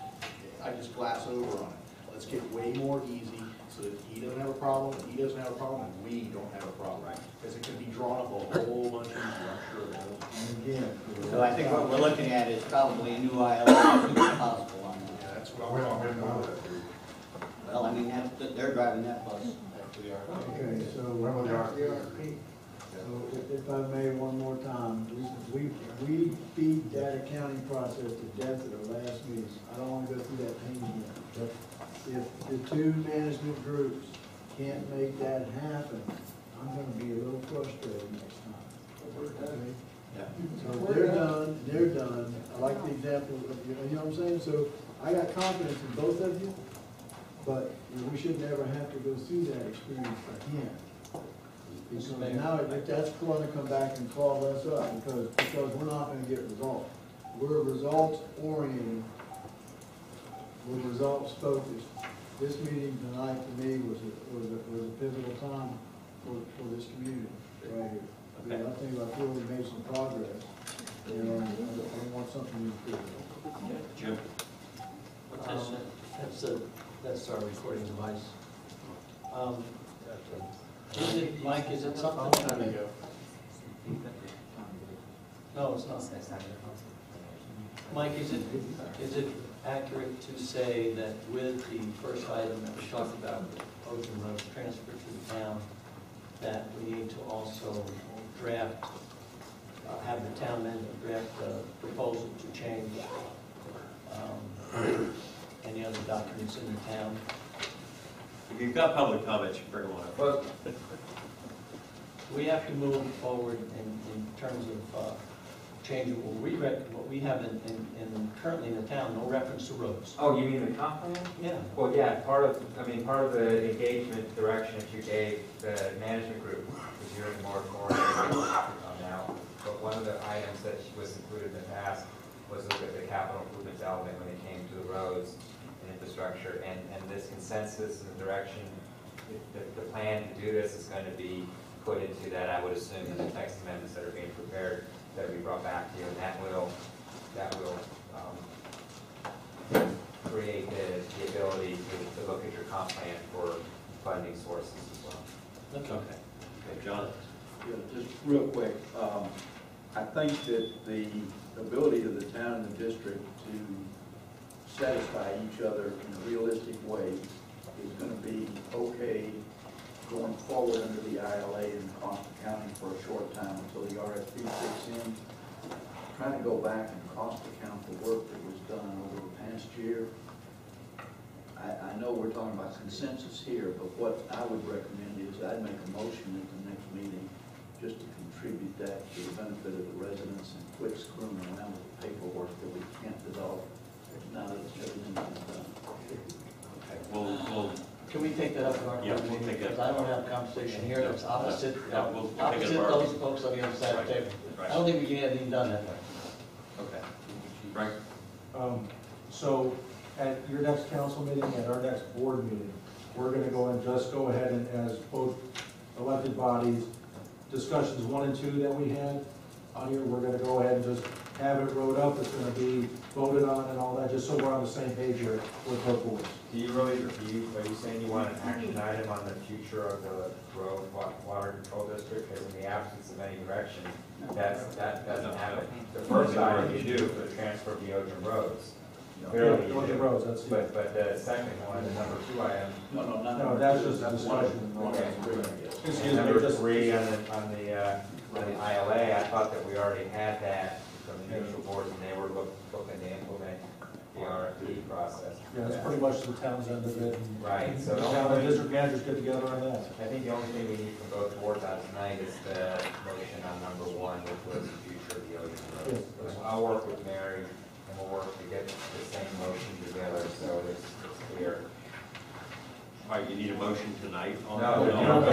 S11: I just glass over on it. Let's get way more easy so that he doesn't have a problem, he doesn't have a problem, and we don't have a problem. Because it can be drawn up a whole bunch of, I'm sure.
S14: So I think what we're looking at is probably a new ILA as soon as possible on that.
S11: Yeah, that's
S7: Well,
S11: what
S7: we don't know that.
S14: Well, I mean, they're driving that bus.
S8: Okay, so,
S7: When will the
S8: so if I may, one more time, we beat that accounting process to death at our last meeting. I don't want to go through that pain again. But if the 2 management groups can't make that happen, I'm going to be a little frustrated next time. Okay?
S9: Yeah.
S8: So they're done. I like the example of, you know what I'm saying? So I got confidence in both of you, but we should never have to go through that experience again. Because now that's going to come back and call us up because we're not going to get results. We're results oriented. We're results focused. This meeting tonight to me was a pivotal time for this community right here. I think I feel we made some progress, and I want something to improve.
S1: Jim?
S9: That's our recording device. Mike, is it something? No, it's not. Mike, is it accurate to say that with the first item that we talked about, open roads transfer to the town, that we need to also draft, have the town manager draft a proposal to change any other documents in the town?
S1: If you've got public comments, you bring them up.
S9: But we have to move forward in terms of changing what we have currently in the town, no reference to roads.
S4: Oh, you mean the comp plan?
S9: Yeah.
S4: Well, yeah, part of the engagement direction that you gave the management group was your moratorium on now. But one of the items that was included in the past was look at the capital improvements element when it came to the roads and infrastructure. And this consensus and the direction, the plan to do this is going to be put into that, I would assume, in the text amendments that are being prepared, that we brought back to you, and that will create the ability to look at your comp plan for funding sources as well.
S12: That's okay. Okay, John?
S10: Yeah, just real quick, I think that the ability of the town and the district to satisfy each other in a realistic way is going to be okay going forward under the ILA and cost accounting for a short time until the RFP kicks in. Trying to go back and cost account the work that was done over the past year. I know we're talking about consensus here, but what I would recommend is I'd make a motion at the next meeting just to contribute that to the benefit of the residents and quit screwing around with the paperwork that we can't develop now that everything's been done.
S12: Okay, we'll
S9: Can we take that up in our
S12: Yeah,
S9: board
S12: we'll
S9: meeting?
S12: take that.
S9: Because I don't have a conversation here that's opposite,
S12: Yeah, we'll take it
S9: opposite
S12: apart.
S9: those folks on the other side of the table.
S12: Right.
S9: I don't think we can get anything done that way.
S12: Okay. Frank?
S5: So at your next council meeting, at our next board meeting, we're gonna go and just go ahead and, as both elected bodies, discussions 1 and 2 that we had on here, we're gonna go ahead and just have it wrote up, it's gonna be voted on and all that, just so we're on the same page here with both boards.
S4: Do you really, are you saying you want an action item on the future of the road water control district? Because in the absence of any direction, that doesn't happen. The first item you do for the transfer of the Ojum roads, clearly you
S5: Ojum
S4: do.
S5: roads, that's it.
S4: But the second one, the number 2 item,
S5: No, that's just a discussion. Excuse me,
S4: number
S5: just
S4: 3 on the ILA, I thought that we already had that from the mutual boards, and they were looking to implement the RFP process.
S5: Yeah, that's pretty much the town's end of it.
S4: Right, so
S5: The town and district managers get together on that.
S4: I think the only thing we need from both boards out tonight is the motion on number 1, which was the future of the Ocean Road.
S5: Yes.
S4: I'll work with Mary, and we'll work to get the same motion together, so it's clear.
S12: All right, you need a motion tonight on
S4: No,
S12: that?
S4: no, no,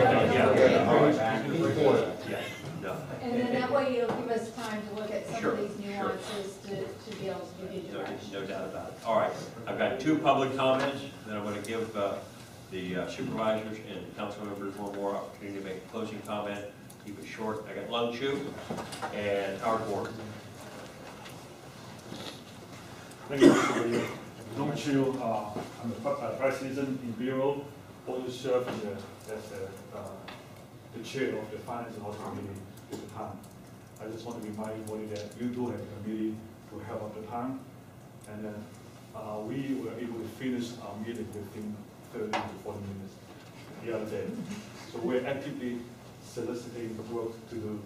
S12: Yeah, no.
S6: And then that way you'll give us time to look at some
S12: Sure,
S6: of these
S12: sure.
S6: nuances to be able to give you direction.
S12: No doubt about it. All right, I've got 2 public comments that I'm going to give the supervisors and council members one more opportunity to make a closing comment. Keep it short. I got Lung Chu and Howard Ward.
S16: Thank you, Mr. Mayor. Long Chu, I'm the president in Bureau, also serve as the chair of the Finance and Audit Committee at the time. I just want to remind everybody that you do have a committee to help out the time. And then we were able to finish our meeting within 30 to 40 minutes the other day. So we're actively soliciting the work to do.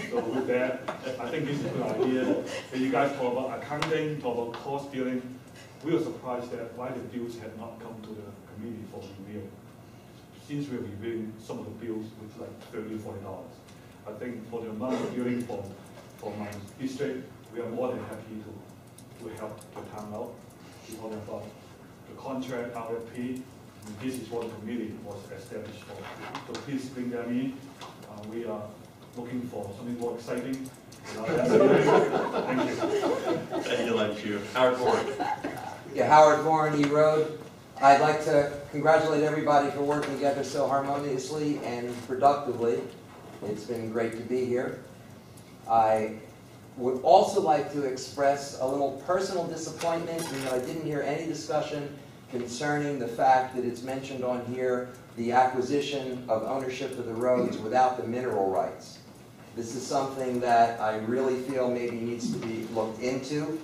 S16: So with that, I think this is a good idea. And you guys talk about accounting, talk about cost billing. We were surprised that why the bills had not come to the committee for review. Since we're reviewing some of the bills with like $30 or $40. I think for the amount of billing for my district, we are more than happy to help the town out. We're talking about the contract, RFP, and this is what the committee was established for. So please bring that in. We are looking for something more exciting. Thank you.
S12: Thank you, Lung Chu. Howard Ward.
S17: Yeah, Howard Warren, E Road. I'd like to congratulate everybody for working together so harmoniously and productively. It's been great to be here. I would also like to express a little personal disappointment in that I didn't hear any discussion concerning the fact that it's mentioned on here the acquisition of ownership of the roads without the mineral rights. This is something that I really feel maybe needs to be looked into.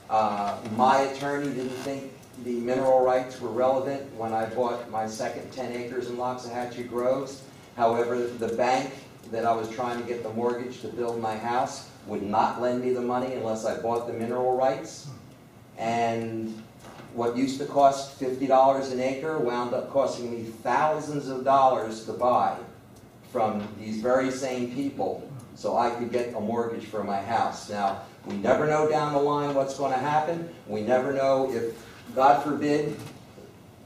S17: My attorney didn't think the mineral rights were relevant when I bought my second 10 acres in Loxahatchee Groves. However, the bank that I was trying to get the mortgage to build my house would not lend me the money unless I bought the mineral rights. And what used to cost $50 an acre wound up costing me thousands of dollars to buy from these very same people so I could get a mortgage for my house. Now, we never know down the line what's going to happen. We never know if, God forbid,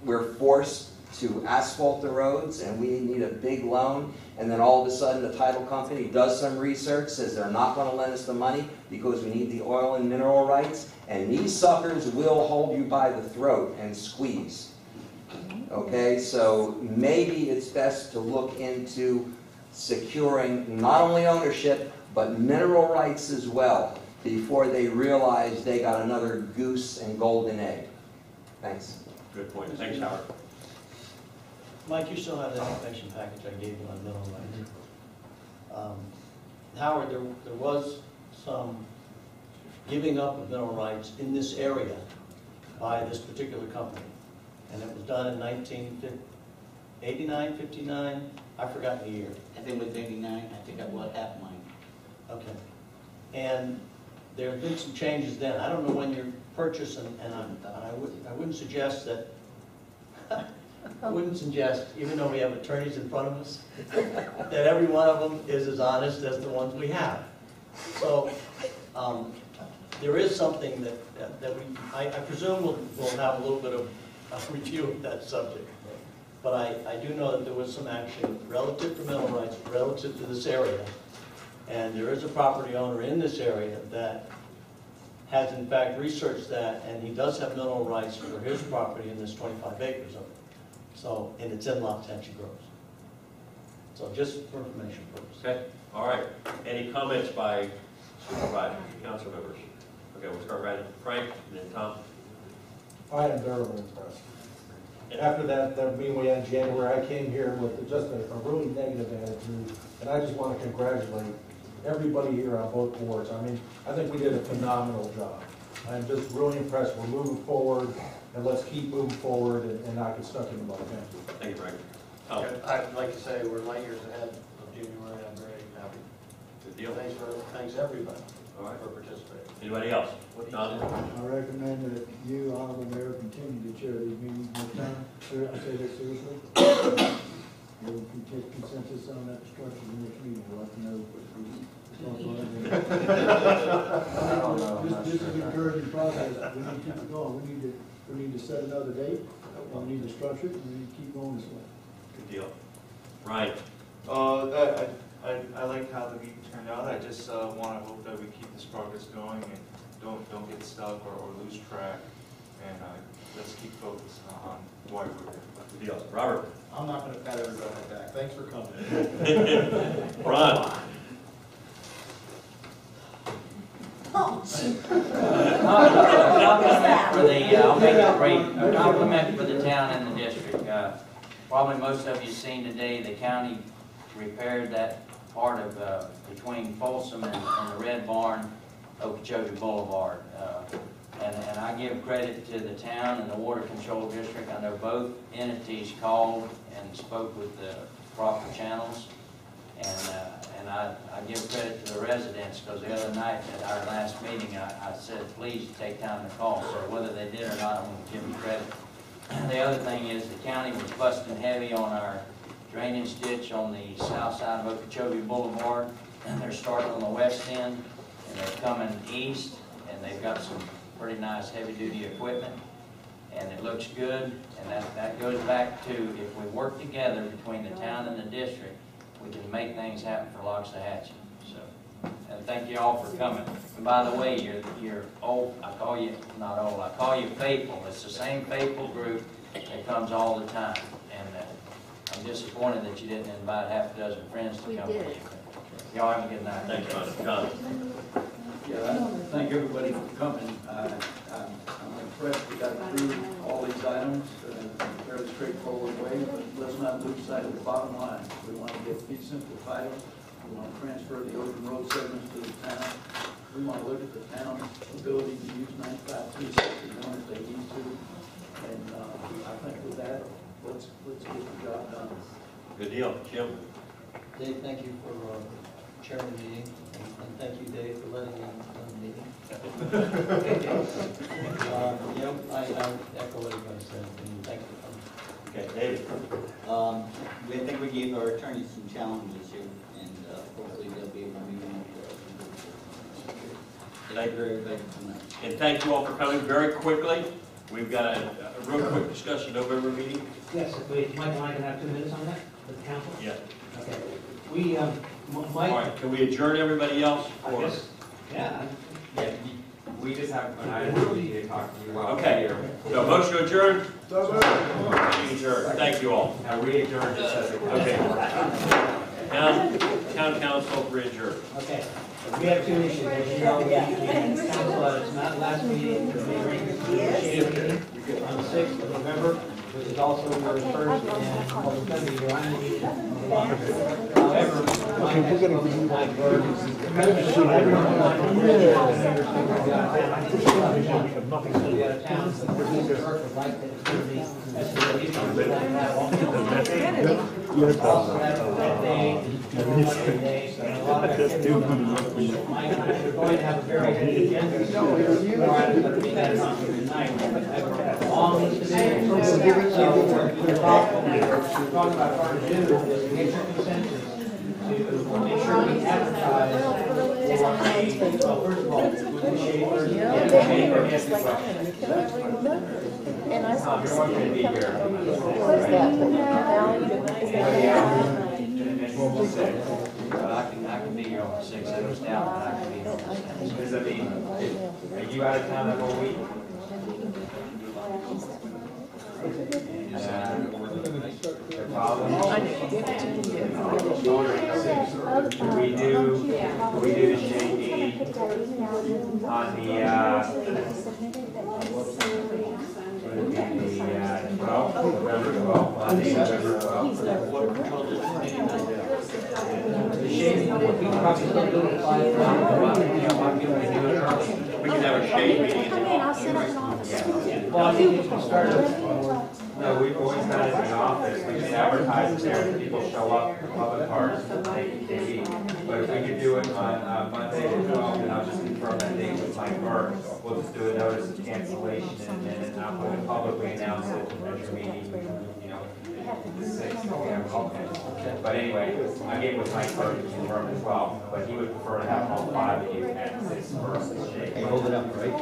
S17: we're forced to asphalt the roads and we need a big loan, and then all of a sudden the title company does some research, says they're not going to lend us the money because we need the oil and mineral rights, and these suckers will hold you by the throat and squeeze. Okay, so maybe it's best to look into securing not only ownership, but mineral rights as well, before they realize they got another goose and golden egg. Thanks.
S1: Good point. Thanks, Howard.
S9: Mike, you still have that information package I gave you on mineral rights. Howard, there was some giving up of mineral rights in this area by this particular company. And it was done in 1989, 59, I've forgotten the year.
S10: I think it was 89, I think I bought half mine.
S9: Okay. And there have been some changes then. I don't know when your purchase, and I wouldn't suggest that, I wouldn't suggest, even though we have attorneys in front of us, that every one of them is as honest as the ones we have. So there is something that I presume we'll have a little bit of a review of that subject. But I do know that there was some action relative to mineral rights, relative to this area. And there is a property owner in this area that has in fact researched that, and he does have mineral rights for his property in this 25 acres of it. So, and it's in La Tencha Groves. So just for information purposes.
S1: Okay, all right. Any comments by supervisors, council members? Okay, we'll start right at Frank, and then Tom.
S5: I am very impressed. After that meeting we had in January, I came here with just a really negative attitude, and I just want to congratulate everybody here on both boards. I mean, I think we did a phenomenal job. I'm just really impressed. We're moving forward, and let's keep moving forward and not get stuck in the mud.
S1: Thank you, Frank.
S11: I'd like to say we're light years ahead of January. I'm very happy.
S1: Good deal.
S11: Thanks everybody
S1: All right.
S11: for participating.
S1: Anybody else? Don?
S8: I recommend that you, Honorable Mayor, continue to chair these meetings next time. I say that seriously. We can take consensus on that structure in the next meeting. I'd like to know what This is an encouraging process. We need to keep it going. We need to set another date. We need to structure it, and we need to keep going this way.
S1: Good deal. Ryan?
S15: I like how the meeting turned out. I just want to hope that we keep this progress going and don't get stuck or lose track. And let's keep focused on why we're here.
S1: Good deal. Robert?
S11: I'm not going to pat everybody back. Thanks for coming.
S1: Ron?
S12: I'll make it brief. A compliment for the town and the district. Probably most of you seen today, the county repaired that part of between Folsom and the Red Barn, Okeechobee Boulevard. And I give credit to the town and the Water Control District. I know both entities called and spoke with the proper channels. And I give credit to the residents, because the other night at our last meeting, I said, please take time to call. So whether they did or not, I'm going to give them credit. The other thing is the county was busting heavy on our drainage ditch on the south side of Okeechobee Boulevard. And they're starting on the west end, and they're coming east, and they've got some pretty nice heavy-duty equipment. And it looks good, and that goes back to, if we work together between the town and the district, we can make things happen for Loxahatchee. So, and thank you all for coming. And by the way, you're old. I call you not old. I call you faithful. It's the same faithful group that comes all the time. And I'm disappointed that you didn't invite half a dozen friends to come with you. Y'all have a good night.
S1: Thanks, John.
S10: Yeah, thank everybody for coming. I'm impressed we got through all these items in a fairly straightforward way, but let's not lose sight of the bottom line. We want to get fee simple titles. We want to transfer the open road segments to the town. We want to look at the town's ability to use 95-361 if they need to. And I think with that, let's get the job done.
S1: Good deal. Jim?
S9: Dave, thank you for chairing the meeting, and thank you, Dave, for letting me run the meeting. I echo what everybody said, and thank you for coming.
S1: Okay, David?
S10: I think we gave our attorneys some challenges here, and hopefully they'll be able to meet them. Thank you everybody for tonight.
S1: And thank you all for coming. Very quickly, we've got a real quick discussion November meeting.
S2: Yes, if Mike and I can have 2 minutes on that with the council?
S1: Yeah.
S2: Okay. We, Mike.
S1: All right, can we adjourn everybody else? Or?
S2: Yes. Yeah.
S4: Yeah, we just have an item we need to talk to you about.
S1: Okay. So motion to adjourn? Meeting adjourned. Thank you all.
S4: Now re-adjourn just as a.
S1: Okay. Town council re-adjourned.
S2: Okay. We have two issues, as you know, we council at its not last meeting, the initiated meeting on the 6th of November, which is also your first and going to be your only meeting of the month. However, Mike has spoken to Mike Berg, members of everyone on the board, members who will be out of town, will be out of town, but Mr. Berg would like that it's going to be, that's the issue, we'd like to have all the also that day, Monday day, so a lot of activity. Mike and I are going to have a very heavy agenda. More items that are being added on to tonight. I have a long list of issues. So we're talking about trying to do is to get your consensus to make sure we advertise for a, well, first of all, with the Schaefer, and
S4: And I saw you're going to be here.
S12: I can be here on the 6th. I was down, but I can be here on the 6th.
S4: Because I mean, are you out of town that whole week? We do the shady on the, November 12th, Monday, November 12th.
S2: the shade, we can probably still do it 5
S1: We can have a shade meeting.
S2: Well, I think if we start
S4: No, we've always done it in the office, we can advertise it there, people show up, the public parts, they meet. But if we could do it on Monday the 12th, and I'll just confirm that date with Mike Burke, we'll just do a notice of cancellation, and then I'll publicly announce it at your meeting, you know, the 6th, okay. But anyway, I gave with Mike Burke to confirm as well, but he would prefer to have all 5 of you at 6 first.
S9: Hold it up, right?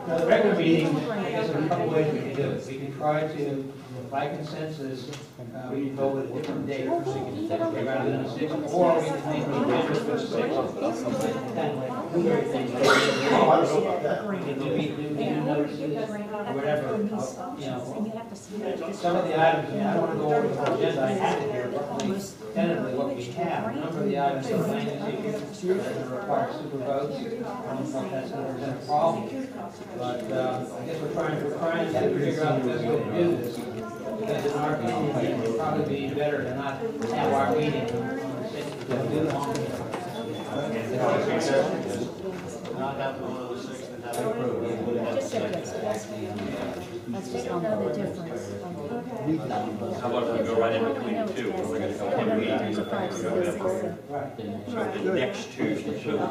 S2: the regular meeting, I guess there's a couple ways we can do it. We can try to, by consensus, we can go with a different date, so we can rather than the 6th, or we can make the agenda for the 6th. We can do meeting notices, or whatever, you know. Some of the items, I mean, I don't want to go over the whole agenda, I have it here, roughly, tentatively what we have. A number of the items are language issues that require super votes. I don't know if that's going to present a problem. But I guess we're trying to figure out the best way to do this, because in our opinion, it would probably be better to not have our meeting on the 6th, to do it on the 6th.
S11: Not have one of the 6th and have it approved.
S18: I just don't know the difference.
S1: How about if we go right in between the two? We're going to go one meeting in November. So the next Tuesday, so
S4: I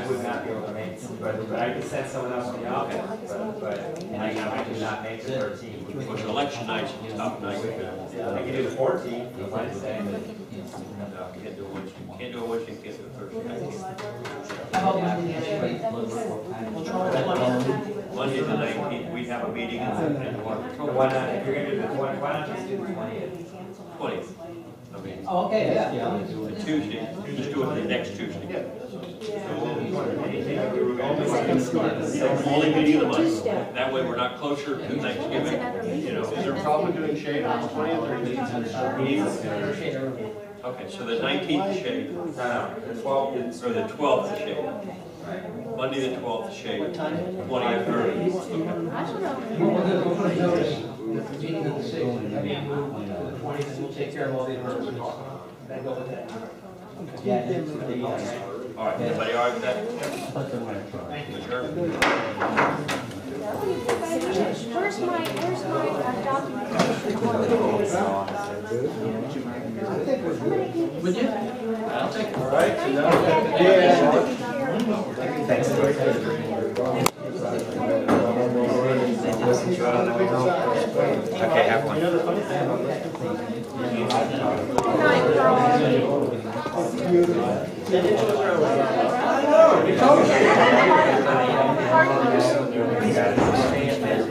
S4: would not be able to make it, but I can send someone else from the office, but I do not make the 13th.
S1: it was election night, it's tough night.
S4: I can do the 14th, the Wednesday.
S1: No, can't do a Wednesday, can't do a Wednesday, can't do a Thursday. Monday the 19th, we have a meeting and
S4: Why not, if you're going to do the 20th, why not just do the 20th?
S1: 20th. I mean,
S2: Oh, okay, yeah.
S1: Tuesday, just do it the next Tuesday. Only meeting of the month. That way we're not closer to Thanksgiving, you know.
S11: Is there a problem doing shade on the 20th or
S1: Okay, so the 19th is shade.
S4: No, the 12th.
S1: Or the 12th is shade. Monday the 12th is shade. 20th, 30th.
S2: We'll put a notice, the meeting of the 6th, and then move to the 20th, and we'll take care of all the emergencies. Then go with that.
S1: All right, everybody all right with that? Thank you, sir.
S18: Where's my documentation?
S2: Would you?
S11: I'll take it. All right, so now
S4: Thanks. Okay, have one.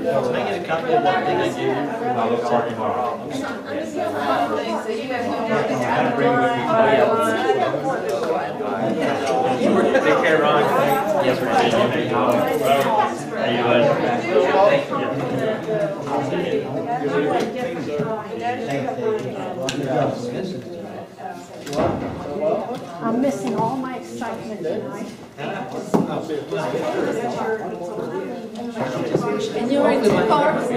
S9: Can I get a copy of that thing I gave you?
S4: I'll look hard tomorrow. Take care, Ron. Yes, we're taking
S18: I'm missing all my excitement tonight.
S3: And you were in two cars?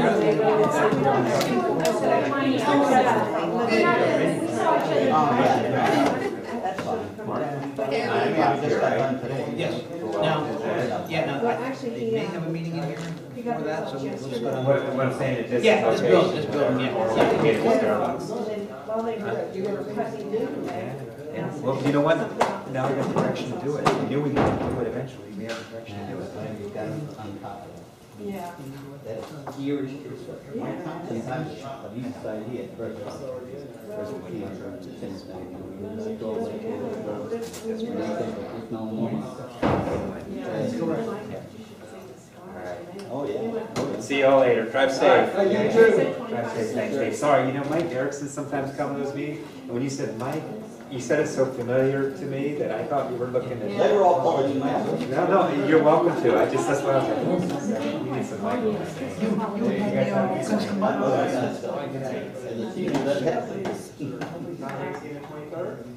S2: Yes. Now, they may have a meeting in here before that, so we'll just go down.
S4: What I'm saying is this.
S2: Yeah, this building, yeah.
S4: Located at Starbucks.
S19: Well, you know what? Now we have direction to do it. We knew we needed to do it eventually. We have direction to do it.
S18: Yeah.
S14: Years. Sometimes on each side here, first
S4: Oh, yeah. See you all later. Drive safe.
S8: You too.
S4: Drive safe. Thanks, Dave. Sorry, you know, Mike Erickson sometimes come to those meetings, and when you said Mike, you said it so familiar to me that I thought you were looking at.
S14: They were all calling you Mike.
S4: No, you're welcome to. That's why I was like, you need some Mike. You guys have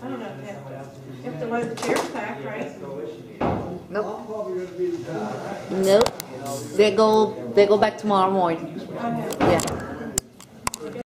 S18: I don't know, you have to load the chairs back, right?
S3: Nope. Nope. They go back tomorrow morning.
S18: Okay.
S3: Yeah.